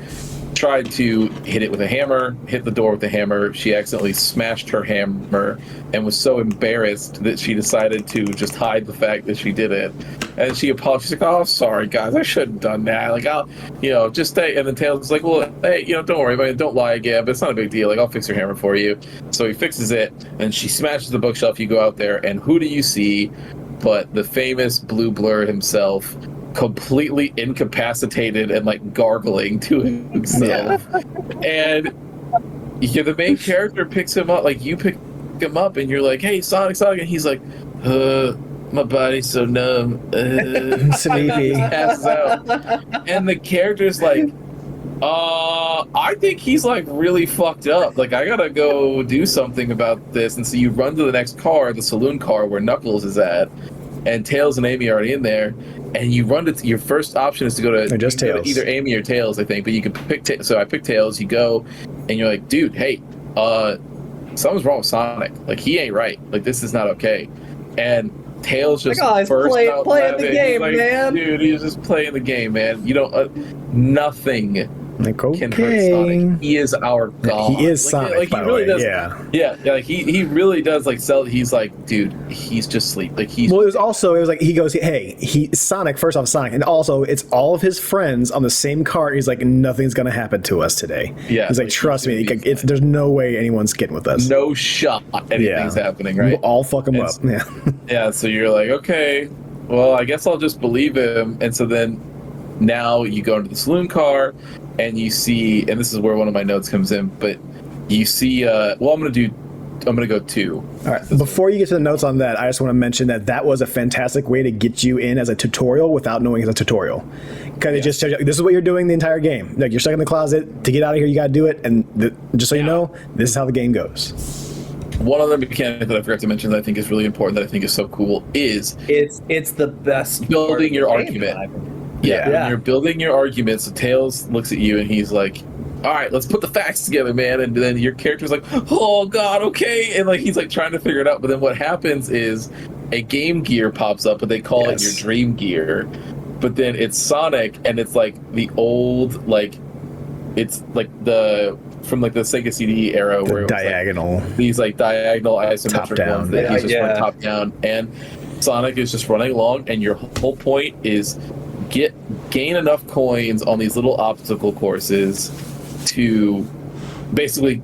tried to hit it with a hammer, hit the door with a hammer. She accidentally smashed her hammer and was so embarrassed that she decided to just hide the fact that she did it. And she apologized. She's like, "Oh, sorry guys, I shouldn't have done that. Like, I'll, just stay." And then Tails is like, "Well, hey, don't worry about it. Don't lie again. But it's not a big deal. Like, I'll fix your hammer for you." So he fixes it, and she smashes the bookshelf. You go out there, and who do you see but the famous Blue Blur himself, completely incapacitated and like gargling to himself. And the main character picks him up, like you pick him up and you're like, "Hey, Sonic," and he's like, "My body's so numb." Sleepy. Passes out. And the character's like, I think he's like really fucked up. Like, I gotta go do something about this. And so you run to the next car, the saloon car where Knuckles is at, and Tails and Amy are already in there. And you run to your first option is to go to just Tails. Either Amy or Tails, I think. But you can pick. So I picked Tails. You go, and you're like, "Dude, hey, something's wrong with Sonic. Like, he ain't right. Like, this is not okay." And Tails just burst out playing laughing. the game, like, man. Dude, he's just playing the game, man. You don't nothing Like, can hurt Sonic. He is our god. He is Sonic, like, by he the really way. does. Yeah. Like he really does like sell. He's like, dude, he's just sleep. Like he's. Well, it was like he goes, "Hey, Sonic." First off, Sonic, and also it's all of his friends on the same cart. He's like, "Nothing's gonna happen to us today." Yeah, he's like, "Trust me, there's no way anyone's getting with us. No shot anything's happening, right? We'll all fuck him up." Yeah. Yeah. So you're like, okay, well, I guess I'll just believe him. And so then now you go into the saloon car and you see, and this is where one of my notes comes in, but you see, I'm going to go 2. All right. Before you get to the notes on that, I just want to mention that was a fantastic way to get you in as a tutorial without knowing it's a tutorial. Because it just tells you, this is what you're doing the entire game. Like, you're stuck in the closet. To get out of here, you got to do it. And just so you know, this is how the game goes. One other mechanic that I forgot to mention that I think is really important, that I think is so cool, is it's the best building your argument. Yeah. When you're building your argument, so Tails looks at you and he's like, "All right, let's put the facts together, man." And then your character's like, "Oh God, okay," and like he's like trying to figure it out. But then what happens is a Game Gear pops up, but they call it your Dream Gear. But then it's Sonic, and it's like the old it's like from like the Sega CD era where it was diagonal, these like diagonal isometric top down ones that he's just running top down, and Sonic is just running along, and your whole point is gain enough coins on these little obstacle courses to basically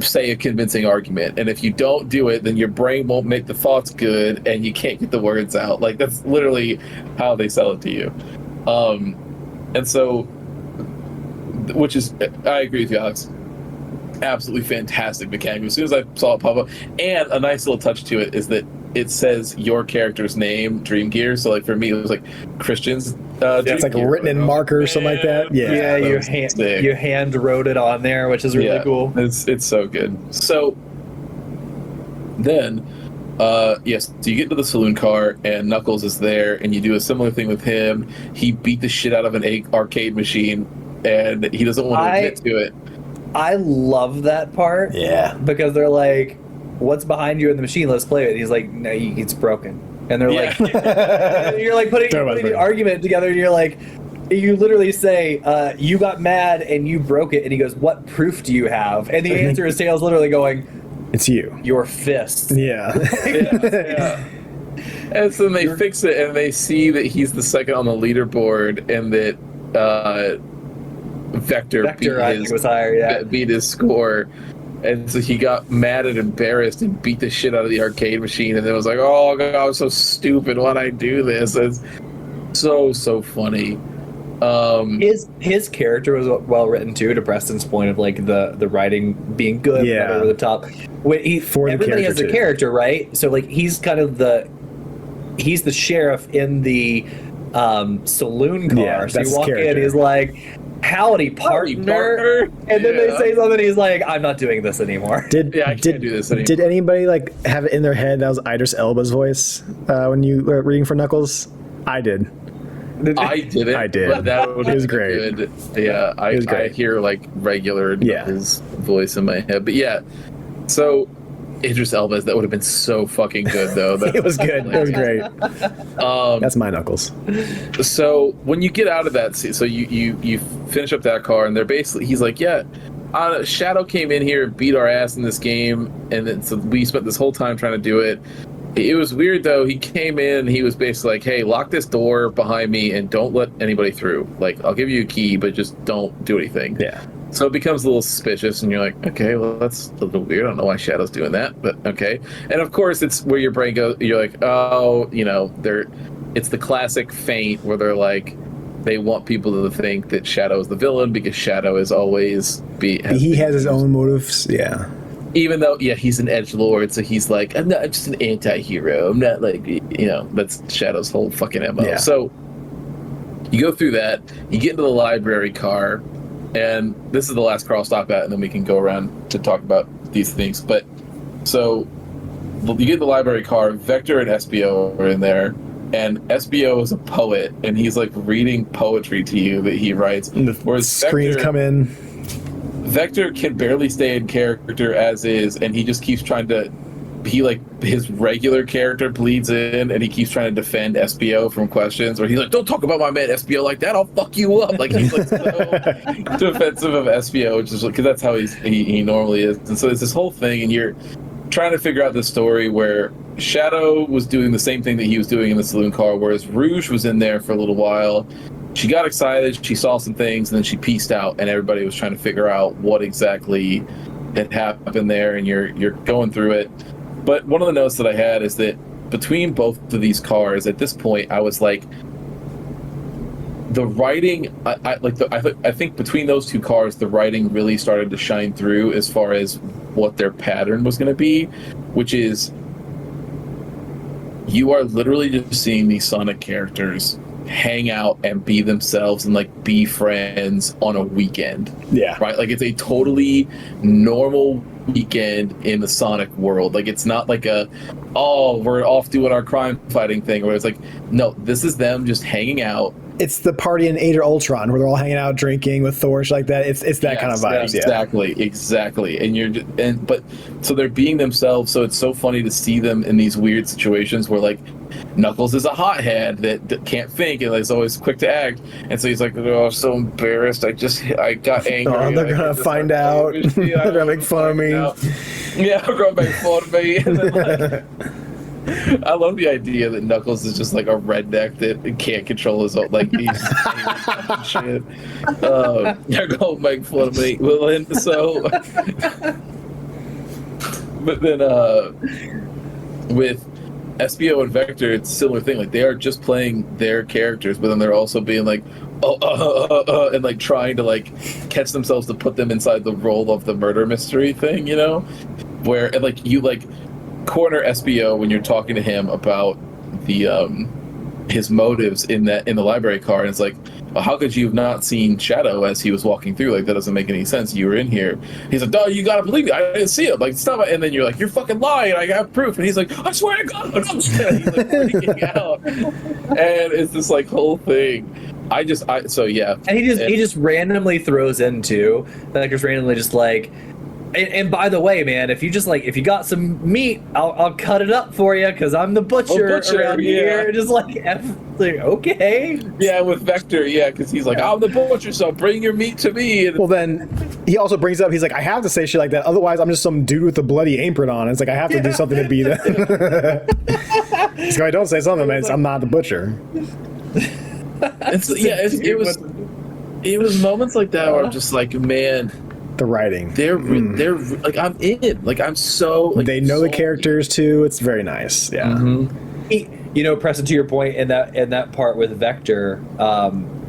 say a convincing argument. And if you don't do it, then your brain won't make the thoughts good and you can't get the words out. Like, that's literally how they sell it to you. And so, which is, I agree with you, Alex, absolutely fantastic mechanic. As soon as I saw it pop up, and a nice little touch to it is that it says your character's name, Dream Gear. So like for me, it was like Christian's. It's like written in marker or something like that. Yeah, you hand wrote it on there, which is really cool. It's so good. So then, yes, so you get to the saloon car and Knuckles is there, and you do a similar thing with him. He beat the shit out of an arcade machine, and he doesn't want to admit to it. I love that part. Yeah, because they're like, "What's behind you in the machine? Let's play it." And he's like, "No, it's broken." And they're like, you're like putting the argument together, and you're like, you literally say, "You got mad and you broke it." And he goes, "What proof do you have?" And the answer is Tails literally going, "It's you. Your fist." Yeah. And so they fix it, and they see that he's the second on the leaderboard, and that Vector beat his score. And so he got mad and embarrassed and beat the shit out of the arcade machine, and then was like, "Oh God, I'm so stupid. Why'd I do this?" It's so funny. His character was well written too, to Preston's point of like the writing being good, but over the top. When everybody has a character, right? So like he's kind of the sheriff in the saloon car. Yeah, so that's you walk his in, character. he's like, howdy partner. And then they say something, he's like, I'm not doing this anymore. I can't do this anymore. Did anybody like have it in their head that was Idris Elba's voice when you were reading for Knuckles? I did. I didn't. I did. But that would It was have been great. good. Yeah, was I great. hear like regular Knuckles voice in my head. But yeah, so Idris Elba, that would have been so fucking good though. It was good. It was great. That's my Knuckles. So when you get out of that, so you finish up that car, and they're basically, he's like, yeah, Shadow came in here and beat our ass in this game, and then so we spent this whole time trying to do it. It was weird though. He came in, he was basically like, hey, lock this door behind me and don't let anybody through. Like, I'll give you a key, but just don't do anything. Yeah. So it becomes a little suspicious, and you're like, okay, well, that's a little weird. I don't know why Shadow's doing that, but okay. And of course, it's where your brain goes, you're like, oh, it's the classic feint where they're like, they want people to think that Shadow is the villain because Shadow is always He has his own motives. Yeah. Even though, yeah, he's an edgelord, so he's like, I'm just an anti-hero. I'm not like, that's Shadow's whole fucking MO. Yeah. So you go through that, you get into the library car, and this is the last car I'll stop at, and then we can go around to talk about these things. But so you get in the library car, Vector and SBO are in there, and SBO is a poet, and he's like reading poetry to you that he writes. And the Whereas screens Vector, come in. Vector can barely stay in character as is, and he just keeps trying to. His regular character bleeds in, and he keeps trying to defend SBO from questions. Or he's like, "Don't talk about my man SBO like that. I'll fuck you up." Like he's like so defensive of SBO, which is because that's how he normally is. And so it's this whole thing, and you're trying to figure out this story where Shadow was doing the same thing that he was doing in the saloon car, whereas Rouge was in there for a little while. She got excited, she saw some things, and then she pieced out, and everybody was trying to figure out what exactly had happened there, and you're going through it. But one of the notes that I had is that between both of these cars, at this point, I was like, the writing, I think between those two cars, the writing really started to shine through as far as what their pattern was going to be, which is you are literally just seeing these Sonic characters hang out and be themselves and like be friends on a weekend. Yeah. Right? Like it's a totally normal weekend in the Sonic world. Like it's not like we're off doing our crime fighting thing where it's like, no, this is them just hanging out. It's the party in Age of Ultron where they're all hanging out drinking with Thor, like that. It's that kind of vibes. Exactly. And but so they're being themselves, so it's so funny to see them in these weird situations where like Knuckles is a hothead that can't think and is always quick to act, and so he's like, oh, I'm so embarrassed, I got angry. Oh, they're gonna find out. They're gonna make fun of me. Yeah, they're gonna make fun of me. And then, like, I love the idea that Knuckles is just like a redneck that can't control his own, like he's shit. They're gonna make fun of me. Well, and so, but then with SBO and Vector, it's a similar thing. Like they are just playing their characters, but then they're also being like, and like trying to like catch themselves to put them inside the role of the murder mystery thing, where and like you like corner SBO when you're talking to him about the his motives in the library car, and it's like, well, how could you have not seen Shadow as he was walking through? Like that doesn't make any sense. You were in here. He's like, no, you gotta believe me. I didn't see him. Like stop it. And then you're like, you're fucking lying. I have proof. And he's like, I swear to God, I'm he's like freaking out. And it's this like whole thing. So yeah. And he just randomly throws in too. Like just randomly just like. And by the way, man, if you got some meat, I'll cut it up for you because I'm the butcher around here. Just like okay. Yeah, with Vector, yeah, because he's like, I'm the butcher, so bring your meat to me. And well, then he also brings up, he's like, I have to say shit like that, otherwise I'm just some dude with a bloody apron on. It's like I have to do something to be that. He's like, I don't say something, man. I'm not the butcher. It was moments like that where I'm just like, man. The writing. They're like, I'm in. Like, I'm so. Like, they know the characters too. It's very nice. Yeah. Mm-hmm. Preston, to your point in that part with Vector,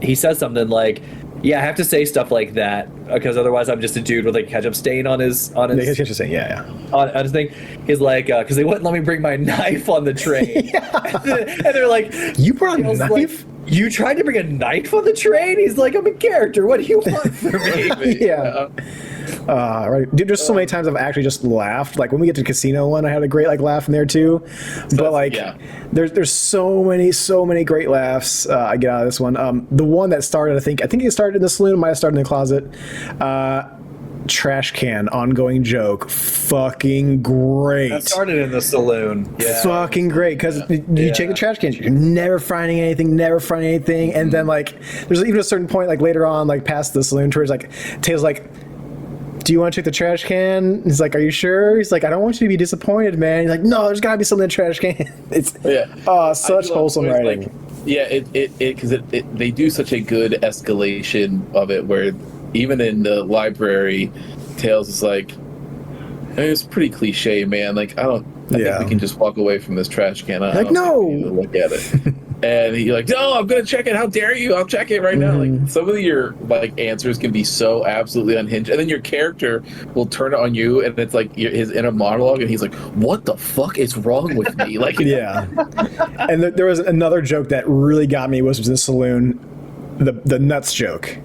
he says something like, "Yeah, I have to say stuff like that because otherwise I'm just a dude with a ketchup stain on his." On his thing. He's like, because they wouldn't let me bring my knife on the train, and they're like, "You brought a knife?" Like, you tried to bring a knife on the train? He's like, I'm a character. What do you want from me? Yeah. Right. Dude, there's so many times I've actually just laughed. Like when we get to the casino one, I had a great like laugh in there too. But like, there's so many great laughs I get out of this one. The one that started, I think it started in the saloon, might have started in the closet. Trash can ongoing joke, fucking great. That started in the saloon. Yeah. Fucking great, because you check the trash cans, you're never finding anything, and then like there's even a certain point like later on, like past the saloon tours, like Taylor's like, do you want to check the trash can? He's like, are you sure? He's like, I don't want you to be disappointed, man. He's like, no, there's gotta be something in the trash can. It's such wholesome writing. Like, because they do such a good escalation of it, where even in the library, Tails is like, it's pretty cliche, man. Like, I think we can just walk away from this trash can. Like, no! Look at it. And he's like, no, I'm going to check it. How dare you? I'll check it right now. Like, some of your, like, answers can be so absolutely unhinged. And then your character will turn it on you, and it's like his inner monologue, and he's like, what the fuck is wrong with me? Like, yeah. And there was another joke that really got me, was in the saloon, the nuts joke.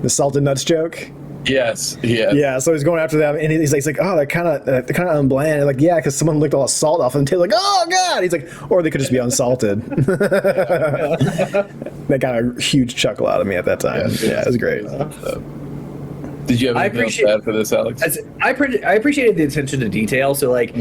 The salted nuts joke. Yes. Yeah. Yeah. So he's going after them, and he's like, oh, they're kind of unbland. Like, yeah, because someone licked all the salt off, and Taylor's like, oh god. He's like, or they could just be unsalted. That got a huge chuckle out of me at that time. Yeah, it was great. Did you have anything else to add for this, Alex? I appreciated the attention to detail. So like,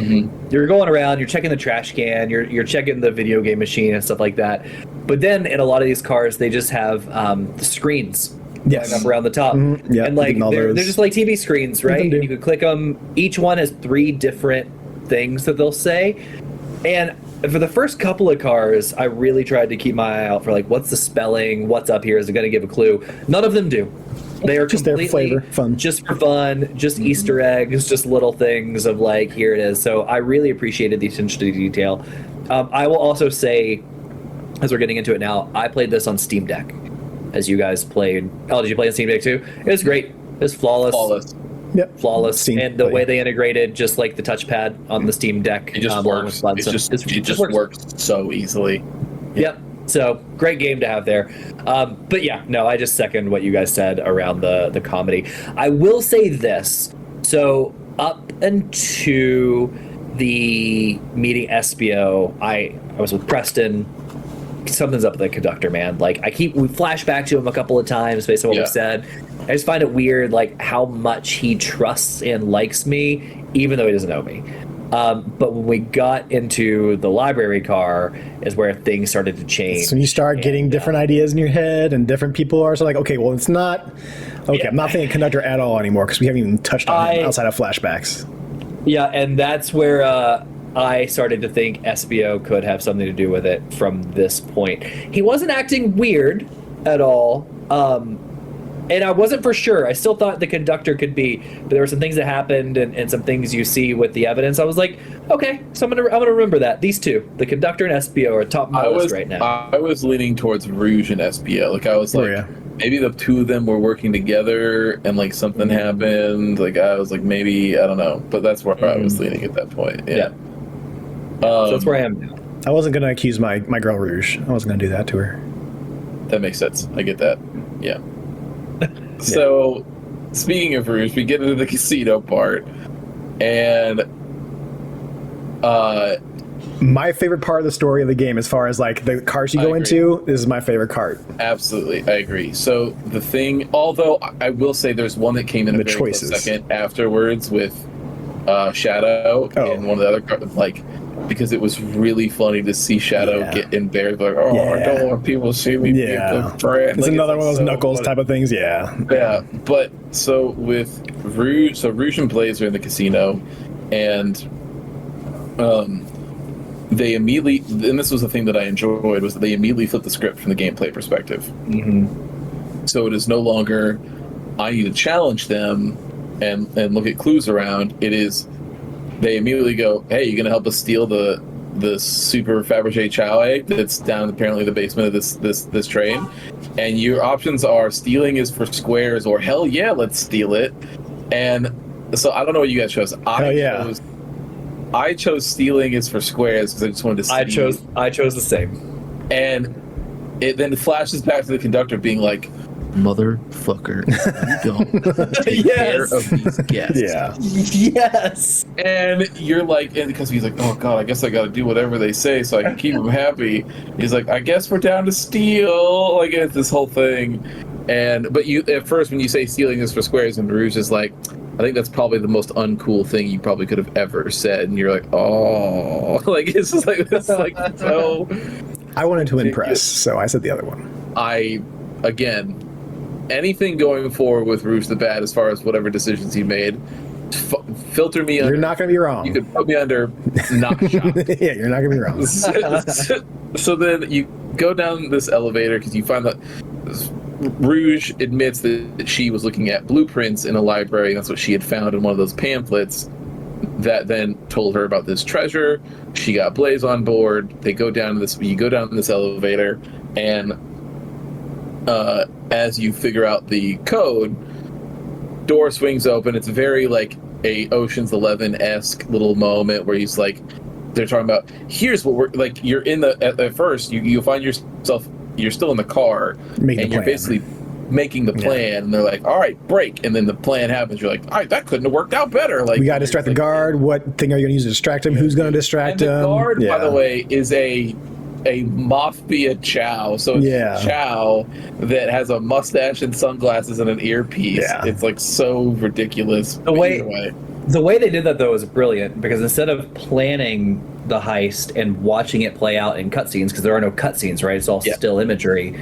you're going around, you're checking the trash can, you're checking the video game machine and stuff like that. But then in a lot of these cars, they just have the screens. Yes. Up around the top. Yeah, and like they're just like TV screens, right? And you can click them. Each one has 3 different things that they'll say. And for the first couple of cars, I really tried to keep my eye out for like, what's the spelling? What's up here? Is it going to give a clue? None of them do. They are just their flavor, fun. Just for fun, just Easter eggs, just little things of like, here it is. So I really appreciated the attention to detail. I will also say, as we're getting into it now, I played this on Steam Deck. As you guys played. Oh, did you play on Steam Deck too? It was great. It was flawless. Yep. Flawless. Steam, and the way they integrated just like the touchpad on the Steam Deck. It just works. It just works so easily. Yep. So great game to have there. But yeah, no, I just second what you guys said around the comedy. I will say this. So up into the meeting SBO, I was with Preston. Something's up with the conductor, man. Like we flash back to him a couple of times based on what we said. I just find it weird, like how much he trusts and likes me, even though he doesn't know me. But when we got into the library car is where things started to change. So you start getting different ideas in your head, and different people are like, okay, well, it's not okay. Yeah. I'm not thinking conductor at all anymore because we haven't even touched on him outside of flashbacks. Yeah, and that's where I started to think SBO could have something to do with it from this point. He wasn't acting weird at all, and I wasn't for sure. I still thought the conductor could be, but there were some things that happened and some things you see with the evidence. I was like, okay, so I'm gonna remember that. These two, the conductor and SBO, are top of my list right now. I was leaning towards Rouge and SBO. Like I was like, maybe the two of them were working together and like something happened. Like I was like, maybe, I don't know, but that's where I was leaning at that point. Yeah. So that's where I am now. I wasn't going to accuse my girl Rouge. I wasn't going to do that to her. That makes sense. I get that. Yeah. So, speaking of Rouge, we get into the casino part. And my favorite part of the story of the game, as far as like the carts you go into, this is my favorite cart. Absolutely. I agree. So, the thing, although I will say there's one that came in a very close second afterwards with Shadow and one of the other carts, like, because it was really funny to see Shadow get embarrassed, like, I don't want people to see me beat the brand. It's like, another one of those Knuckles type of things, Yeah, but so with Rouge, Rouge and Blaze are in the casino, and they immediately, and this was the thing that I enjoyed, was that they immediately flipped the script from the gameplay perspective. So it is no longer, I need to challenge them and look at clues around. It is, they immediately go, hey, you gonna help us steal the super Fabergé chow egg that's down apparently the basement of this train? And your options are stealing is for squares, or hell yeah, let's steal it. And so I don't know what you guys chose. I chose stealing is for squares because I just wanted to see. I chose the same. And it then flashes back to the conductor being like, motherfucker, you don't take care of these guests. Yeah. Yes. And you're like, and because he's like, oh god, I guess I got to do whatever they say so I can keep them happy. He's like, I guess we're down to steal. Like, it's this whole thing. But you, at first, when you say stealing is for squares, and Rouge is like, I think that's probably the most uncool thing you probably could have ever said. And you're like, oh, like, it's just like, it's like, so. I wanted to impress, so I said the other one. Again, anything going forward with Rouge the Bat, as far as whatever decisions he made, filter me under. You're not going to be wrong. You could put me under not shocked. Yeah, you're not going to be wrong. So then you go down this elevator because you find that Rouge admits that she was looking at blueprints in a library. That's what she had found in one of those pamphlets that then told her about this treasure. She got Blaze on board. They go down this. You go down this elevator, and as you figure out the code, door swings open. It's very like a Ocean's 11-esque little moment where he's like, they're talking about, here's what we're like. You're in the at first you find yourself, you're still in the car, and you're basically making the plan. And they're like, all right, break. And then the plan happens. You're like, all right, that couldn't have worked out better. Like, we got to distract the guard. What thing are you going to use to distract him? Who's going to distract him? The guard, by the way, is a mafia chow. So it's chow that has a mustache and sunglasses and an earpiece. Yeah. It's like so ridiculous. The way they did that, though, is brilliant, because instead of planning the heist and watching it play out in cutscenes, because there are no cutscenes, right? It's all still imagery.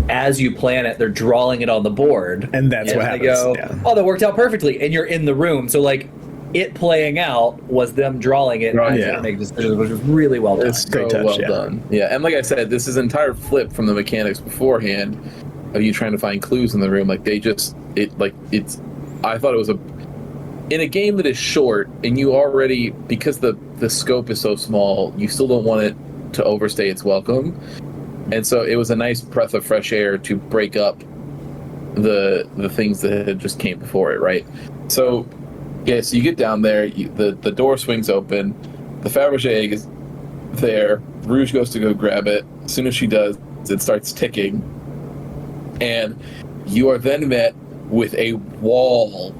As you plan it, they're drawing it on the board. And that's what happens. They go, oh, that worked out perfectly. And you're in the room. So, like, it playing out was them drawing it and make decisions, which was really well done. It's so well done. Yeah, and like I said, this is an entire flip from the mechanics beforehand of you trying to find clues in the room. Like, I thought it was in a game that is short, and you already, because the scope is so small, you still don't want it to overstay its welcome. And so it was a nice breath of fresh air to break up the things that had just came before it, right? So, so you get down there, the door swings open, the Fabergé egg is there, Rouge goes to go grab it. As soon as she does, it starts ticking. And you are then met with a wall.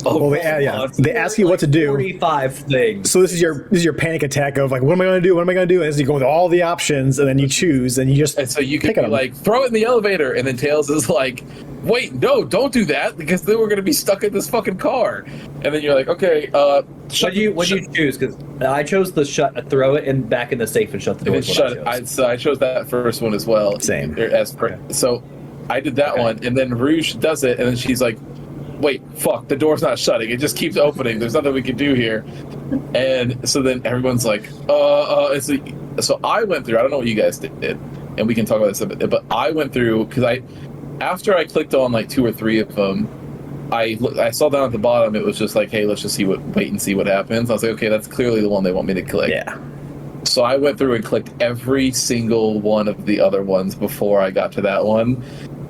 They ask you what to do. 45 things. So this is your panic attack of like, what am I going to do? What am I going to do? And as you go with all the options, and then you choose, and you just and so you can be like, throw it in the elevator, and then Tails is like, wait, no, don't do that, because then we're going to be stuck in this fucking car. And then you're like, okay, what'd you choose? Because I chose the throw it in back in the safe and shut the door. So I chose that first one as well. Same. So I did that one, and then Rouge does it, and then she's like, wait, fuck, the door's not shutting. It just keeps opening. There's nothing we can do here. And so then everyone's like, so I went through, I don't know what you guys did, and we can talk about this a bit, but I went through, because after I clicked on like 2 or 3 of them, I saw down at the bottom, it was just like, hey, let's just wait and see what happens. I was like, okay, that's clearly the one they want me to click. Yeah. So I went through and clicked every single one of the other ones before I got to that one.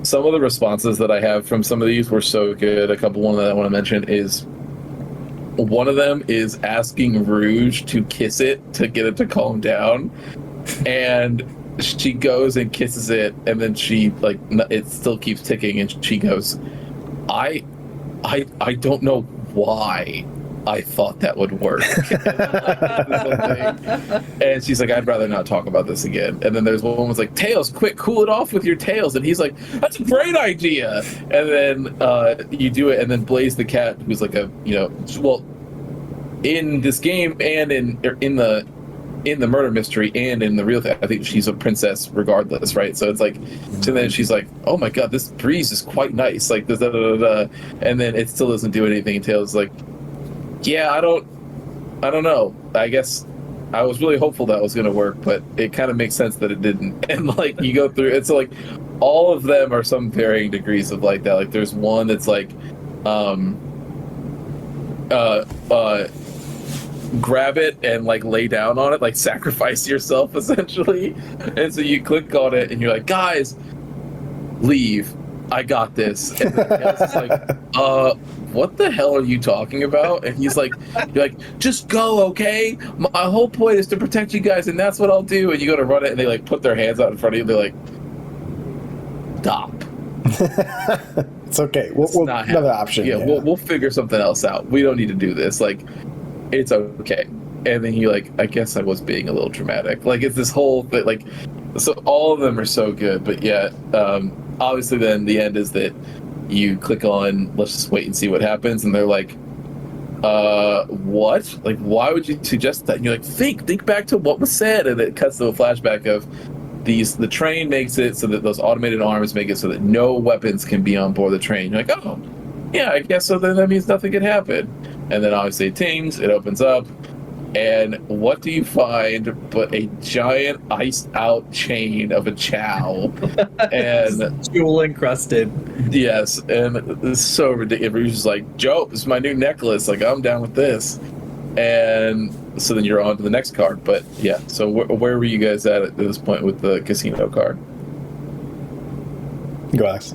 Some of the responses that I have from some of these were so good. A couple one that I want to mention is, one of them is asking Rouge to kiss it to get it to calm down, and she goes and kisses it, and then she it still keeps ticking, and she goes, I don't know why I thought that would work. And she's like, I'd rather not talk about this again. And then there's one was like, Tails, quick, cool it off with your tails. And he's like, that's a great idea. And then you do it, and then Blaze the cat, who's like in this game and in the murder mystery and in the real thing, I think she's a princess regardless, right? So it's like, so then she's like, oh my god, this breeze is quite nice, like this, and then it still doesn't do anything. And Tails is like, yeah, I don't know. I guess I was really hopeful that was going to work, but it kind of makes sense that it didn't. And like you go through, it's like all of them are some varying degrees of like that. Like there's one that's like, grab it and like lay down on it, like sacrifice yourself essentially. And so you click on it and you're like, guys, leave. I got this. And then it's like, what the hell are you talking about? And he's like, you're like, just go, okay? My whole point is to protect you guys, and that's what I'll do. And you go to run it, and they like put their hands out in front of you. They're like, stop. It's okay. We'll not another happening. option. Yeah, we'll figure something else out. We don't need to do this. Like, it's okay. And then you like, I guess I was being a little dramatic. Like, it's this whole thing. Like, so all of them are so good, but yeah, obviously then the end is that you click on let's just wait and see what happens, and they're like, what? Like, why would you suggest that? And you're like, think back to what was said, and it cuts to a flashback of the train makes it so that those automated arms make it so that no weapons can be on board the train. You're like, oh, yeah, I guess so. Then that means nothing can happen. And then obviously it tings, it opens up, and what do you find but a giant iced out chain of a chow, and jewel encrusted. Yes, and it's so ridiculous. You're just like, Joe, this is my new necklace. Like, I'm down with this. And so then you're on to the next card. But yeah, so where were you guys at this point with the casino card? Go, Alex.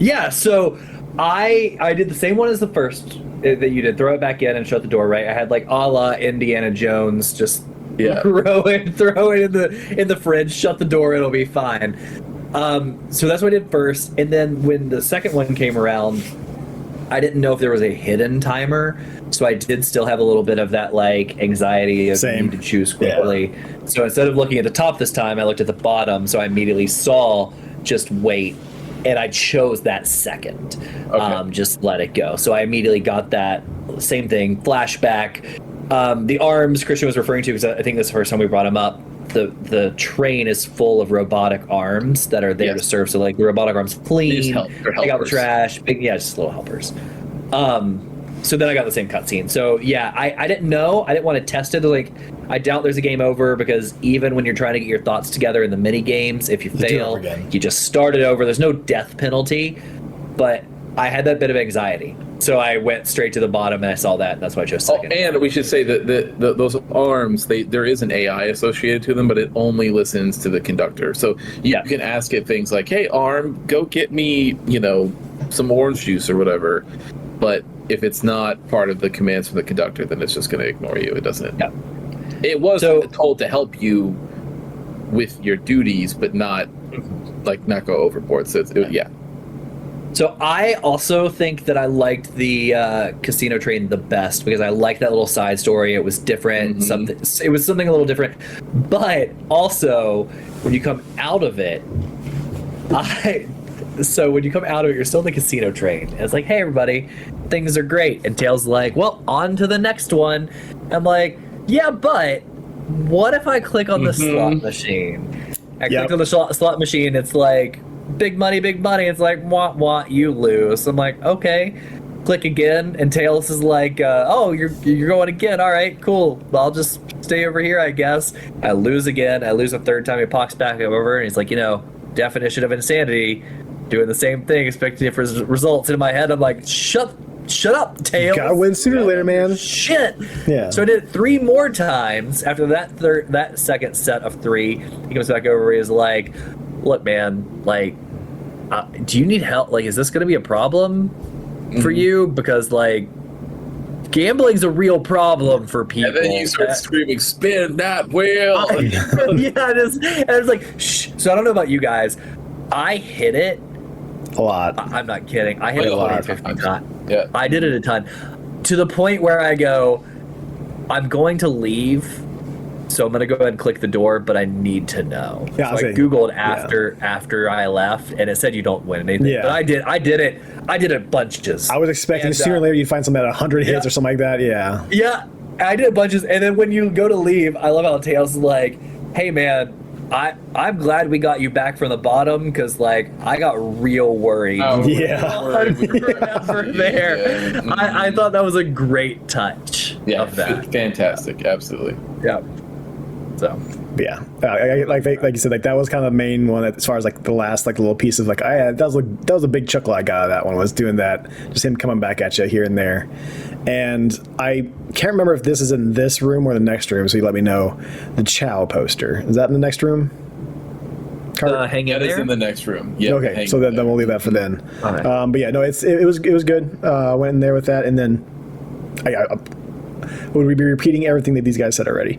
Yeah, so I did the same one as the first that you did. Throw it back in and shut the door, right? I had like a la Indiana Jones, just throw it in the fridge, shut the door, it'll be fine. So that's what I did first, and then when the second one came around, I didn't know if there was a hidden timer, so I did still have a little bit of that like anxiety of need to choose quickly. Yeah. So instead of looking at the top this time, I looked at the bottom, so I immediately saw just wait, and I chose that second. Okay. Just let it go. So I immediately got that same thing, flashback. The arms Christian was referring to, because I think this is the first time we brought him up. The train is full of robotic arms that are there to serve. So like the robotic arms clean, take out the trash, just little helpers. So then I got the same cutscene. So yeah, I didn't know. I didn't want to test it. Like, I doubt there's a game over, because even when you're trying to get your thoughts together in the mini games, if you fail, you just start it over. There's no death penalty, but I had that bit of anxiety. So I went straight to the bottom and I saw that, and that's why I chose second. And we should say that those arms, there is an AI associated to them, but it only listens to the conductor. So you can ask it things like, hey, arm, go get me, some orange juice or whatever. But if it's not part of the commands from the conductor, then it's just going to ignore you. It doesn't. Yeah. It was told to help you with your duties, but not go overboard. So yeah. So I also think that I liked the casino train the best, because I liked that little side story. It was different. It was something a little different. But also, when you come out of it, you're still in the casino train. And it's like, hey, everybody, things are great. And Tails like, well, on to the next one. I'm like, yeah, but what if I click on the slot machine? I clicked on the slot machine. It's like, big money. It's like, wah, you lose. I'm like, okay. Click again, and Tails is like, oh, you're going again. All right, cool. I'll just stay over here, I guess. I lose again. I lose a third time. He pops back over, and he's like, definition of insanity, doing the same thing, expecting different results. In my head, I'm like, shut up, Tails. Gotta win sooner or later, man. Shit. Yeah. So I did it 3 more times. After that second set of 3, he comes back over. He's like, look, man, like, do you need help? Like, is this going to be a problem for you? Because, like, gambling's a real problem for people. And then you start screaming, spin that wheel. And it's like, shh. So I don't know about you guys. I hit it a lot. I'm not kidding. I hit it 150 times. Yeah. I did it a ton. To the point where I go, I'm going to leave, so I'm going to go ahead and click the door, but I need to know. Yeah, so I Googled after I left, and it said you don't win anything. Yeah. But I did it bunches. I was expecting sooner or later you'd find something at 100 hits or something like that. Yeah. Yeah, I did bunches. And then when you go to leave, I love how Tails is like, hey, man, I'm glad we got you back from the bottom, because like I got real worried. Oh, there. I thought that was a great touch. Yeah, of that. Fantastic, absolutely. Yeah. So yeah, like you said, like that was kind of the main one as far as like the last like little piece of like that was a big chuckle I got out of that one, was doing that, just him coming back at you here and there. And I can't remember if this is in this room or the next room, so you let me know. The Chow poster, is that in the next room? Hang in there? That is in the next room. Yeah. Okay, so then we'll leave that for then. Right. But yeah, no, it was good. Went in there with that, and then would we be repeating everything that these guys said already?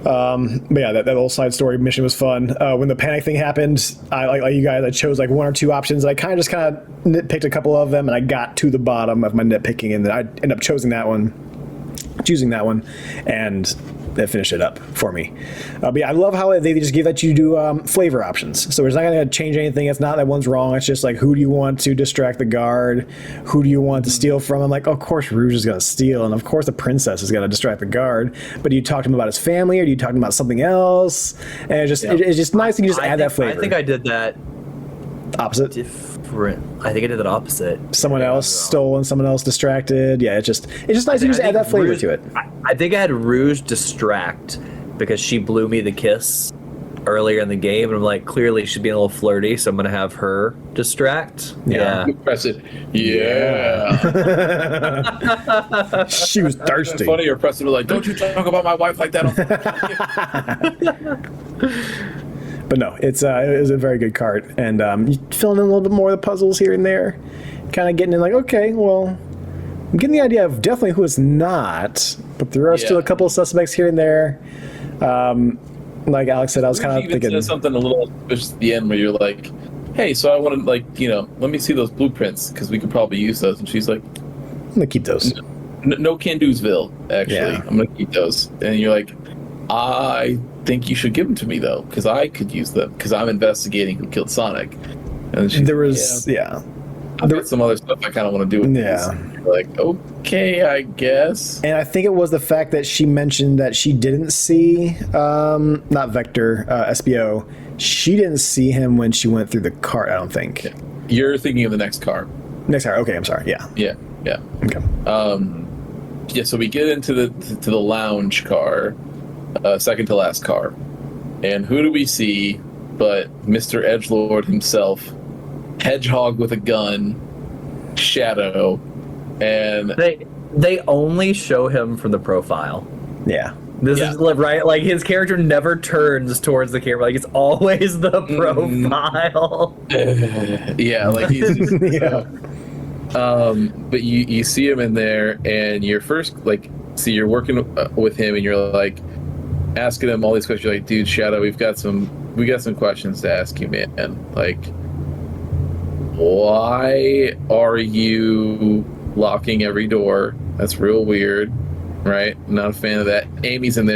But yeah, that little side story mission was fun. When the panic thing happened, I like you guys, I chose like one or two options. I kind of nitpicked a couple of them, and I got to the bottom of my nitpicking, and then I ended up choosing that one, and that finished it up for me. But yeah, I love how they just give that you do flavor options. So it's not going to change anything. It's not that one's wrong. It's just like, who do you want to distract the guard? Who do you want to steal from? I'm like, of course Rouge is going to steal, and of course the princess is going to distract the guard. But do you talk to him about his family, or do you talk to him about something else? And it's just nice to just add that flavor. I think I did that opposite. Different. I think I did that opposite. Someone else stole and someone else distracted. Yeah, it's just nice to just add that flavor to it. I think I had Rouge distract because she blew me the kiss earlier in the game, and I'm like, clearly she's being a little flirty, so I'm gonna have her distract. Yeah. You press it. Yeah. She was thirsty. It's funny, you're pressing it like, don't you talk about my wife like that. But no, it was a very good cart, and you filling in a little bit more of the puzzles here and there, kind of getting in like, okay, well, I'm getting the idea of definitely who it's not, but there are still a couple of suspects here and there. Like Alex said, I was kind of thinking says something a little suspicious at the end where you're like, hey, so I want to let me see those blueprints because we could probably use those, and she's like, I'm gonna keep those. No Can-Do'sville, actually. Yeah. I'm gonna keep those, and you're like, I think you should give them to me though, because I could use them because I'm investigating who killed Sonic. And there was I've got some other stuff I kind of want to do with these. Like, okay, I guess. And I think it was the fact that she mentioned that she didn't see not Vector, SBO. She didn't see him when she went through the cart, I don't think. Yeah. You're thinking of the next car. Okay, I'm sorry. Yeah. Okay. So we get into the lounge car. Second to last car, and who do we see but Mr. Edgelord himself, Hedgehog with a gun, Shadow, and they only show him from the profile. Yeah, this is right. Like his character never turns towards the camera. Like it's always the profile. Like he's just, but you see him in there, and you're first you're working with him, and you're like, asking him all these questions. You're like, dude, Shadow, we got some questions to ask you, man. Like, why are you locking every door? That's real weird, right? Not a fan of that. Amy's in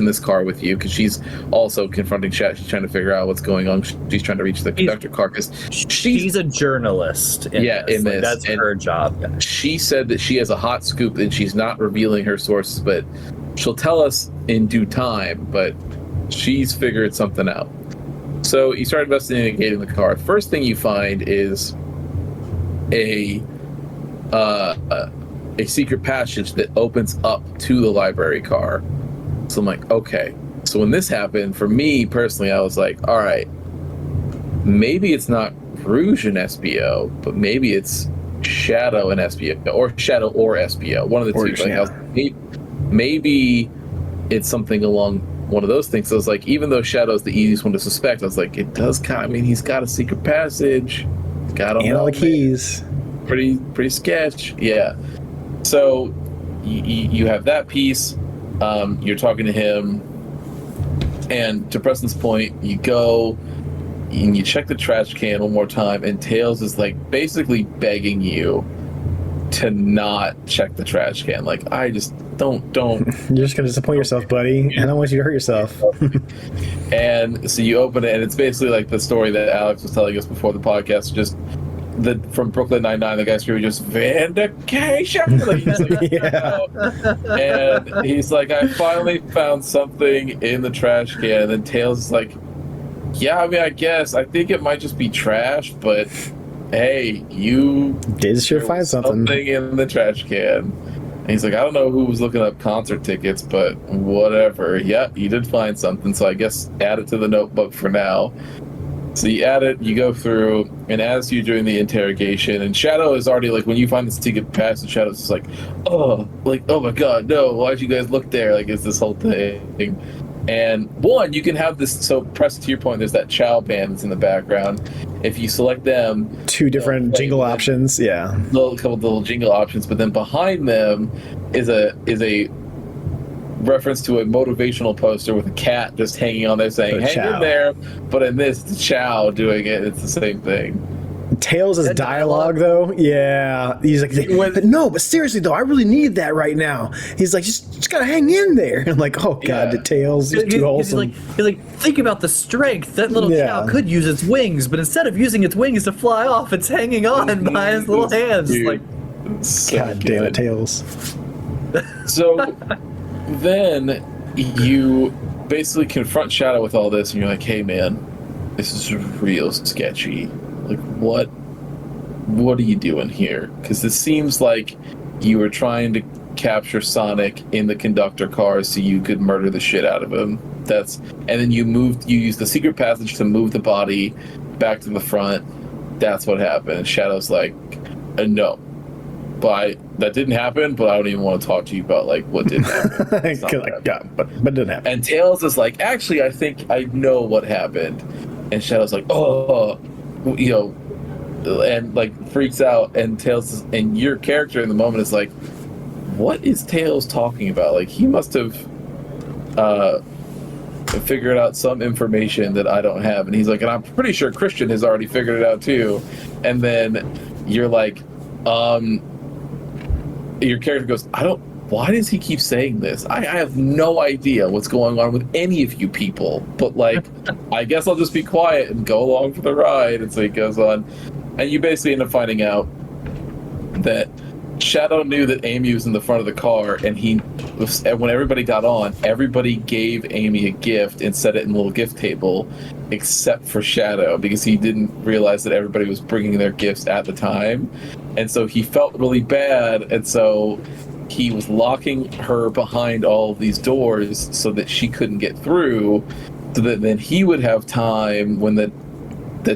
this car with you because she's also confronting Shadow. She's trying to figure out what's going on. She's trying to reach the conductor car because she's a journalist. In this. That's her job. She said that she has a hot scoop and she's not revealing her sources, but she'll tell us in due time, but she's figured something out. So you start investigating the car. First thing you find is a secret passage that opens up to the library car. So I'm like, okay. So when this happened, for me personally, I was like, all right, maybe it's not Rouge and SBO, but maybe it's Shadow and SBO, or Shadow or SBO, one of the two. Maybe it's something along one of those things. So I was like, even though Shadow's the easiest one to suspect, I was like, it does he's got a secret passage, got all the keys. Pretty sketch. Yeah. So you have that piece. You're talking to him, and to Preston's point, you go and you check the trash can one more time, and Tails is like basically begging you to not check the trash can. Like, I just don't. You're just gonna disappoint yourself, buddy. I don't want you to hurt yourself. And so you open it, and it's basically like the story that Alex was telling us before the podcast. Just from Brooklyn Nine-Nine, the guy screaming just vindication. Like, he's like, and he's like, I finally found something in the trash can. And then Tails is like, yeah, I mean, I guess I think it might just be trash, but hey, you did sure find something in the trash can. And he's like, I don't know who was looking up concert tickets, but whatever. Yeah, you did find something, so I guess add it to the notebook for now. So you add it, you go through, and as you're doing the interrogation, and Shadow is already like, when you find this ticket passage, Shadow's just like, oh my god, no, why'd you guys look there? Like, it's this whole thing. And one, you can have this, so press to your point, there's that Chow band that's in the background. If you select them, two different jingle options, couple little jingle options, but then behind them is a reference to a motivational poster with a cat just hanging on there saying, hang in there. But in this, it's Chow doing it. It's the same thing. Tails' dialogue, though, yeah. He's like, no, but seriously, though, I really need that right now. He's like, just gotta hang in there. I'm like, oh, God, the Tails is too wholesome. He's like, think about the strength. That little cow could use its wings, but instead of using its wings to fly off, it's hanging on by his little hands. Dude, like, so God damn it, Tails. So then you basically confront Shadow with all this, and you're like, hey, man, this is real sketchy. Like, what are you doing here? Because it seems like you were trying to capture Sonic in the conductor car so you could murder the shit out of him. And then you used the secret passage to move the body back to the front. That's what happened. And Shadow's like, no. But that didn't happen, but I don't even want to talk to you about, like, what didn't happen. But it didn't happen. And Tails is like, actually, I think I know what happened. And Shadow's like, oh, you know, and like freaks out, and Tails and your character in the moment is like, what is Tails talking about? Like, he must have figured out some information that I don't have. And he's like, and I'm pretty sure Christian has already figured it out too. And then you're like, your character goes, why does he keep saying this? I have no idea what's going on with any of you people, but like, I guess I'll just be quiet and go along for the ride. And so he goes on, and you basically end up finding out that Shadow knew that Amy was in the front of the car, and when everybody got on, everybody gave Amy a gift and set it in a little gift table, except for Shadow, because he didn't realize that everybody was bringing their gifts at the time. And so he felt really bad, and so he was locking her behind all of these doors so that she couldn't get through, so that then he would have time when the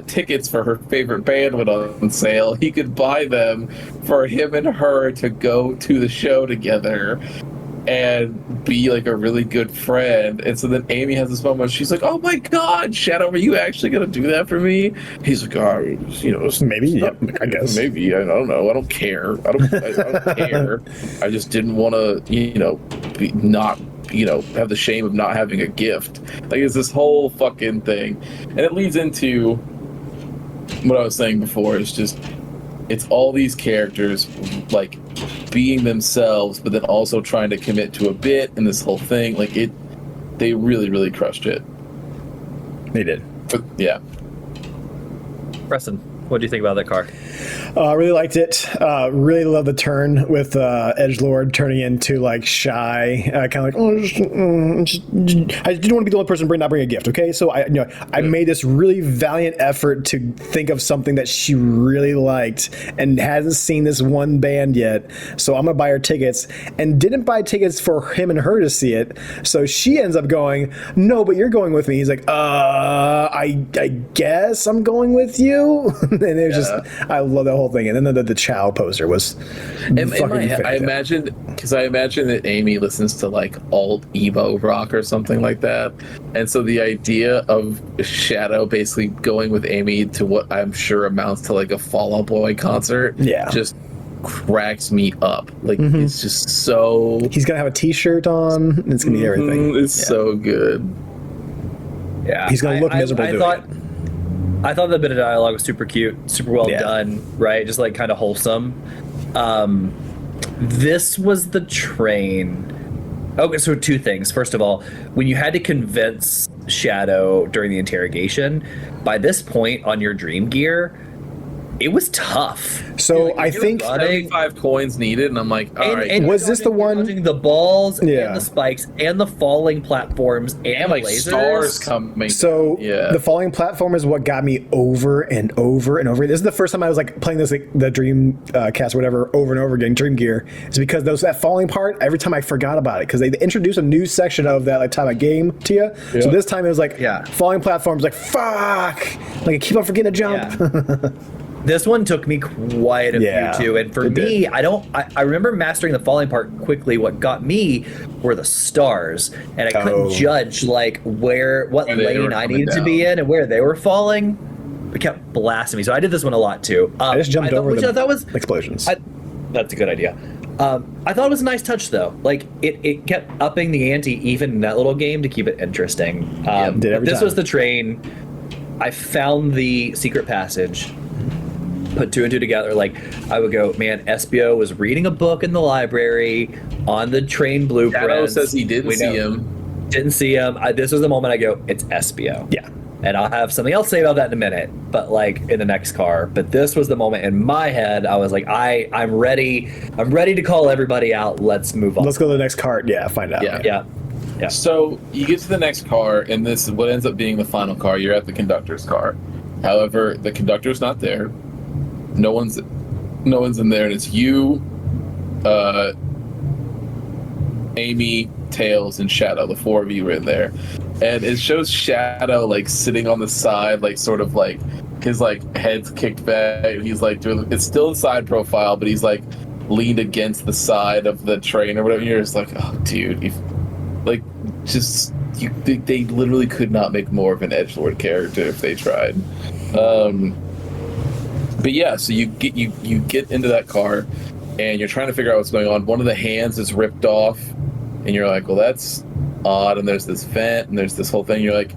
tickets for her favorite band went on sale, he could buy them for him and her to go to the show together and be like a really good friend. And so then Amy has this moment, she's like, oh my God, Shadow, are you actually gonna do that for me? He's like, oh, you know, maybe, I guess. Maybe, I don't know, I don't care. I don't care. I just didn't want to, you know, have the shame of not having a gift. Like, it's this whole fucking thing. And it leads into what I was saying before, is just, it's all these characters, like, being themselves, but then also trying to commit to a bit, and this whole thing, like, they really, really crushed it. They did. But, yeah. Preston, what do you think about that car? I really liked it. Really love the turn with Edgelord turning into like shy, kind of like, I didn't want to be the only person not bring a gift. Okay, so I made this really valiant effort to think of something that she really liked and hasn't seen this one band yet. So I'm gonna buy her tickets, and didn't buy tickets for him and her to see it. So she ends up going, no, but you're going with me. He's like, I guess I'm going with you. And it was just, I love that whole thing. And then the Chow poster was I imagine that Amy listens to like alt emo rock or something like that, and so the idea of Shadow basically going with Amy to what I'm sure amounts to like a Fall Out Boy concert, just cracks me up. Like, it's just so, he's gonna have a t-shirt on, it's gonna be everything. It's so good. He's gonna look miserable doing it. I thought the bit of dialogue was super cute, super well done, right? Just like kind of wholesome. This was the train. Okay, so two things. First of all, when you had to convince Shadow during the interrogation, by this point on your Dream Gear, it was tough. So I think 75 coins needed, and I'm like, all right. And was this the one? Dodging the balls and the spikes and the falling platforms and like lasers. Stars coming. So the falling platform is what got me over and over and over. This is the first time I was like playing this, like, the Dream cast or whatever, over and over again, Dream Gear. It's because that falling part, every time I forgot about it, because they introduced a new section of that like type of game to you. Yeah. So this time it was like falling platforms, like fuck, like I keep on forgetting to jump. Yeah. This one took me quite a few too, and for me, I remember mastering the falling part quickly. What got me were the stars, and I couldn't judge like what lane I needed to be in and where they were falling. It kept blasting me, so I did this one a lot too. I just jumped over which the I thought was explosions. That's a good idea. I thought it was a nice touch though. Like it kept upping the ante even in that little game to keep it interesting. did every this time. was the train. I found the secret passage. Put two and two together. Like I would go, man. Espio was reading a book in the library on the train blueprints. Shadow says he didn't see him. Didn't see him. This was the moment I go, it's Espio. Yeah. And I'll have something else to say about that in a minute, but like in the next car. But this was the moment in my head. I was like, I'm ready. I'm ready to call everybody out. Let's move on. Let's go to the next cart. Yeah, find out. Yeah. So you get to the next car, and this is what ends up being the final car. You're at the conductor's car. However, the conductor's not there. No one's in there, and it's you, Amy, Tails, and Shadow. The four of you are in there, and it shows Shadow like sitting on the side, like sort of like his like head's kicked back. And he's like doing. It's still a side profile, but he's like leaned against the side of the train or whatever. You're just like, oh, dude, they literally could not make more of an edgelord character if they tried. But yeah, so you get into that car, and you're trying to figure out what's going on. One of the hands is ripped off, and you're like, well, that's odd. And there's this vent, and there's this whole thing. You're like,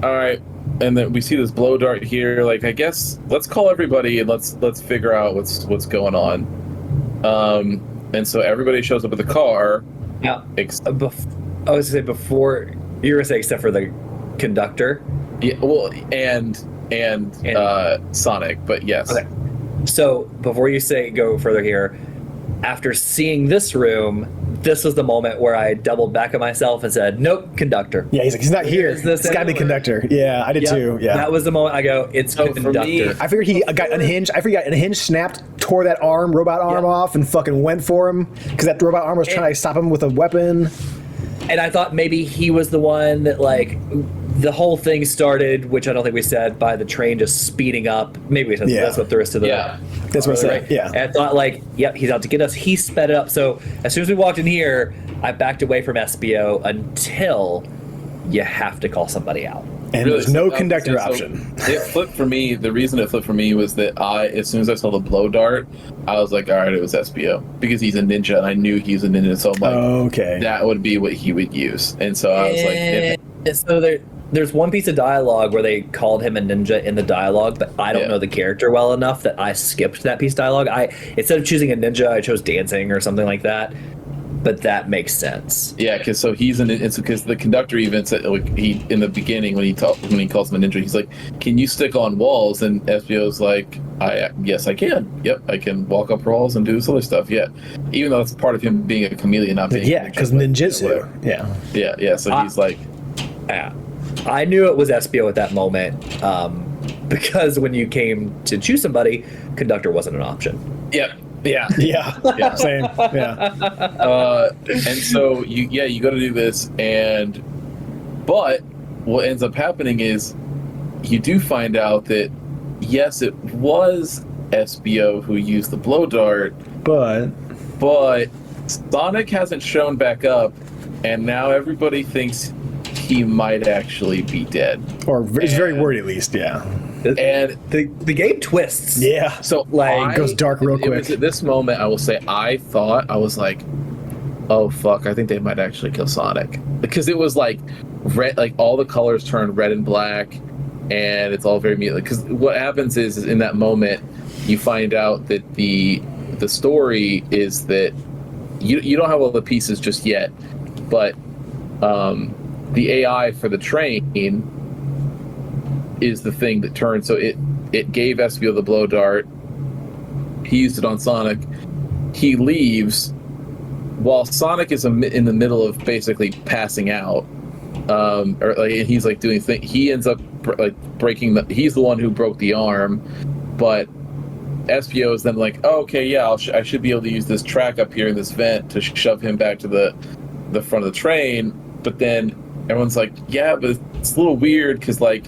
all right. And then we see this blow dart here. Like, I guess let's call everybody and let's figure out what's going on. And so everybody shows up at the car. Yeah. I was gonna say before you were gonna say except for the conductor. Yeah. Well, and Sonic, but yes. Okay. So before you go further here, after seeing this room, this was the moment where I doubled back on myself and said, "Nope, conductor." Yeah, he's like, he's not here. It's got to be conductor. Yeah, I did too. Yeah, that was the moment I go, "It's conductor." For me, I figured he got unhinged. I figured he got unhinged, snapped, tore that robot arm off, and fucking went for him because that robot arm was trying to stop him with a weapon. And I thought maybe he was the one that like the whole thing started, which I don't think we said, by the train just speeding up. Maybe we said that's what threw us to the. Yeah. That's what I said. Right? Yeah. And I thought like, yep, he's out to get us. He sped it up. So as soon as we walked in here, I backed away from Espio until you have to call somebody out. And really, there's no so conductor so option. It flipped for me. The reason it flipped for me was that as soon as I saw the blow dart, I was like, all right, it was Espio. Because he's a ninja, and I knew he was a ninja, so I'm like, okay, that would be what he would use. And so I was like... So there's one piece of dialogue where they called him a ninja in the dialogue, but I don't know the character well enough that I skipped that piece of dialogue. Instead of choosing a ninja, I chose dancing or something like that. But that makes sense. Yeah, because so because the conductor even said, like, he in the beginning when he calls him a ninja, he's like, "Can you stick on walls?" And Espio's like, "Yes, I can. Yep, I can walk up walls and do this other stuff." Yeah, even though it's part of him being a chameleon, not being because ninjutsu. Yeah. So he's like, yeah. I knew it was Espio at that moment because when you came to choose somebody, conductor wasn't an option. Yeah. Same. Yeah. And so you go to do this, but what ends up happening is you do find out that yes, it was Espio who used the blow dart, but Sonic hasn't shown back up, and now everybody thinks he might actually be dead, or is very worried at least. Yeah. And the game twists. Yeah. So it goes dark real quick. It was at this moment, I will say, I was like, oh fuck, I think they might actually kill Sonic, because it was like red, like all the colors turned red and black, and it's all very mute. Because what happens is in that moment, you find out that the story is that you don't have all the pieces just yet, but the AI for the train is the thing that turned. So it gave Espio the blow dart. He used it on Sonic. He leaves while Sonic is in the middle of basically passing out. Or like he's like doing thing. He ends up like breaking he's the one who broke the arm, but Espio is then like, oh, okay, yeah, I should be able to use this track up here in this vent to shove him back to the front of the train. But then everyone's like, yeah, but it's a little weird because like,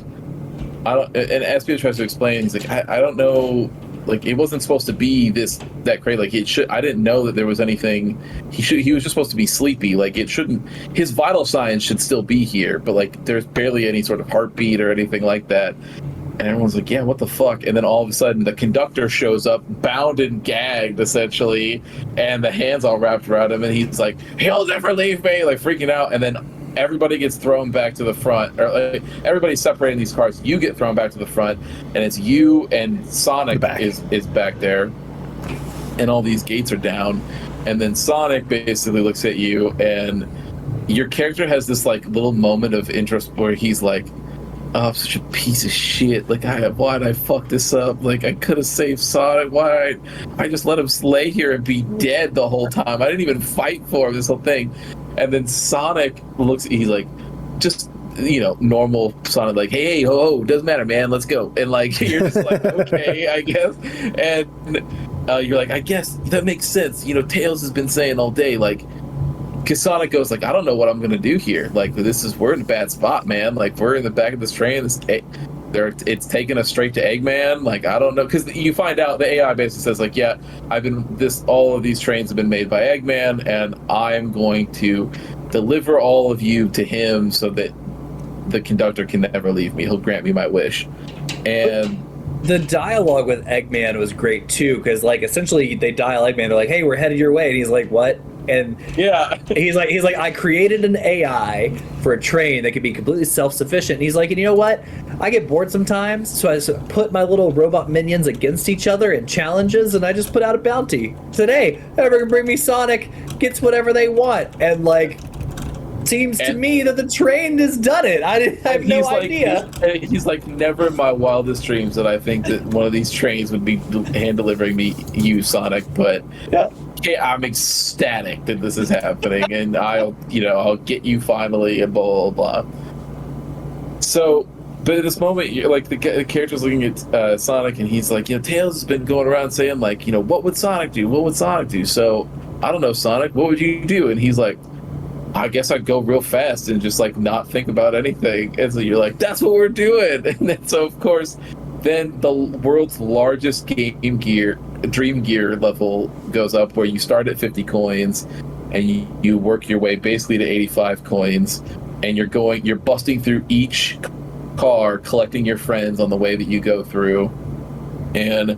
I don't. And Espio tries to explain. He's like, I don't know. Like, it wasn't supposed to be that crazy. Like, it should. I didn't know that there was anything. He was just supposed to be sleepy. Like, it shouldn't. His vital signs should still be here, but like, there's barely any sort of heartbeat or anything like that. And everyone's like, yeah, what the fuck? And then all of a sudden, the conductor shows up, bound and gagged, essentially, and the hands all wrapped around him, and he's like, he'll never leave me, like freaking out. And then everybody gets thrown back to the front, or like, everybody's separating these cars. You get thrown back to the front, and it's you and Sonic is back there, and all these gates are down. And then Sonic basically looks at you, and your character has this like little moment of interest where he's like, oh, I'm such a piece of shit. Like, why'd I fuck this up? Like, I could have saved Sonic. Why? I just let him lay here and be dead the whole time. I didn't even fight for him, this whole thing. And then Sonic looks, he's like, just, normal Sonic, like, hey, ho, doesn't matter, man, let's go. And, like, you're just like, okay, I guess. And you're like, I guess that makes sense. Tails has been saying all day, like, because Sonic goes like, I don't know what I'm gonna do here. Like, we're in a bad spot, man. Like, we're in the back of this train. It's taking us straight to Eggman. Like, I don't know, because you find out the AI basically says like, yeah, all of these trains have been made by Eggman, and I'm going to deliver all of you to him so that the conductor can never leave me. He'll grant me my wish. And the dialogue with Eggman was great too, because like essentially they dial Eggman. They're like, "Hey, we're headed your way," and he's like, "What?" And yeah, he's like, I created an AI for a train that could be completely self-sufficient. And he's like, and you know what? I get bored sometimes, so I just put my little robot minions against each other in challenges, and I just put out a bounty. Today, whoever can bring me Sonic gets whatever they want. And like, seems to me that the train has done it. I have no idea. He's like, never in my wildest dreams that I think that one of these trains would be hand delivering me you, Sonic, but yeah, I'm ecstatic that this is happening, and I'll get you finally, and blah blah blah. So, but at this moment, you're like the character's looking at Sonic, and he's like, Tails has been going around saying like, what would Sonic do? What would Sonic do? So I don't know, Sonic, what would you do? And he's like, I guess I'd go real fast and just like not think about anything. And so you're like, that's what we're doing. And then so of course, then the world's largest Dream Gear level goes up, where you start at 50 coins and you work your way basically to 85 coins, and you're busting through each car, collecting your friends on the way that you go through. And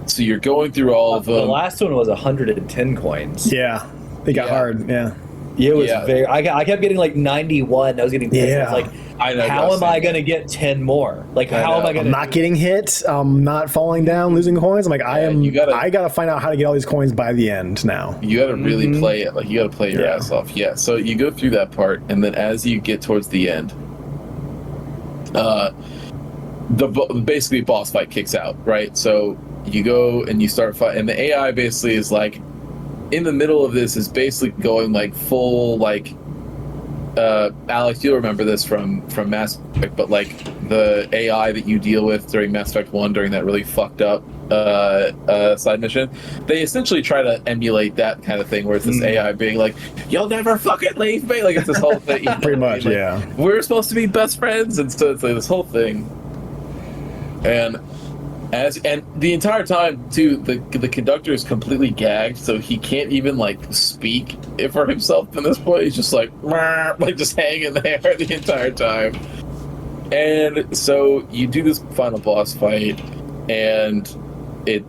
so you're going through all of them. The last one was 110 coins. Yeah, it got hard. Yeah. It was very. I kept getting like 91. I was getting pissed. Yeah. I was like, how am I going to get 10 more? Like, how am I going to? I'm not getting hit. I'm not falling down, losing coins. I'm like, I gotta find out how to get all these coins by the end now. You gotta really play it. Like, you gotta play your ass off. Yeah. So you go through that part, and then as you get towards the end, basically boss fight kicks out, right? So you go and you start fighting, and the AI basically is like, in the middle of this, is basically going like full like Alex, you'll remember this from Mass Effect, but like the AI that you deal with during Mass Effect 1 during that really fucked up side mission, they essentially try to emulate that kind of thing, where it's this AI being like, you'll never fucking leave me, like it's this whole thing. Pretty much, like, yeah. We're supposed to be best friends, and so it's like this whole thing. And the entire time too, the conductor is completely gagged, so he can't even like speak for himself in this point. He's just like just hanging there the entire time. And so you do this final boss fight, and it,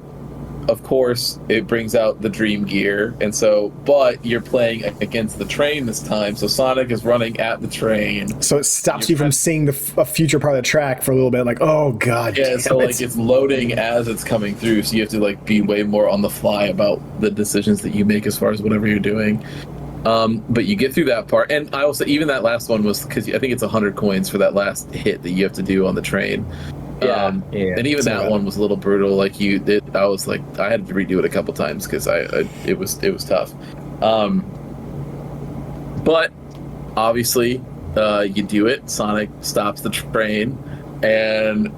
of course, it brings out the Dream Gear, and so, but you're playing against the train this time, so Sonic is running at the train. So it stops you from seeing a future part of the track for a little bit, like, oh god. Yeah, so like it's loading as it's coming through, so you have to like be way more on the fly about the decisions that you make as far as whatever you're doing. But you get through that part, and I will say even that last one was, because I think it's 100 coins for that last hit that you have to do on the train. And even that one was a little brutal. Like you did, I was like, I had to redo it a couple times because it was tough. But obviously, you do it. Sonic stops the train, and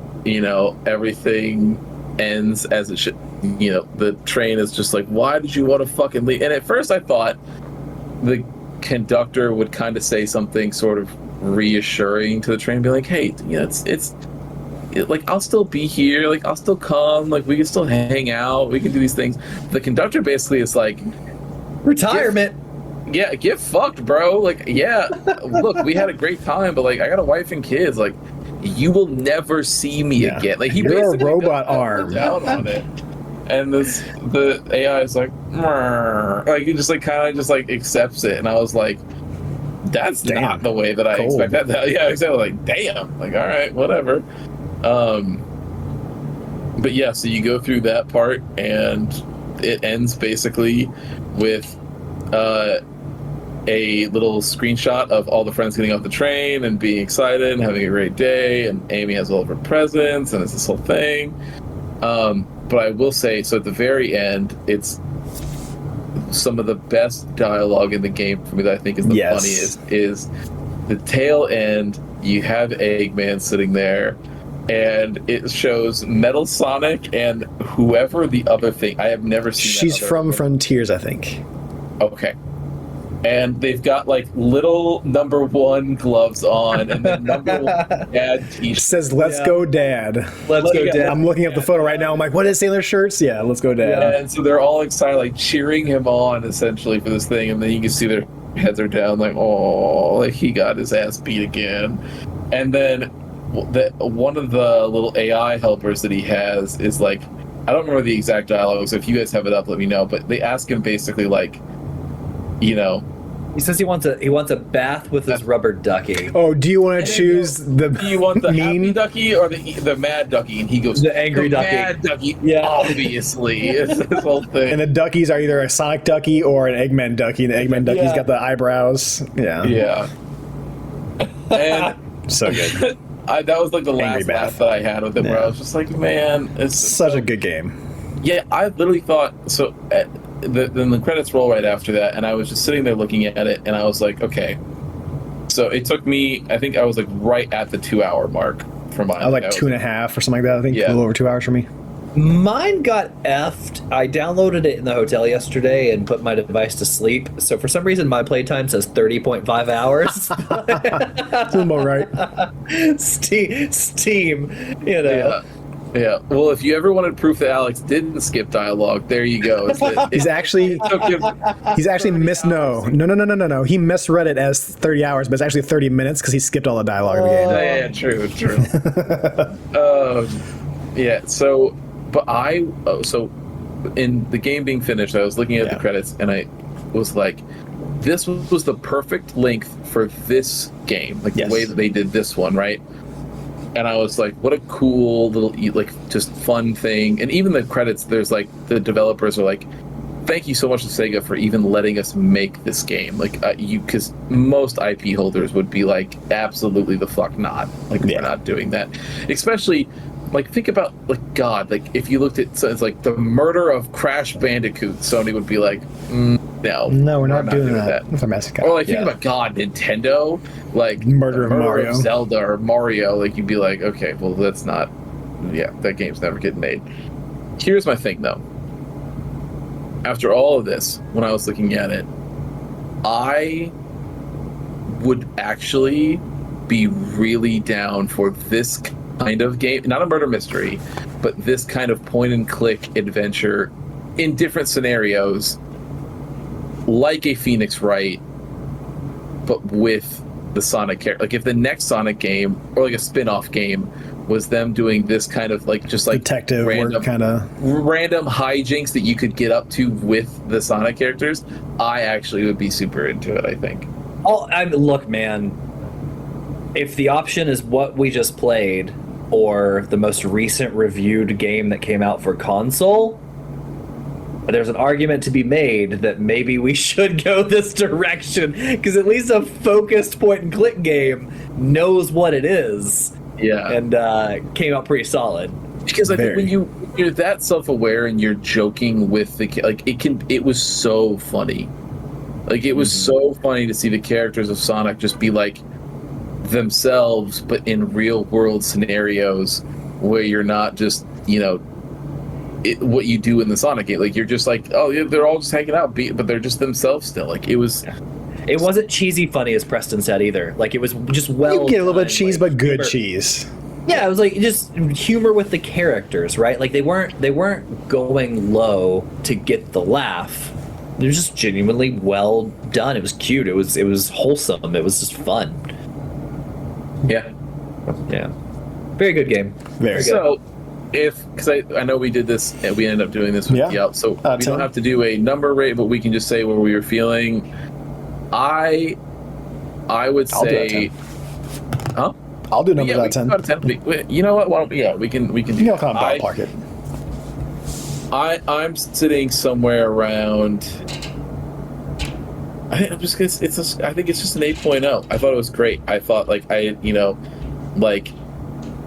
everything ends as it should. The train is just like, why did you want to fucking leave? And at first, I thought the conductor would kind of say something sort of reassuring to the train, be like, hey, it's like, I'll still be here, like I'll still come, like we can still hang out, we can do these things. The conductor basically is like, retirement. Get fucked, bro. Like, yeah, look, we had a great time, but like I got a wife and kids, like you will never see me again. Like he You're a basically robot does arm. down on it. And the AI is like, "Mrr." Like he just like kind of just like accepts it. And I was like, that's not the way that I expect that. Yeah, exactly. Like, damn. Like, all right, whatever. But yeah, so you go through that part, and it ends basically with a little screenshot of all the friends getting off the train and being excited and having a great day, and Amy has all of her presents, and it's this whole thing. But I will say, so at the very end, it's some of the best dialogue in the game for me that I think is the funniest is the tail end. You have Eggman sitting there, and it shows Metal Sonic and whoever the other thing. I have never seen. She's from Frontiers, I think. Okay. And they've got like little number 1 gloves on, and then number 1 dad t-shirt. It says "Let's go, Dad." Let's go, Dad. I'm looking up the photo right now. I'm like, what is Sailor shirts? Yeah, let's go, Dad. Yeah, and so they're all excited, like cheering him on essentially for this thing, and then you can see their heads are down, like, oh, like he got his ass beat again. And then one of the little AI helpers that he has is like, I don't remember the exact dialogue, so if you guys have it up, let me know. But they ask him basically like, you know, he says he wants a bath with his rubber ducky. Oh, do you want to choose the? Do you want the mean happy ducky or the mad ducky? And he goes, the angry ducky. Mad ducky. Yeah, obviously, it's this whole thing. And the duckies are either a Sonic ducky or an Eggman ducky. And the Eggman ducky's got the eyebrows. Yeah. Yeah. And so good. That was like the last laugh that I had with it, where I was just like, man, it's such a good game. Yeah, I literally thought so. Then the credits roll right after that, and I was just sitting there looking at it, and I was like, okay. So it took me, I think I was like right at the 2-hour mark for mine. I was like 2.5 or something like that. I think a little over 2 hours for me. Mine got effed. I downloaded it in the hotel yesterday and put my device to sleep. So for some reason, my playtime says 30.5 hours. That's about right. Steam, you know. Yeah. Well, if you ever wanted proof that Alex didn't skip dialogue, there you go. He's actually missed. No. He misread it as 30 hours, but it's actually 30 minutes because he skipped all the dialogue of the game. Yeah, true. Yeah. So, but so in the game being finished, I was looking at the credits, and I was like, this was the perfect length for this game, like the way that they did this one, right? And I was like, what a cool little, like, just fun thing. And even the credits, there's like, the developers are like, thank you so much to Sega for even letting us make this game. Like, because most IP holders would be like, absolutely the fuck not. Like, we're not doing that. Especially, like, think about, like, God, like, if you looked at, so it's like the murder of Crash Bandicoot, Sony would be like, no, we're not doing that. With a Massacre. Or like, think about God, Nintendo, like murder of Mario, of Zelda or Mario. Like, you'd be like, okay, well, that's not. Yeah, that game's never getting made. Here's my thing, though. After all of this, when I was looking at it, I would actually be really down for this kind of game, not a murder mystery, but this kind of point and click adventure in different scenarios, like a Phoenix Wright, but with the Sonic character. Like, if the next Sonic game, or like a spin-off game, was them doing this kind of like, just like detective work, kind of random hijinks that you could get up to with the Sonic characters, I actually would be super into it, I think. Look, man, if the option is what we just played or the most recent reviewed game that came out for console, there's an argument to be made that maybe we should go this direction, because at least a focused point and click game knows what it is. Yeah. And came out pretty solid. Because I think when you're that self-aware and you're joking with the, like, it was so funny. Like, it was so funny to see the characters of Sonic just be like themselves, but in real world scenarios where you're not just, you know, what you do in the Sonic game. Like, you're just like, oh yeah, they're all just hanging out, but they're just themselves still. Like, it was. It wasn't cheesy funny, as Preston said, either. Like, it was just well. You get a little bit of cheese, like, but good humor. cheese. Yeah, it was like just humor with the characters, right? Like, they weren't going low to get the laugh. They're just genuinely well done. It was cute. It was wholesome. It was just fun. Yeah. Very good game. Very good. So, because I know we did this, and we ended up doing this with Yelp, so we 10. don't have to do a number rate, but we can just say what we were feeling. I would say, huh? I'll do numbers out of 10. Out of 10. You know what? Why don't we can do. You know, kind of ballpark it. I'm sitting somewhere around. I think it's just an 8.0. I thought it was great. I thought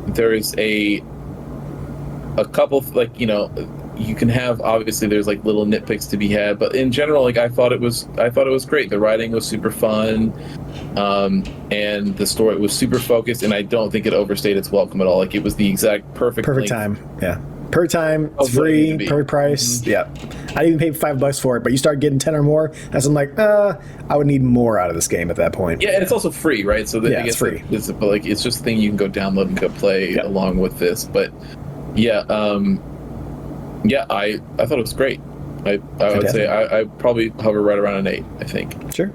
there is a couple you can have, obviously there's like little nitpicks to be had, but in general, I thought it was great. The writing was super fun, and the story was super focused, and I don't think it overstayed its welcome at all. Like, it was the exact perfect time. Yeah. Perfect time, it's free, perfect price. Mm-hmm. Yeah. I even paid $5 for it, but you start getting 10 or more, that's I'm like, I would need more out of this game at that point. Yeah, and it's also free, right? So I guess it's free. It's just a thing you can go download and go play along with this. But I thought it was great. I would say I probably hover right around an 8, I think. Sure.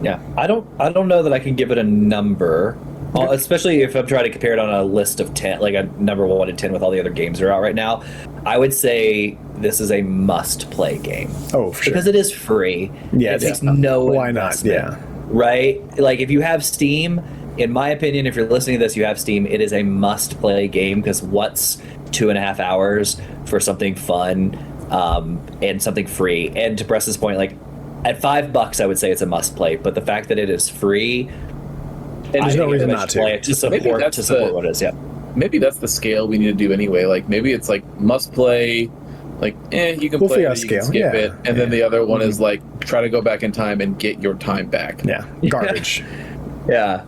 Yeah. I don't know that I can give it a number. Especially if I'm trying to compare it on a list of 10, like a number 1 to 10 with all the other games that are out right now. I would say this is a must-play game. Oh, for sure. Because it is free. Yeah, it takes no why not? Yeah. Right? Like, if you have Steam, in my opinion, if you're listening to this, you have Steam, it is a must-play game, because what's 2.5 hours for something fun and something free? And to Preston's point, like, at $5, I would say it's a must-play, but the fact that it is free, and there's no reason not to. Play it to support what it is. Yeah. Maybe that's the scale we need to do anyway. Like, maybe it's like must play. Like, you can play it, you can skip it, and then the other one is like try to go back in time and get your time back. Yeah, garbage. Yeah.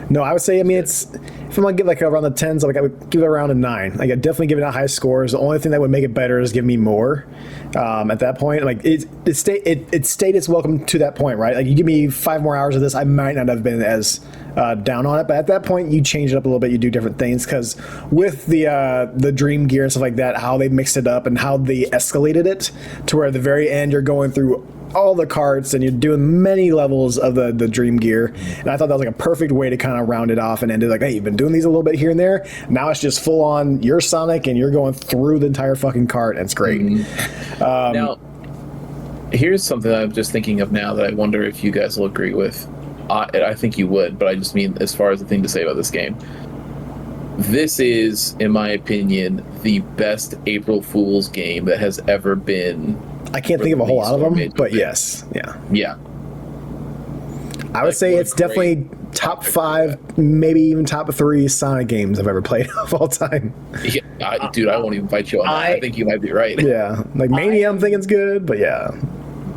No, I would say. I mean, it's if I'm gonna give around the 10s, I would give it around a 9. Like, I definitely give it a high scores. The only thing that would make it better is give me more. At that point, like it stayed its welcome to that point, right? Like, you give me 5 more hours of this, I might not have been as down on it, but at that point you change it up a little bit, you do different things, because with the dream gear and stuff like that, how they mixed it up and how they escalated it to where at the very end you're going through all the carts and you're doing many levels of the dream gear, and I thought that was like a perfect way to kind of round it off and end it like, hey, you've been doing these a little bit here and there, now it's just full on you're Sonic and you're going through the entire fucking cart, and it's great. Now here's something I'm just thinking of now that I wonder if you guys will agree with. I think you would, but I just mean as far as the thing to say about this game. This is, in my opinion, the best April Fool's game that has ever been. I can't think of a whole lot of them, but yes. Yeah. Yeah. I would say it's definitely top 5, maybe even top 3 Sonic games I've ever played of all time. Yeah, dude, I won't even fight you on that. I think you might be right. Yeah. Like Mania, I'm thinking it's good, but yeah.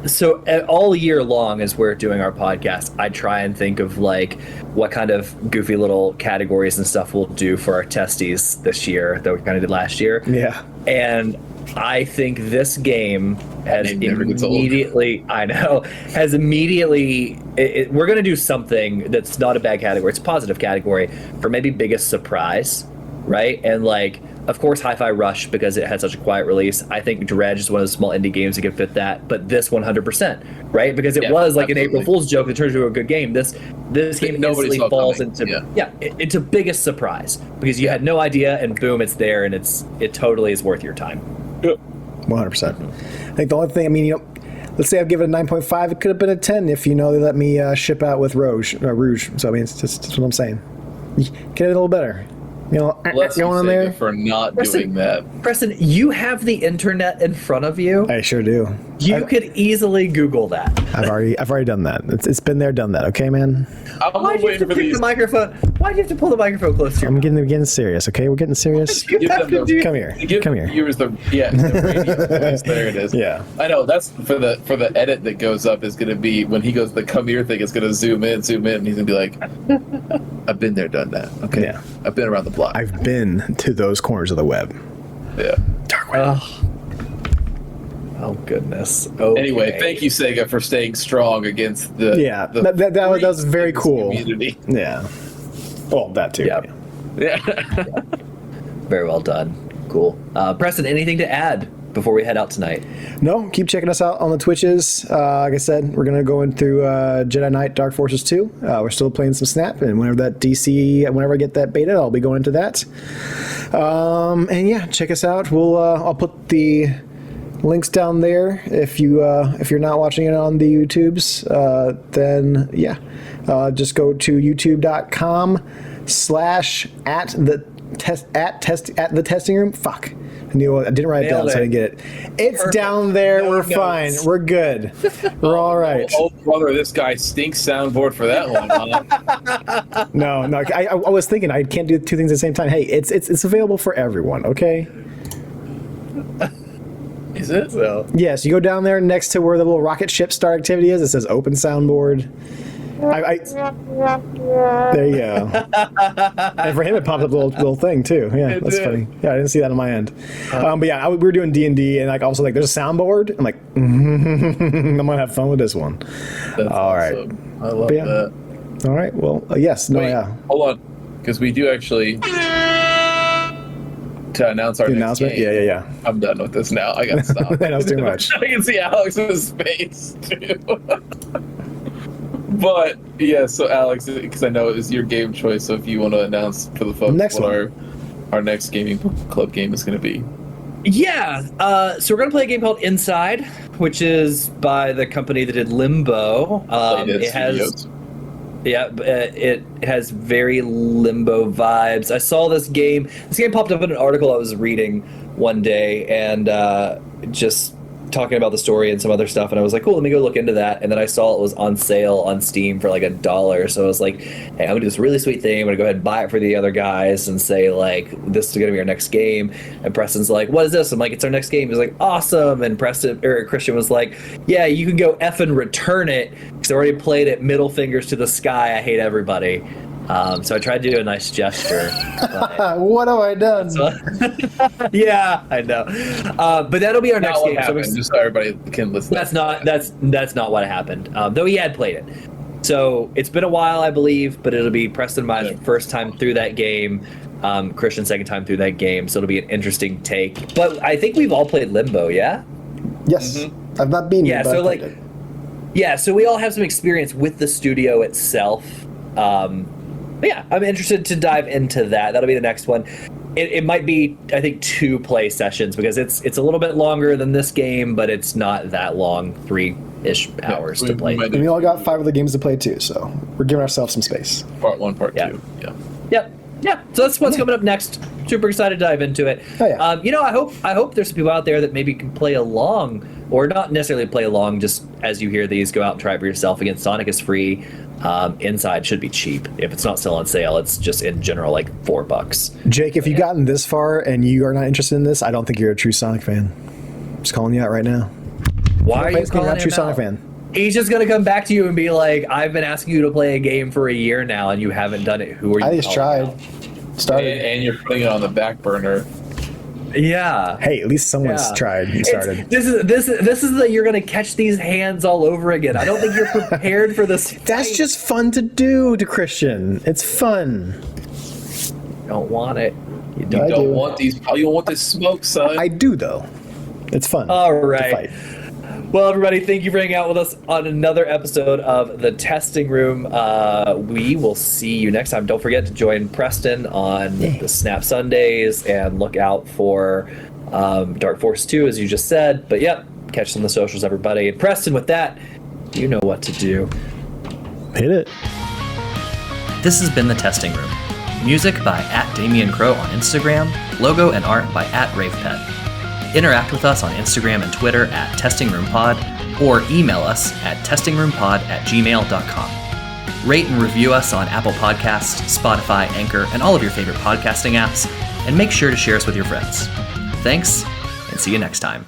So all year long, as we're doing our podcast, I try and think of like what kind of goofy little categories and stuff we'll do for our testies this year that we kind of did last year. Yeah. And I think this game has immediately, we're going to do something that's not a bad category. It's a positive category for maybe biggest surprise, right? And like, of course, Hi-Fi Rush, because it had such a quiet release. I think Dredge is one of the small indie games that can fit that, but this 100%, right? Because it was like an April Fool's joke that turned into a good game. This game easily falls into biggest surprise, because you had no idea, and boom, it's there, and it totally is worth your time. 100%. I think the only thing, let's say I'd give it a 9.5. It could have been a 10 if they let me ship out with Rouge. So it's just that's what I'm saying. Get it a little better. Bless going on there for not doing that. Preston, you have the internet in front of you. I sure do. You could easily Google that. I've already done that. It's been there, done that. Okay, man. Why'd you have to pick the microphone? Why'd you have to pull the microphone close to you? I'm getting serious. Okay, we're getting serious. Come here. Use the radio voice. There it is. Yeah. I know. That's for the edit that goes up is going to be when he goes the come here thing. It's going to zoom in, and he's going to be like, "I've been there, done that." Okay. Yeah. I've been around the block. I've been to those corners of the web. Yeah. Dark web. Oh goodness. Okay. Anyway, thank you, Sega, for staying strong against the that was very cool. Community. Yeah. Well, that too. Yeah. Very well done. Cool. Preston, anything to add? before we head out tonight? No, keep checking us out on the Twitches. Like I said, we're going to go in through Jedi Knight Dark Forces 2. We're still playing some Snap, and whenever I get that beta, I'll be going to that. And yeah, check us out. I'll put the links down there. If you're not watching it on the YouTubes, then yeah, just go to youtube.com/@the testing room. Fuck. I didn't write it down, so I didn't get it. It's perfect. Down there. We're fine. We're good. We're all right. Oh, brother, this guy stinks soundboard for that one, huh? No. I was thinking I can't do two things at the same time. Hey, it's available for everyone. Okay. Is it? So Yes, you go down there next to where the little rocket ship start activity is. It says open soundboard. There you go. And for him, it popped up a little thing too. Yeah, that's funny. Yeah, I didn't see that on my end. But yeah, we were doing D&D, and like also like there's a soundboard. I'm like, I'm gonna have fun with this one. That's all right. awesome. I love that. All right. Well, yes. No. Wait, Yeah. Hold on, because we do actually to announce our next announcement. game. Yeah. I'm done with this now. I gotta stop. That was too much. I can see Alex's face too. But yeah, so Alex, because I know it was your game choice, so if you want to announce for the folks what our next gaming club game is going to be. Yeah, so we're going to play a game called Inside, which is by the company that did Limbo. It has very Limbo vibes. I saw this game. This game popped up in an article I was reading one day, and just talking about the story and some other stuff, and I was like, cool, let me go look into that. And then I saw it was on sale on Steam for like $1, so I was like, hey, I'm gonna do this really sweet thing. I'm gonna go ahead and buy it for the other guys and say like, this is gonna be our next game. And Preston's like, what is this? I'm like, it's our next game. He's like, awesome. And Christian was like, yeah, you can go effing return it because I already played it. Middle fingers to the sky. I hate everybody. So I tried to do a nice gesture. What have I done? Yeah, I know. But that'll be our next game. Just so everybody can listen. That's not what happened. Though he had played it. So it's been a while, I believe, but it'll be Preston and my first time through that game. Christian's second time through that game. So it'll be an interesting take. But I think we've all played Limbo, yeah? Yes. Mm-hmm. I've not been. Yeah. So like, yeah. So we all have some experience with the studio itself. Yeah, I'm interested to dive into that. That'll be the next one. It might be, I think, 2 play sessions because it's a little bit longer than this game, but it's not that long, 3-ish hours to play. And we all got 5 of the games to play too, so we're giving ourselves some space. Part 1, part 2. Yeah. Yeah. So that's what's coming up next. Super excited to dive into it. Oh, yeah. I hope there's some people out there that maybe can play along, or not necessarily play along. Just as you hear these, go out and try it for yourself. Again, Sonic is free. Inside should be cheap. If it's not still on sale, it's just in general like $4. Jake, if you've gotten this far and you are not interested in this, I don't think you're a true Sonic fan. I'm just calling you out right now. Why are you calling not a true him Sonic out? fan? He's just gonna come back to you and be like, "I've been asking you to play a game for a year now, and you haven't done it. Who are you?" I just tried. Started. And you're putting it on the back burner. Yeah. Hey, at least someone's tried and started. This is that you're gonna catch these hands all over again. I don't think you're prepared for this. That's just fun to do to Christian. It's fun. You don't want it. You don't want these. You don't want this smoke, son. I do though. It's fun. All right. To fight. Well, everybody, thank you for hanging out with us on another episode of The Testing Room. We will see you next time. Don't forget to join Preston on the Snap Sundays and look out for Dark Force 2, as you just said. But, yep, catch us on the socials, everybody. And Preston, with that, you know what to do. Hit it. This has been The Testing Room. Music by @DamienCrow on Instagram. Logo and art by @RavePet. Interact with us on Instagram and Twitter @TestingRoomPod or email us at testingroompod@gmail.com. Rate and review us on Apple Podcasts, Spotify, Anchor, and all of your favorite podcasting apps, and make sure to share us with your friends. Thanks, and see you next time.